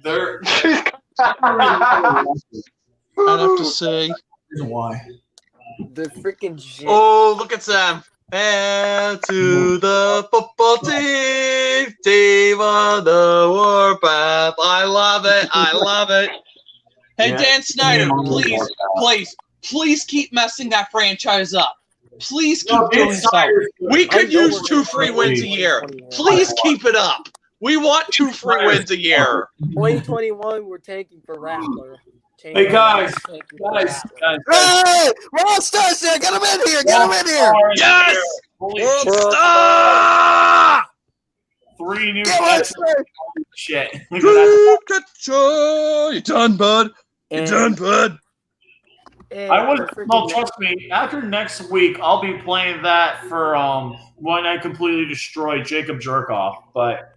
they're. I'd have to say. Why? The freaking shit. Oh, look at them. And to the football team, team on the warpath. I love it. I love it. Hey, Yeah. Dan Snyder, please keep messing that franchise up. Please keep doing so. We could use 2 free wins a year. Please keep it up. We want 2 free wins a year. 2021, we're taking for Rattler. Hey guys. Hey, World Stars there. Get him in here. Yes! World Star! 3 new shit. You done, bud? You done, bud? Trust me, after next week, I'll be playing that for when I completely destroy Jacob Jerkoff. But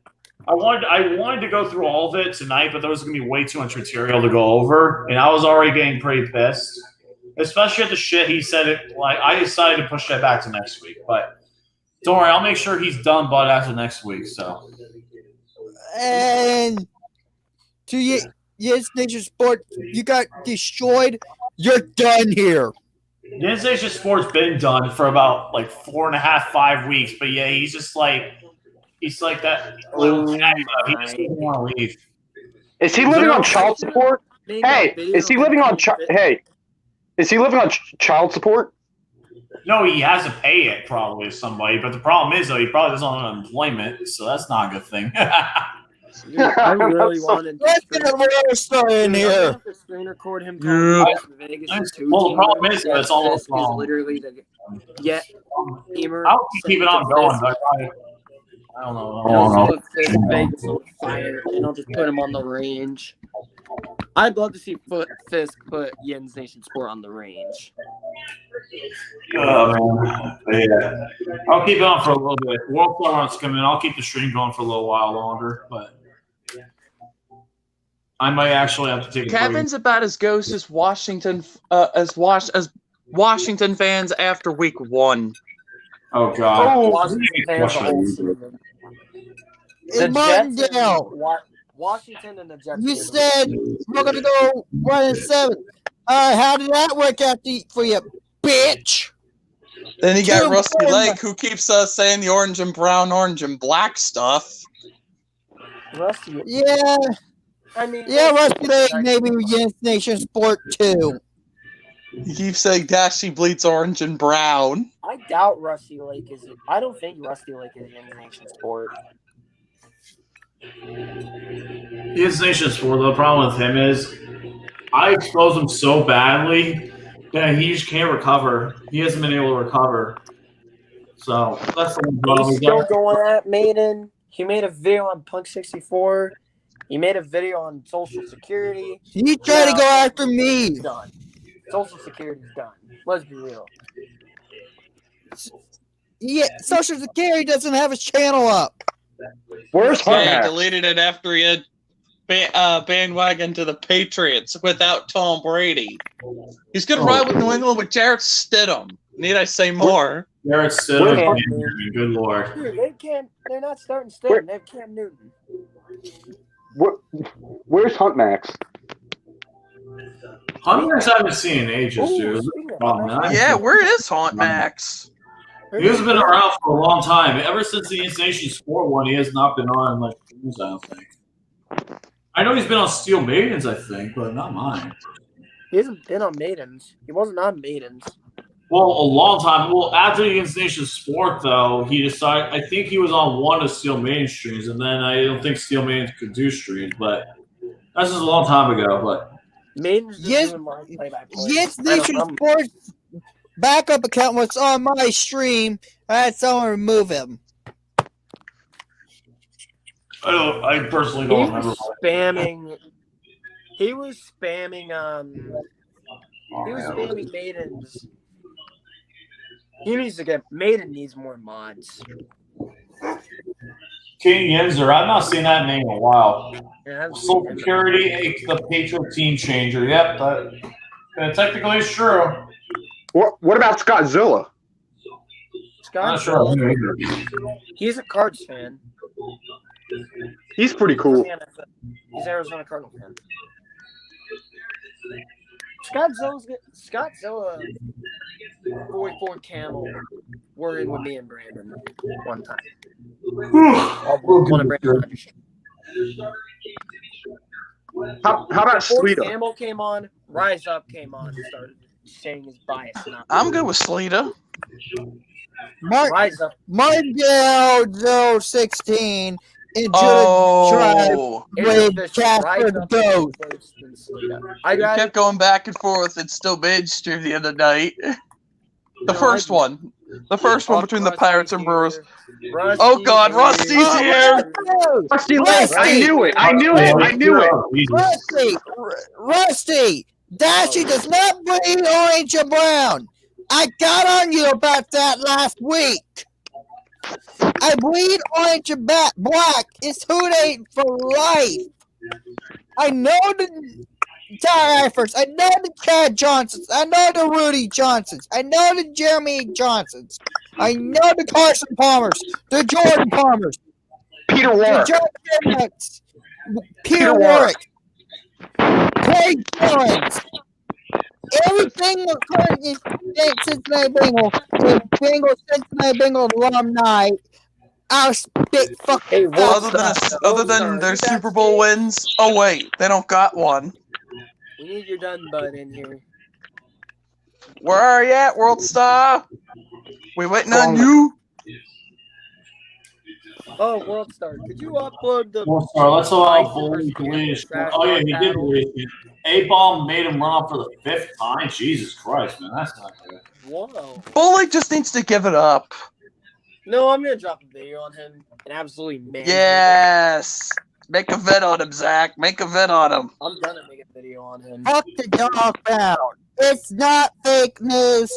I wanted to go through all of it tonight, but there was going to be way too much material to go over, and I was already getting pretty pissed, especially at the shit he said. I decided to push that back to next week, but don't worry, I'll make sure he's done, bud, after next week. So, and to Yes Nation Sport, you got destroyed. You're done here. Yes Nation Sport's been done for about 4.5, 5 weeks, but yeah, he's just like. He's like that little he just doesn't want to leave. Is he living on child support? Hey, is he living on child support? No, he has to pay it probably to somebody. But the problem is, though, he probably doesn't have unemployment, so that's not a good thing. I really wanted. Let's get a little story in here. Screen record him coming to Vegas for 2 Well, the problem is, it's almost literally I'll keep it on going, but I don't know. Vegas on fire, and I'll just put him on the range. I'd love to see Fisk put Jens Nation Sport on the range. Yeah. I'll keep it on for a little bit. World Star wants to come in. I'll keep the stream going for a little while longer, but I might actually have to take a Kevin's about as ghost as Washington as Washington fans after week 1. Oh God! In Martindale, Washington and the Jets. you said we're gonna go 1-7. How did that work out for you, bitch? Then you got Two Rusty former- Lake, who keeps saying the orange and brown, orange and black stuff. Rusty. Yeah, I mean, Rusty Lake maybe against Nation Sport too. He keeps saying Dashy Bleats orange and brown. I doubt Rusty Lake is. I don't think Rusty Lake is in Nation Sport. He is Nation Sport. The problem with him is I exposed him so badly that he just can't recover. He hasn't been able to recover. So that's the one problem. He's still going at Maiden. He made a video on Punk 64. He made a video on Social Security. You try to go after me. It's done. Social Security's done. Let's be real. Yeah, Social Security doesn't have his channel up. Where's Yeah, he Hunt? deleted it after he had bandwagon to the Patriots without Tom Brady. He's going to ride with New England with Jarrett Stidham. Need I say more? Garrett Stidham. Good lord. Dude, they're not starting Stidham. They have Cam Newton. Where's Hunt Max? Hunters I haven't seen in ages, dude. Yeah, where is Hunt Max? He has been around for a long time. Ever since the Nation Sport one, he has not been on like news, I don't think. I know he's been on Steel Maidens, I think, but not mine. He hasn't been on Maidens. He wasn't on Maidens. Well, a long time. Well, after the Nation Sport, though, he decided. I think he was on one of Steel Maiden streams, and then I don't think Steel Maidens could do streams, but that's just a long time ago. But Maiden's just doing live play-by-play. Yes, Nation Sports backup account was on my stream. I had someone remove him. I personally don't remember. He was spamming Maidens. Maiden needs more mods. King Yinzer, I've not seen that name in a while. Yeah, Social Security, the Patriot team changer. Yep, that technically is true. What about Scott Zilla? I'm not sure. He's a Cards fan. He's pretty cool. He's Arizona Cardinal fan. Scott Zilla, 44 Camel were in with me and Brandon one time. One of Brandon's. How about Sleeta? Camel came on, Rise Up came on, and started saying his bias. I'm good with Sleeta. Rise Up. Margell 016 and Oh, with Casper Ghost. I kept going back and forth. It's still mainstream the other night. The first one between the Pirates and Brewers. Oh God, Rusty's here! Rusty Lake! I knew it! Rusty! Dashy does not bleed orange and brown. I got on you about that last week. I bleed orange and black. It's who they for life. I know the Tyler Eifers. I know the Chad Johnsons. I know the Rudy Johnsons. I know the Jeremy Johnsons. I know the Carson Palmers. The Jordan Palmers. Peter Warwick. The John Emmets. Peter Warwick. Craig Jones. Everything occurred in Cincinnati Bengal alumni. I'll spit fucking other than their Super Bowl wins. Oh wait, they don't got one. We need your done bud in here. Where are you at, World Star? We waiting on you. Oh, World Star, could you upload the World Star, let's allow Bully to win. Oh yeah, he did race it. A-Bomb made him run off for the 5th time. Jesus Christ, man, that's not good. Whoa. Bully just needs to give it up. No, I'm gonna drop a video on him and absolutely man. Yes. Make a vid on him, Zach. Make a vid on him. I'm gonna make a video on him. Fuck the dog pound. It's not fake news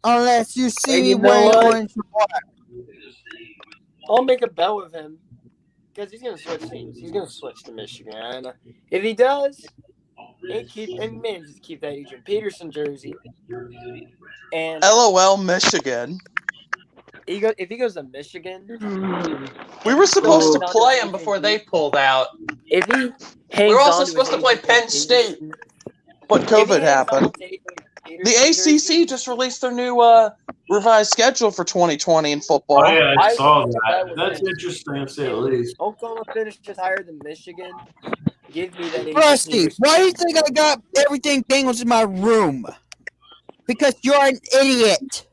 unless you see me wearing orange and black. I'll make a bet with him because he's gonna switch teams. He's gonna switch to Michigan. And if he does, and manages to keep that Adrian Peterson jersey. And LOL Michigan. If he goes to Michigan, we were supposed to play him before they pulled out. If he we were also supposed to play Penn State. But COVID happened. The ACC just released their new revised schedule for 2020 in football. Oh yeah, I saw think that. was That's it. interesting to say the least. Oklahoma finished just higher than Michigan. Give me that ACC. Rusty, why do you think I got everything Bengals in my room? Because you're an idiot.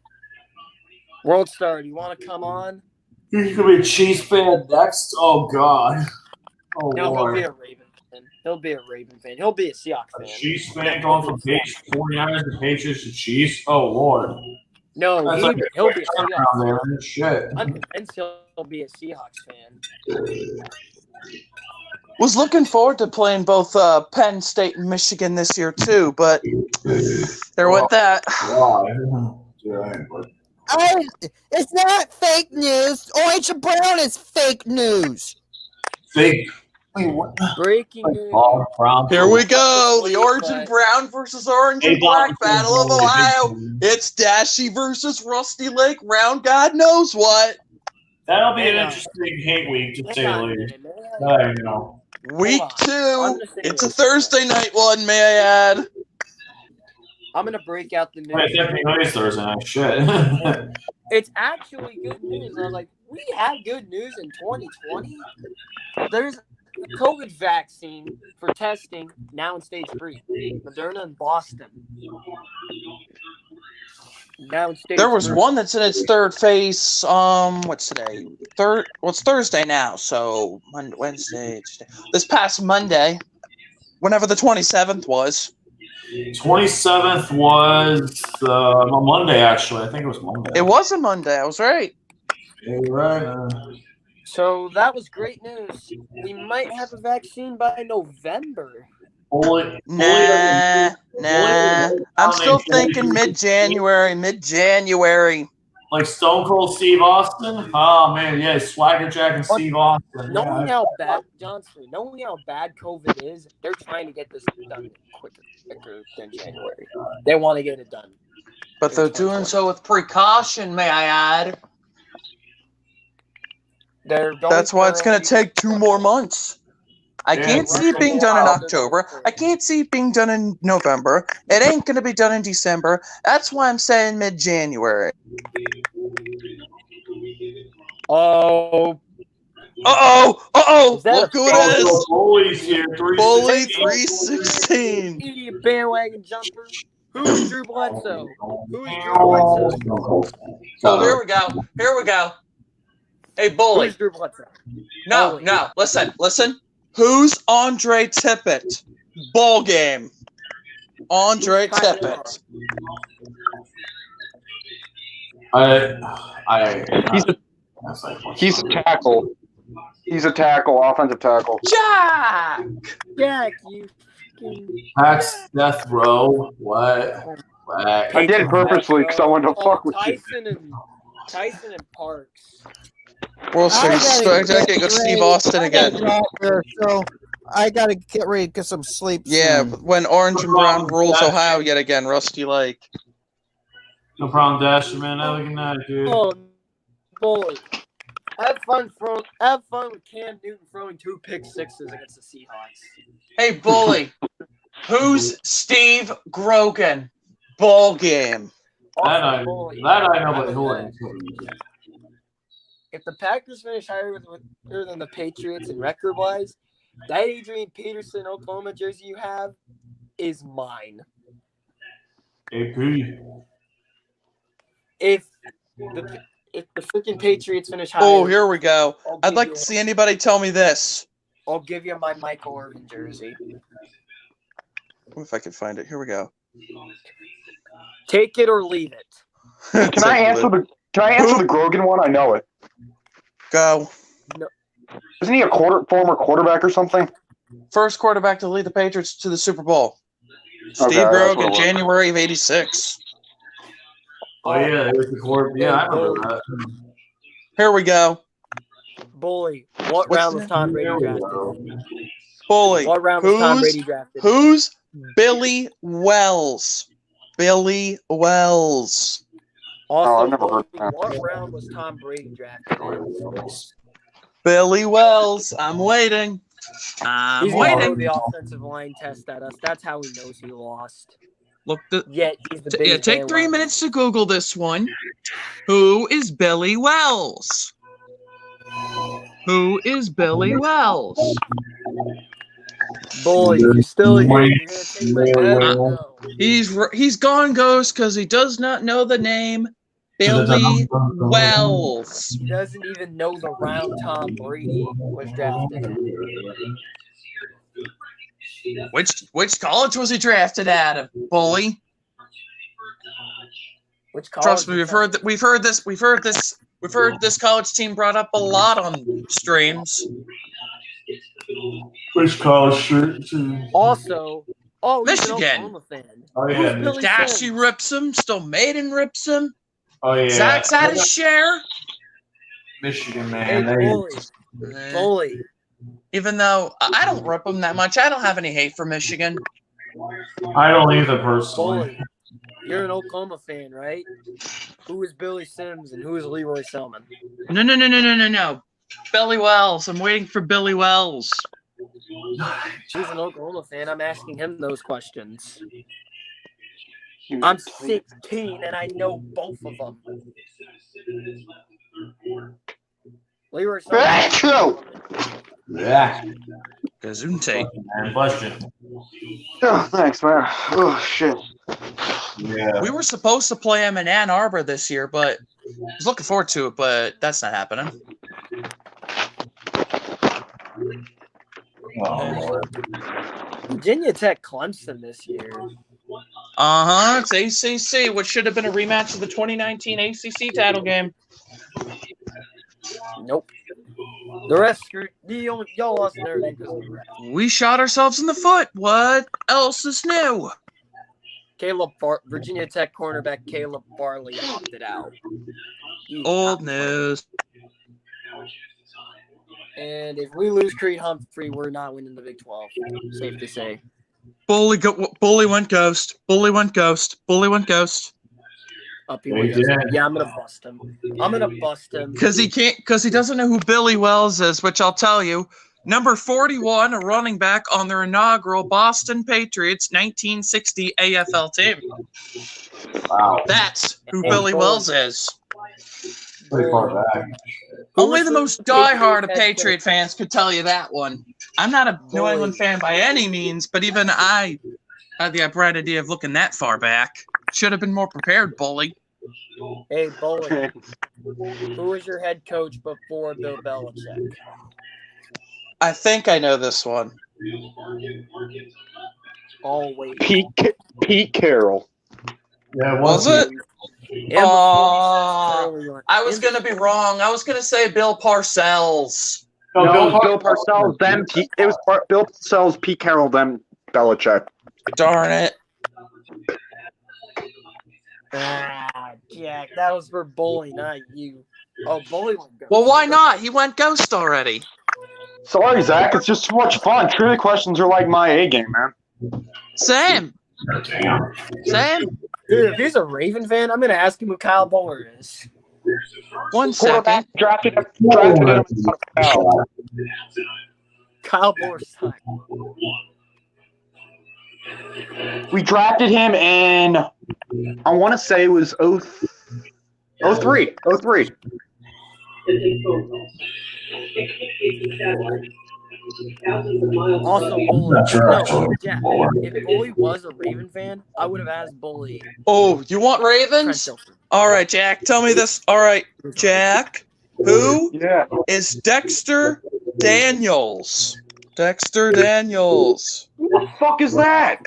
World Star, do you want to come on? He's gonna be a Chiefs fan next. Oh God. Oh No, Lord. he'll be a Raven fan. He'll be a Raven fan. He'll be a Seahawks fan. Chiefs fan going from 49ers to Patriots to Chiefs. Oh Lord. No, That's he'll like be a Seahawks turnaround there. Shit. I'm convinced he'll be a Seahawks fan. Was looking forward to playing both Penn State and Michigan this year too, but there went that. It's not fake news. Orange and brown is fake news. Fake. Wait, what? Breaking news. Oh, Brown. Here we go. The orange and brown versus orange and black battle of Ohio. It's Dashy versus Rusty Lake. Round God knows what. That'll be an interesting hate week, to say the least. You know. Week 2. It's a Thursday night one, may I add. I'm going to break out the news. Wait, definitely nice Thursday night. Shit. It's actually good news. And I was like, we had good news in 2020. There's a COVID vaccine for testing now in stage 3. Moderna in Boston. Now in stage There was 3. one that's in its third phase. What's today? It's Thursday now. So Wednesday. This past Monday, whenever the 27th was. 27th was on Monday, actually. I think it was Monday. It was a Monday. I was right. Yeah, you're right. So that was great news. We might have a vaccine by November. Nah. I'm still thinking mid-January. Like Stone Cold Steve Austin? Oh, man, yeah, Swagger Jack and Steve Austin. Knowing how bad COVID is, they're trying to get this done quicker than January. They want to get it done. But they're doing so with precaution, may I add. That's why it's going to take 2 more months. I can't see it being done in October. I can't see it being done in November. It ain't going to be done in December. That's why I'm saying mid-January. Oh. Look who it is. Bully's here. Bully 316. Idiot bandwagon jumper. Who's Drew Bledsoe? Oh, here we go. Hey, Bully. Who's Drew Bledsoe? No. Listen. Who's Andre Tippett? Ball game. Andre Tippett. He's a tackle. He's a tackle, offensive tackle. Jack, you Pax Death Row. What? I did it purposely because I wanted to fuck with you. Tyson and Parks. World Series. I gotta go Steve Austin again. So I gotta get ready to get some sleep. Yeah, soon. when Orange and Brown rules Ohio yet again, Rusty Lake. No problem, Dasher, man. Have a good night, dude. Oh, boy. Have fun with Cam Newton throwing 2 pick sixes against the Seahawks. Hey, Bully. Who's Steve Grogan? Ball game. That I know, but who I If the Packers finish higher than the Patriots in record-wise, that Adrian Peterson Oklahoma jersey you have is mine. AP. If the freaking Patriots finish higher, Oh, here we go. I'd like to see anybody tell me this. I'll give you my Michael Irvin jersey. If I can find it. Here we go. Take it or leave it. Can I answer the Grogan one? I know it. Go. No. Isn't he a former quarterback or something? First quarterback to lead the Patriots to the Super Bowl. Steve Okay, Grogan, January of '86. Oh, yeah, it was the quarterback. Yeah, I remember that. Here we go. Bully, what round was Tom Brady drafted? Bully. What round was Tom Brady drafted? Who's Billy Wells? Billy Wells. Also, I've never heard that. what round was Tom Brady drafted in? Billy Wells. I'm waiting. I'm He's gonna throw waiting. the offensive line test at us. That's how he knows he lost. Look, Yet he's the biggest. take 3 minutes to Google this one. Who is Billy Wells? Who is Billy Wells? Boy, if you're still here, you're gonna take my bet. No. He's gone ghost because he does not know the name Billy Wells. He doesn't even know the round Tom Brady was drafted at. Which college was he drafted at, bully? Which college? Trust me, we've heard this college team brought up a lot on streams. Which college shirt? Also, he's an Michigan. Oklahoma fan. Oh Who's yeah, Billy Dashy Sims? rips him. Still Maiden rips him. oh yeah. Zach's had his share. Michigan, Hey, man. bully. Even though I don't rip him that much, I don't have any hate for Michigan. I don't either personally. Bully. You're an Oklahoma fan, right? Who is Billy Sims and who is Leroy Selman? No. Billy Wells. I'm waiting for Billy Wells. He's an Oklahoma fan. I'm asking him those questions. I'm 16 and I know both of them. Leroy Selman. Yeah. Gazunte. Man, question. Oh, thanks, man. Oh, shit. Yeah. We were supposed to play him in Ann Arbor this year, but I was looking forward to it, but that's not happening. Oh, Virginia Tech Clemson this year. It's ACC, which should have been a rematch of the 2019 ACC title game. Nope. The rest screwed. Y'all lost everything because of the rest. We shot ourselves in the foot. What else is new? Virginia Tech cornerback Caleb Farley opted out. He's Old out. news. And if we lose Creed Humphrey, we're not winning the Big 12. Safe to say. Bully went ghost. Bully went ghost. Up he They went. did. Yeah, I'm gonna bust him. Because he doesn't know who Billy Wells is, which I'll tell you. Number 41, a running back on their inaugural Boston Patriots 1960 AFL team. wow. That's who Billy Wells is. Pretty far back. Only the most diehard of Patriot fans could tell you that one. I'm not a New England fan by any means, but even I had the bright idea of looking that far back. Should have been more prepared, bully. Hey, Bully. Who was your head coach before Bill Belichick? I think I know this one. Always. Pete Carroll. Yeah, Was it? Yeah, I was going to be wrong. I was going to say Bill Parcells. No, No, Bill Parcells, then it was Bill Parcells, Pete Carroll, then Belichick. Darn it. Jack, that was for Bully, not you. Oh, Bully went ghost. Well, why not? He went ghost already. Sorry, Zach. It's just too much fun. Trivia questions are like my A game, man. Same. Dude, if he's a Raven fan, I'm going to ask him who Kyle Bowler is. 1 Quarterback second. drafted him. Kyle Bowler sucked. We drafted him in, I want to say it was 03. Also, Bully. No, Jack, if Bully was a Raven fan, I would have asked Bully. Oh, you want Ravens? Trent Dilfer. All right, Jack. Tell me this. All right, Jack. Who Yeah. is Dexter Daniels? Dexter Daniels. Who the fuck is that?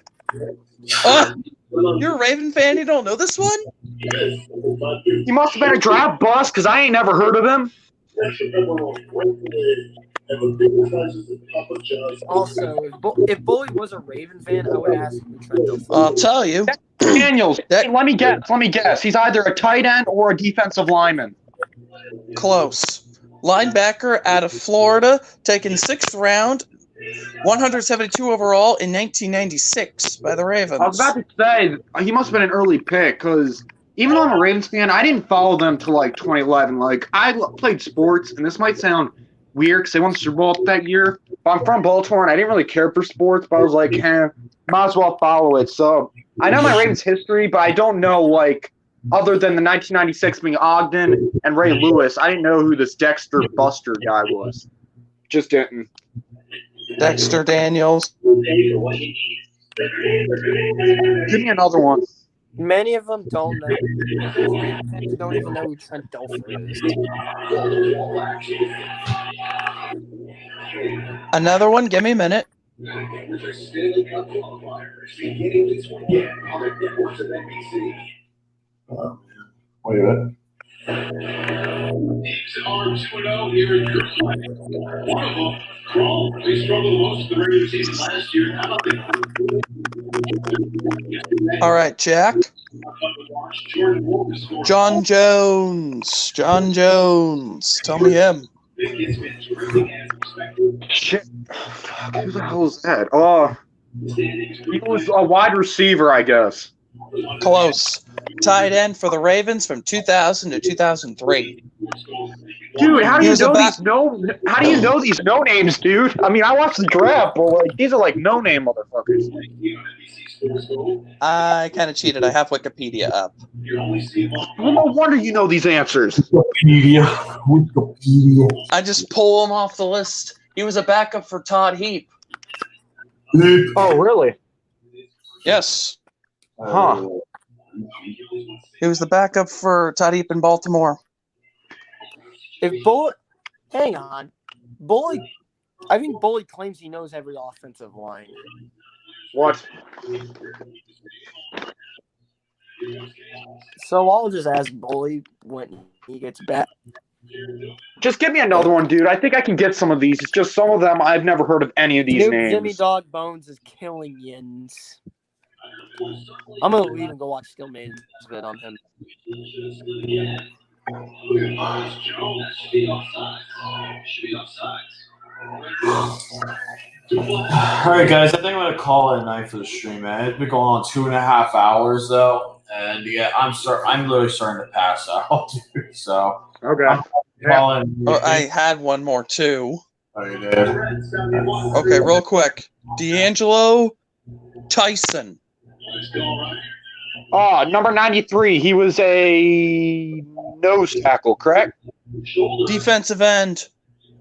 You're a Raven fan? You don't know this one? He must have been a draft bust because I ain't never heard of him. Also, if Bully was a Raven fan, I would ask him Trent Dilfer. I'll tell you. Daniels. Hey, let me guess. He's either a tight end or a defensive lineman. Close. Linebacker out of Florida, taken 6th round, 172 overall in 1996 by the Ravens. I was about to say, he must have been an early pick because even though I'm a Ravens fan, I didn't follow them till like 2011. Like, I played sports, and this might sound weird because they won the Super Bowl that year. But I'm from Baltimore, and I didn't really care for sports, but I was like, might as well follow it. So I know my Ravens history, but I don't know, like, other than the 1996 being Ogden and Ray Lewis, I didn't know who this Dexter Buster guy was. Just didn't. Dexter Daniels. Give me another one. Many of them don't know. They don't even know who Trent Dilfer is. Another one. Give me a minute. Wait a minute. All right, Jack. John Jones. John Jones. Tell me him. Shit. Who the hell is that? He was a wide receiver, I guess. Close. Tight end for the Ravens from 2000 to 2003. Dude, how do He you was a know back- these How do you know these no names, dude? I mean, I watched the draft, but like these are like no name motherfuckers. I kind of cheated. I have Wikipedia up. Well, no wonder you know these answers. Wikipedia. I just pull him off the list. He was a backup for Todd Heap. Oh, really? Yes. Huh. He was the backup for Todd Heap in Baltimore. If Bully, hang on, Bully, I think Bully claims he knows every offensive line. What? So I'll just ask Bully when he gets back. Just give me another one, dude. I think I can get some of these. It's just some of them I've never heard of any of these New names. Jimmy Dog Bones is killing yins. I'm gonna leave and go watch Skill Maiden's vid on him. All right, guys. I think I'm gonna call it a night for the stream, man. It's been going on 2.5 hours though, and yeah, I'm literally starting to pass out, dude. So Okay. calling. Oh, I had one more too. Oh, you did. Okay, real quick. D'Angelo Tyson. Oh, number 93. He was a nose tackle, correct? Defensive end.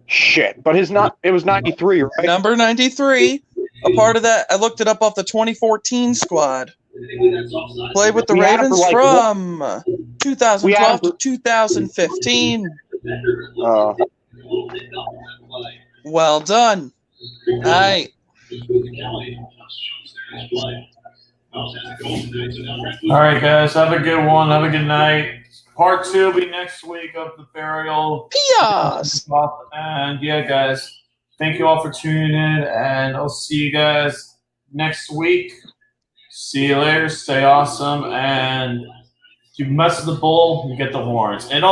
Shit. But it was 93, right? Number 93. A part of that, I looked it up off the 2014 squad. Played with the We had him Ravens for, like, from 2012 to 2015. Well done. All right. All right, guys. Have a good one. Have a good night. Part 2 will be next week of the burial. Pias. And yeah, guys, thank you all for tuning in, and I'll see you guys next week. See you later. Stay awesome, and if you mess with the bull, you get the horns. And